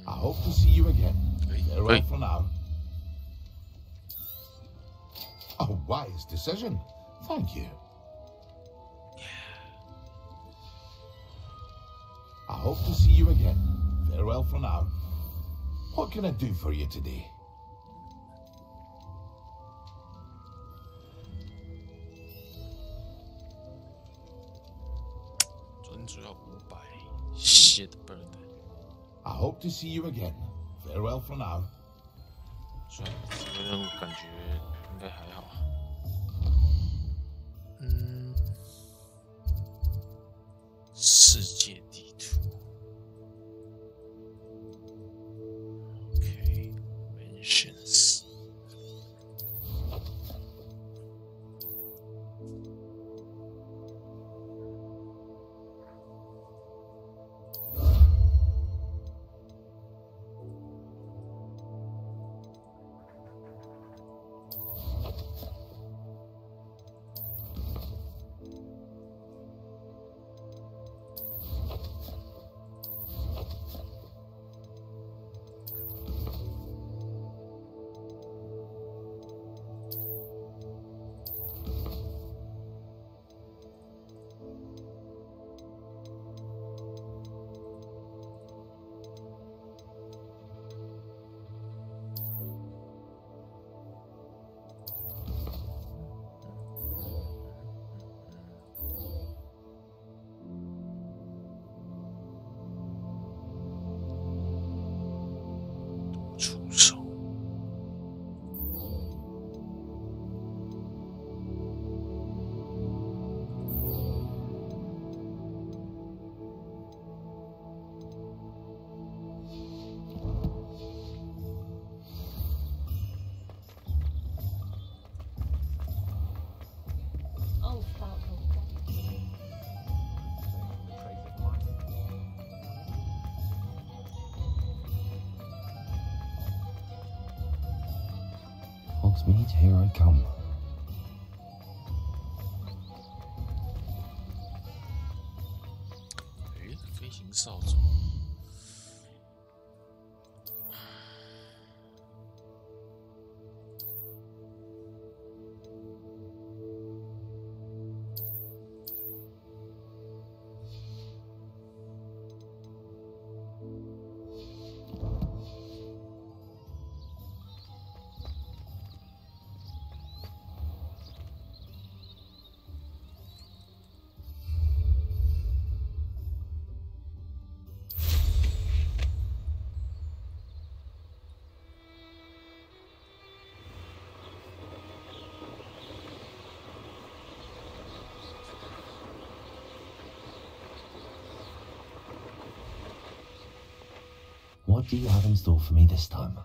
I hope to see you again. Farewell for now. A wise decision. Thank you. I hope to see you again. Farewell for now. What can I do for you today? Shit bird. I hope to see you again. Farewell for now. 算了，这个任务感觉应该还好。世界地图。OK， mentions。Hogsmeade, here I come. 飞行扫帚。What do you have in store for me this time?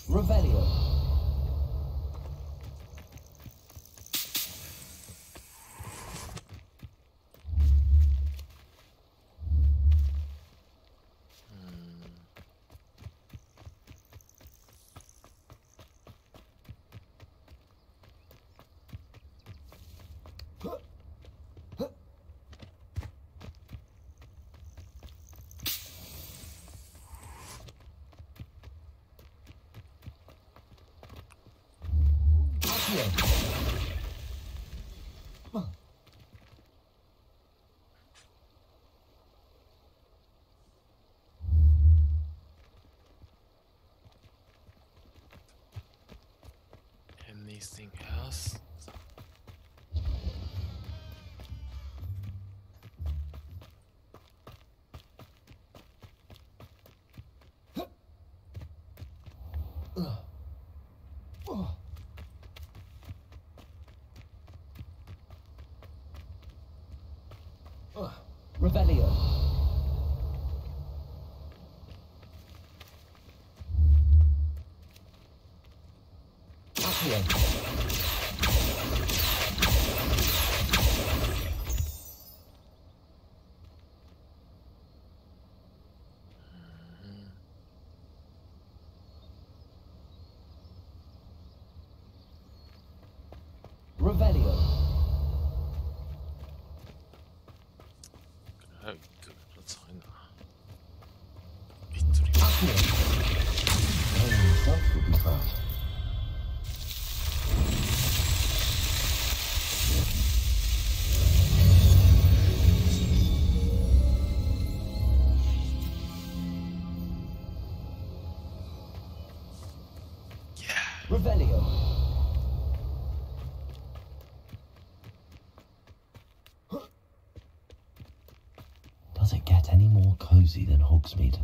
Revelio. Anything else? Revelio. Accio. Revelio. Himself will be proud. Revelio. Does it get any more cozy than Hogsmeade?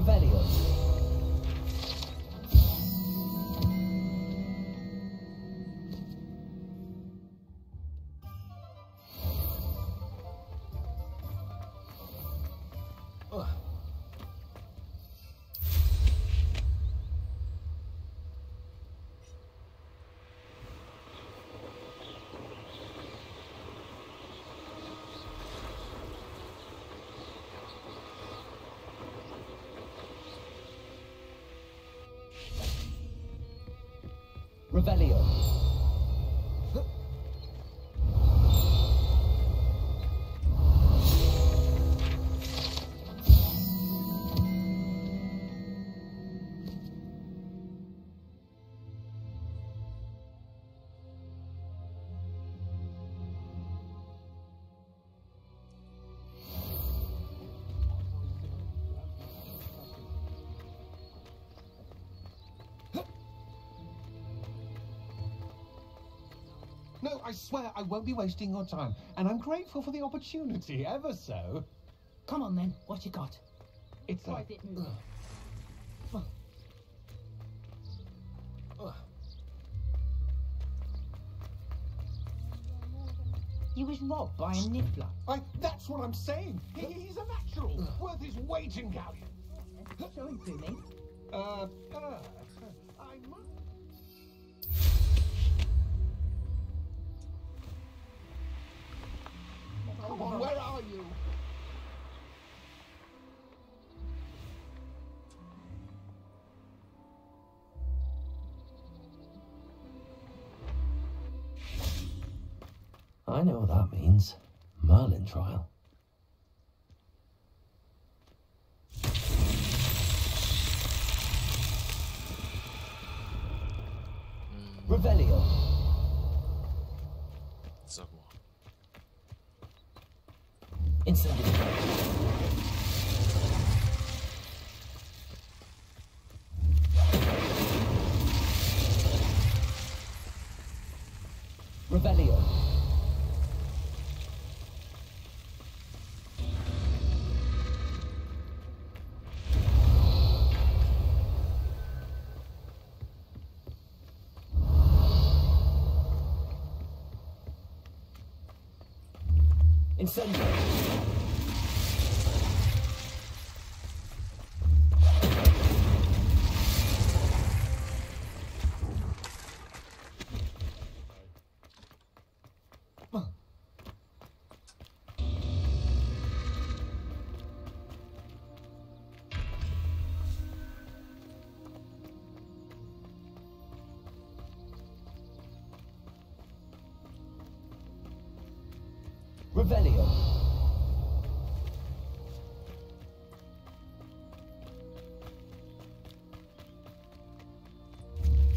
Revelio. Revelio. No, I swear I won't be wasting your time, and I'm grateful for the opportunity, ever so. Come on then, what you got? It's Try it. You was robbed by a niffler. That's what I'm saying. He's a natural, worth his weight in galleon. Show him to me. I Come on, where are you? I know what that means. Merlin trial. Revelio. Sag-moi. Incendio. Revelio. Incendio. Revelio.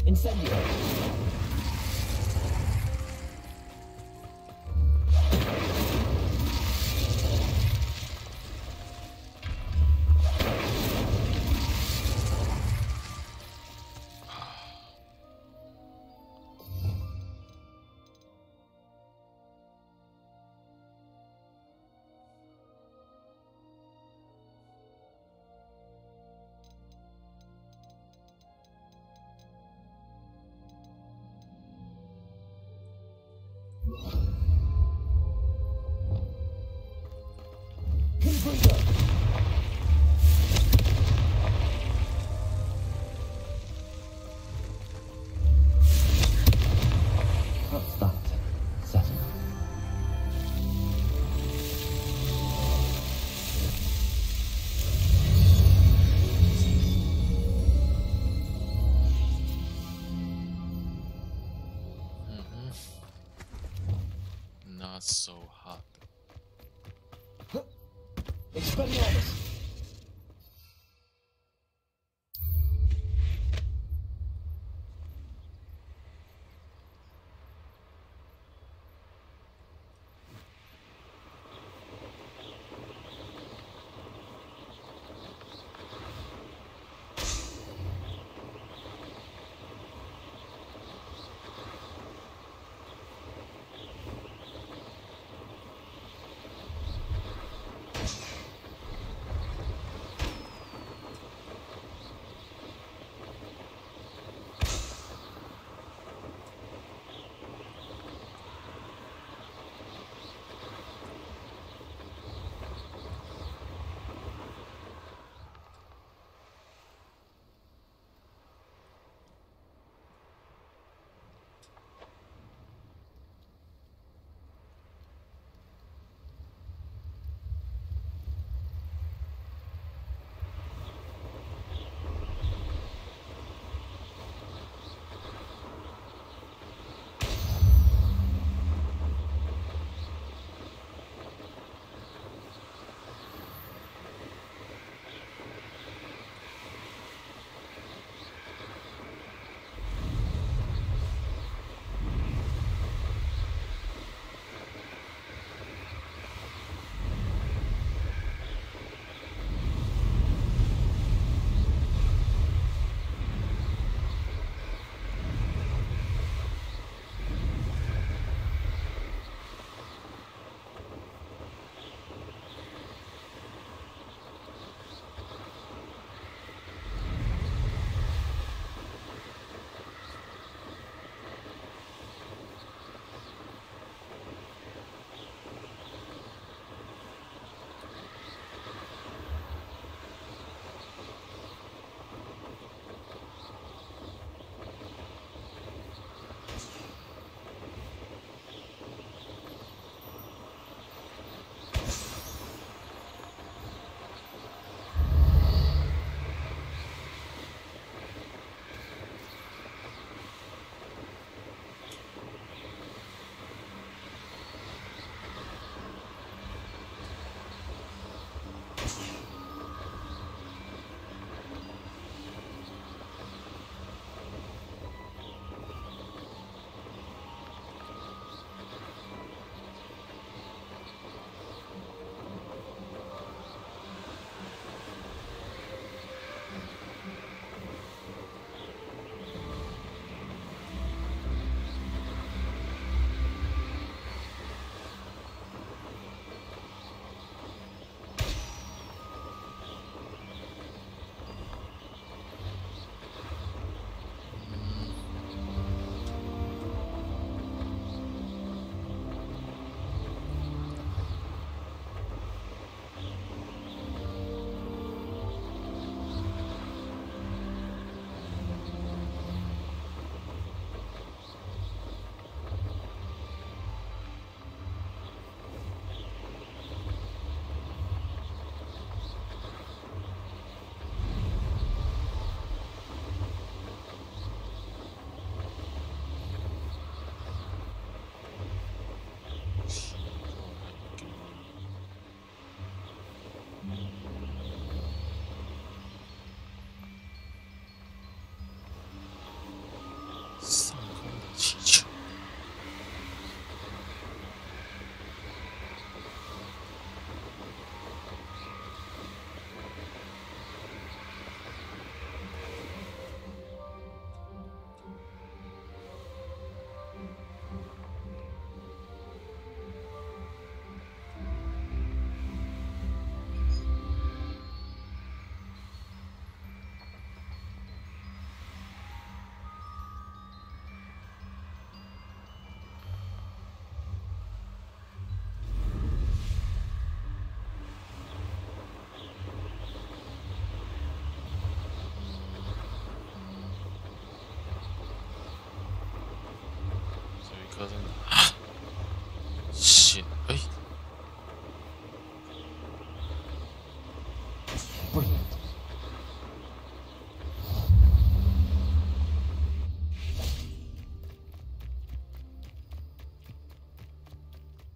Incendio. What's that? Setting. Not so hot. Expelliarmus.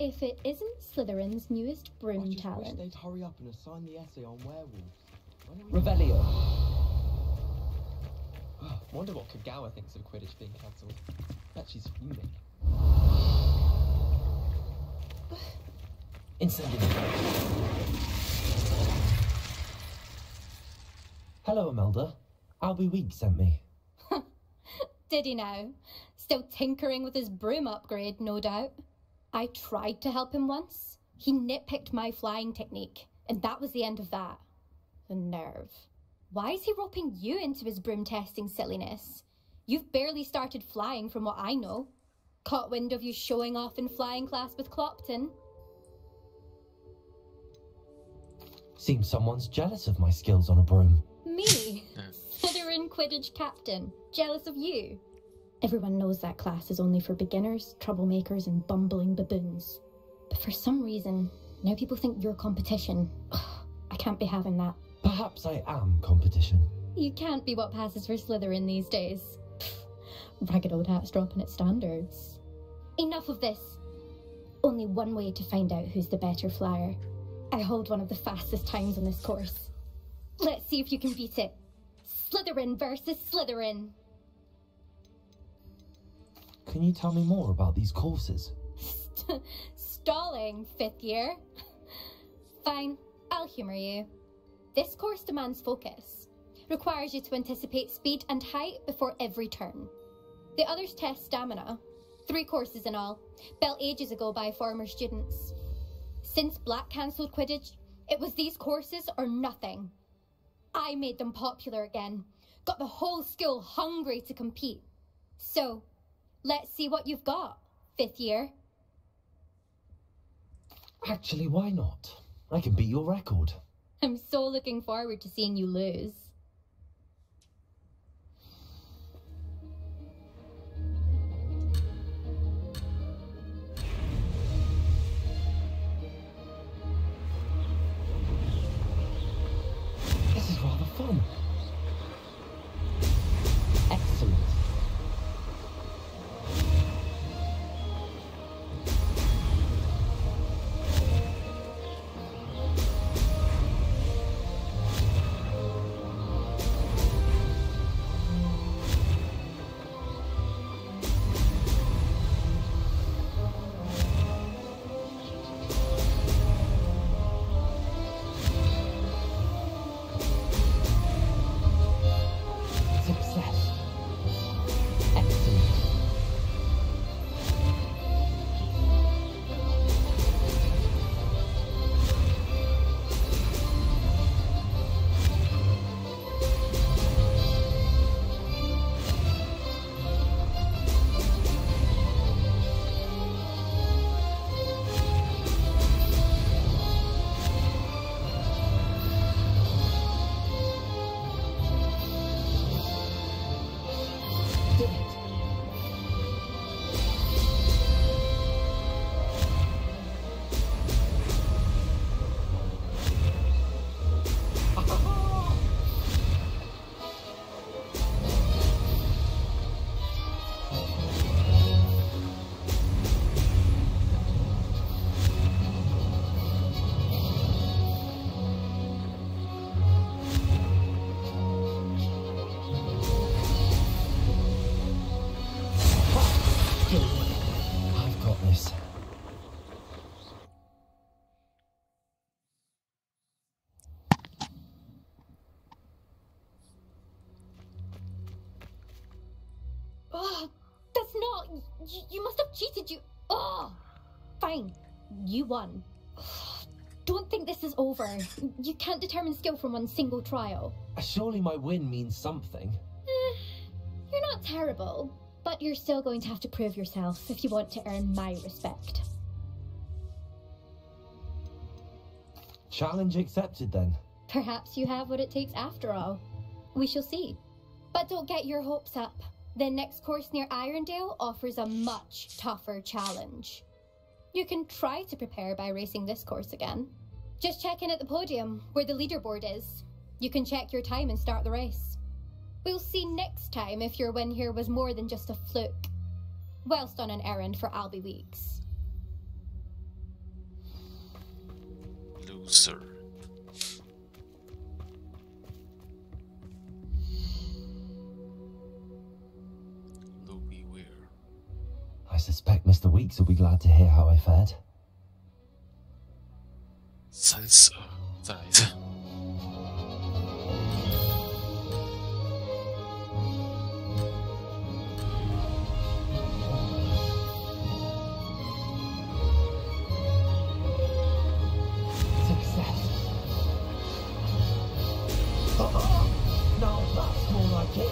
If it isn't Slytherin's newest broom talent. I wish they'd hurry up and assign the essay on werewolves. Revelio. Wonder what Kagawa thinks of Quidditch being cancelled. Bet she's fuming. Incendiary. Hello, Imelda. Albie Weeks sent me. Did he now? Still tinkering with his broom upgrade, no doubt. I tried to help him once. He nitpicked my flying technique, and that was the end of that. The nerve. Why is he roping you into his broom testing silliness? You've barely started flying from what I know. Caught wind of you showing off in flying class with Clopton. Seems someone's jealous of my skills on a broom. Me? Slytherin Quidditch captain. Jealous of you? Everyone knows that class is only for beginners, troublemakers, and bumbling baboons. But for some reason, now people think you're competition. Ugh, I can't be having that. Perhaps I am competition. You can't be what passes for Slytherin these days. Ragged old hat's dropping its standards. Enough of this. Only one way to find out who's the better flyer. I hold one of the fastest times on this course. Let's see if you can beat it. Slytherin versus Slytherin. Can you tell me more about these courses? Stalling, 5th year. Fine, I'll humour you. This course demands focus. Requires you to anticipate speed and height before every turn. The others test stamina. 3 courses in all, built ages ago by former students. Since Black cancelled Quidditch, it was these courses or nothing. I made them popular again. Got the whole school hungry to compete. So, let's see what you've got, 5th year. Actually, why not? I can beat your record. I'm so looking forward to seeing you lose. This is rather fun. Excellent. I've got this. Oh, that's not... You must have cheated, you... Oh! Fine. You won. Don't think this is over. You can't determine skill from one single trial. Surely my win means something. You're not terrible, but you're still going to have to prove yourself if you want to earn my respect. Challenge accepted, then. Perhaps you have what it takes after all. We shall see. But don't get your hopes up. The next course near Irondale offers a much tougher challenge. You can try to prepare by racing this course again. Just check in at the podium, where the leaderboard is. You can check your time and start the race. We'll see next time if your win here was more than just a fluke, whilst on an errand for Albie Weeks. User。I suspect Mr. Weeks will be glad to hear how I fared. 32，再来一次。Success. Now that's more like it.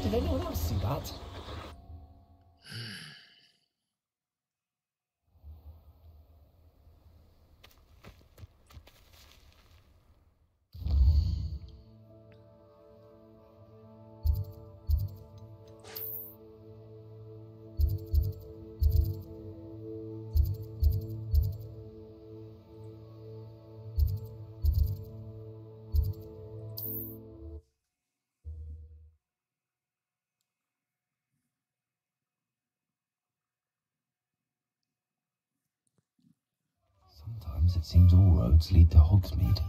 Did anyone else see that? Sometimes it seems all roads lead to Hogsmeade.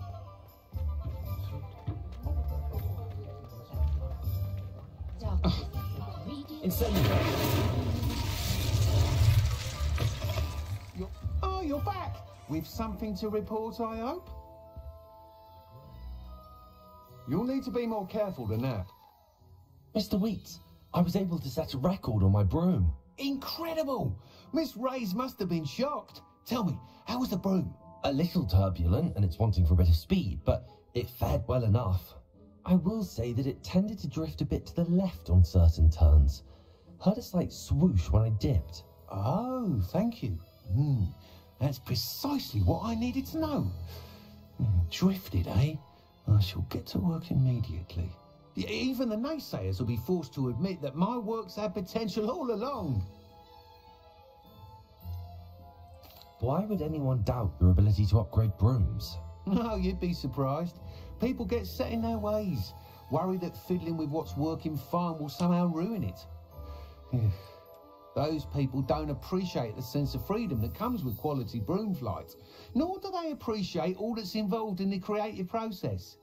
You're back! With something to report, I hope? You'll need to be more careful than that. Mr. Weeks, I was able to set a record on my broom. Incredible! Miss Reyes must have been shocked. Tell me, how was the broom? A little turbulent, and it's wanting for a bit of speed, but it fared well enough. I will say that it tended to drift a bit to the left on certain turns. Heard a slight swoosh when I dipped. Oh, thank you. That's precisely what I needed to know. Drifted, eh? I shall get to work immediately. Even the naysayers will be forced to admit that my work's had potential all along. Why would anyone doubt your ability to upgrade brooms? No, you'd be surprised. People get set in their ways, worried that fiddling with what's working fine will somehow ruin it. Those people don't appreciate the sense of freedom that comes with quality broom flight, nor do they appreciate all that's involved in the creative process.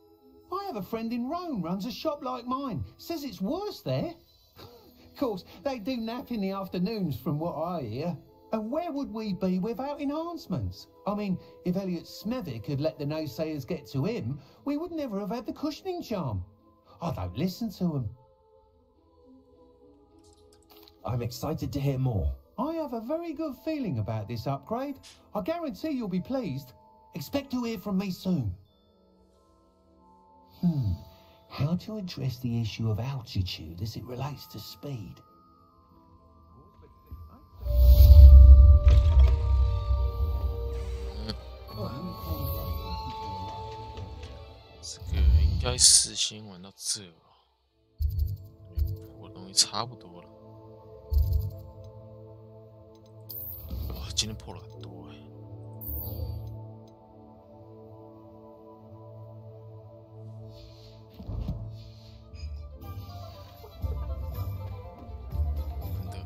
I have a friend in Rome runs a shop like mine, says it's worse there. Of course, they do nap in the afternoons from what I hear. And where would we be without enhancements? I mean, if Elliot Smethwick had let the naysayers get to him, we would never have had the cushioning charm. I don't listen to them. I'm excited to hear more. I have a very good feeling about this upgrade. I guarantee you'll be pleased. Expect to hear from me soon. How to address the issue of altitude as it relates to speed? 这个应该是先玩到这吧，我东西差不多了。哇，今天破了很多哎。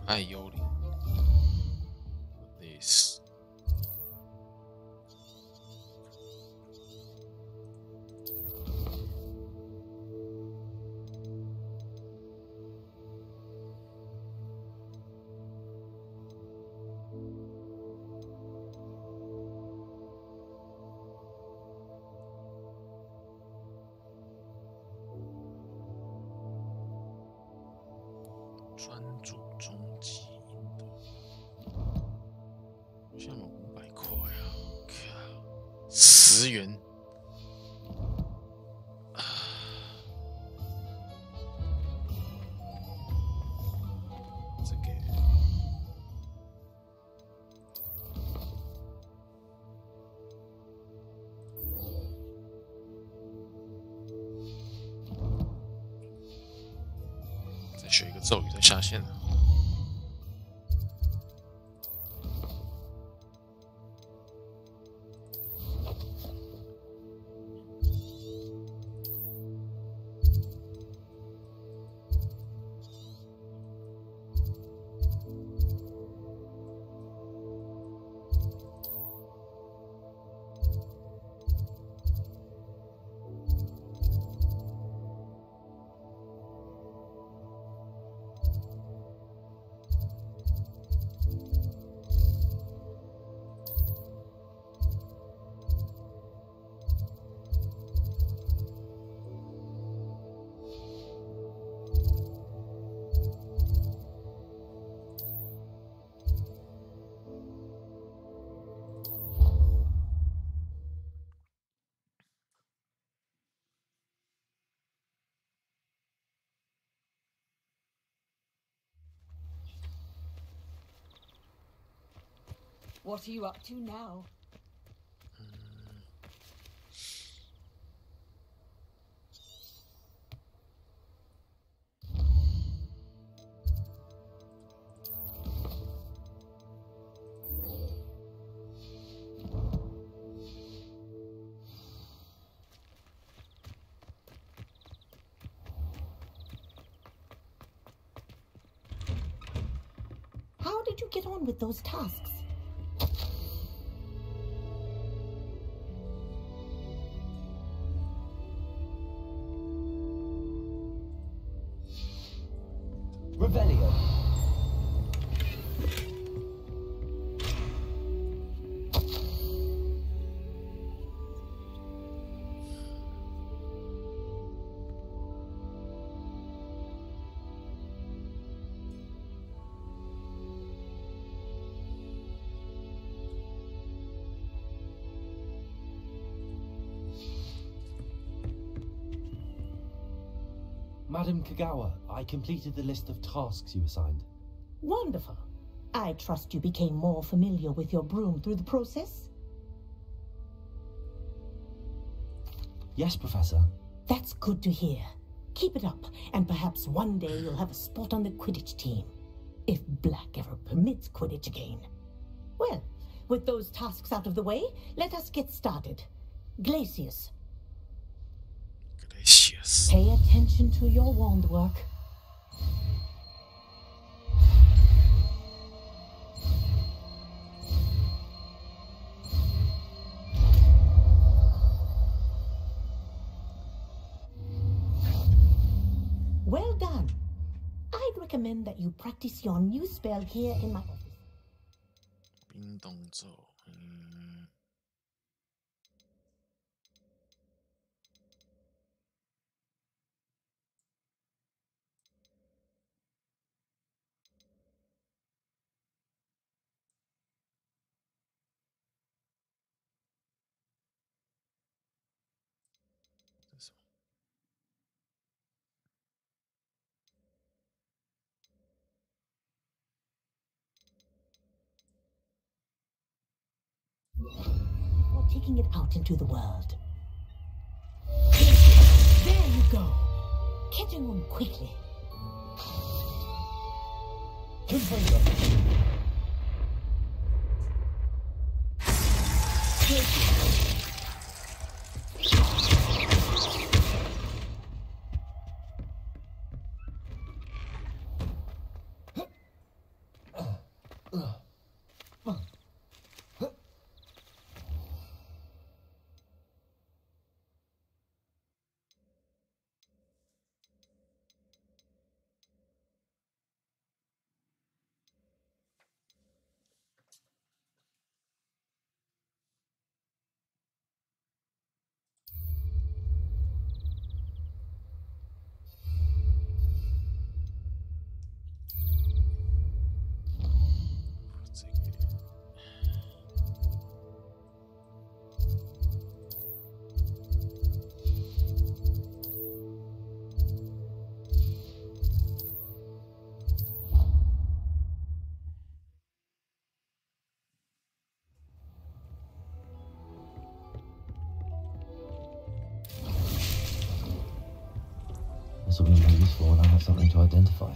爱幽灵 ，this。专注终极赢得，好像有500块啊！靠，10元。这个再学一个咒语再下线了。What are you up to now? How did you get on with those tasks? Revelio. Madam Kagawa, I completed the list of tasks you assigned. Wonderful. I trust you became more familiar with your broom through the process? Yes, Professor. That's good to hear. Keep it up, and perhaps one day you'll have a spot on the Quidditch team. If Black ever permits Quidditch again. Well, with those tasks out of the way, let us get started. Glacius. Pay attention to your wand work. Well done. I'd recommend that you practice your new spell here in my office. 冰冻咒，Before taking it out into the world. There you go. Catching them quickly. possibly more useful when I have something to identify.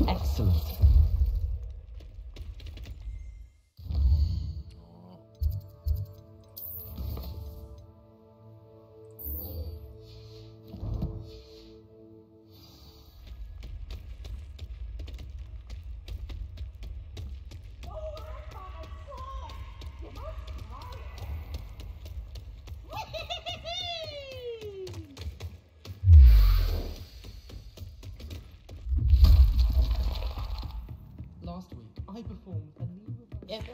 Excellent. Last week, I performed a new... If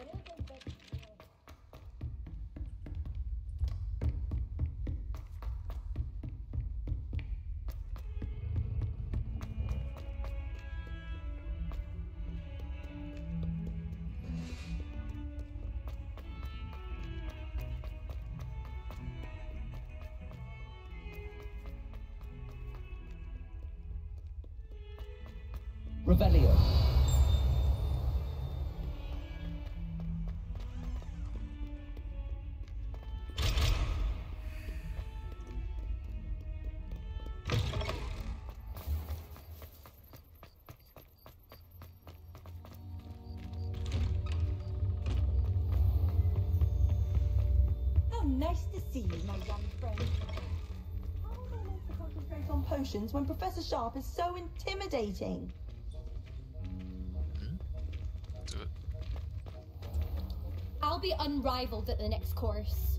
Revelio. Nice to see you, my young friend. How am I meant to concentrate on potions when Professor Sharp is so intimidating? I'll be unrivaled at the next course.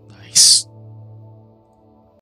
Nice.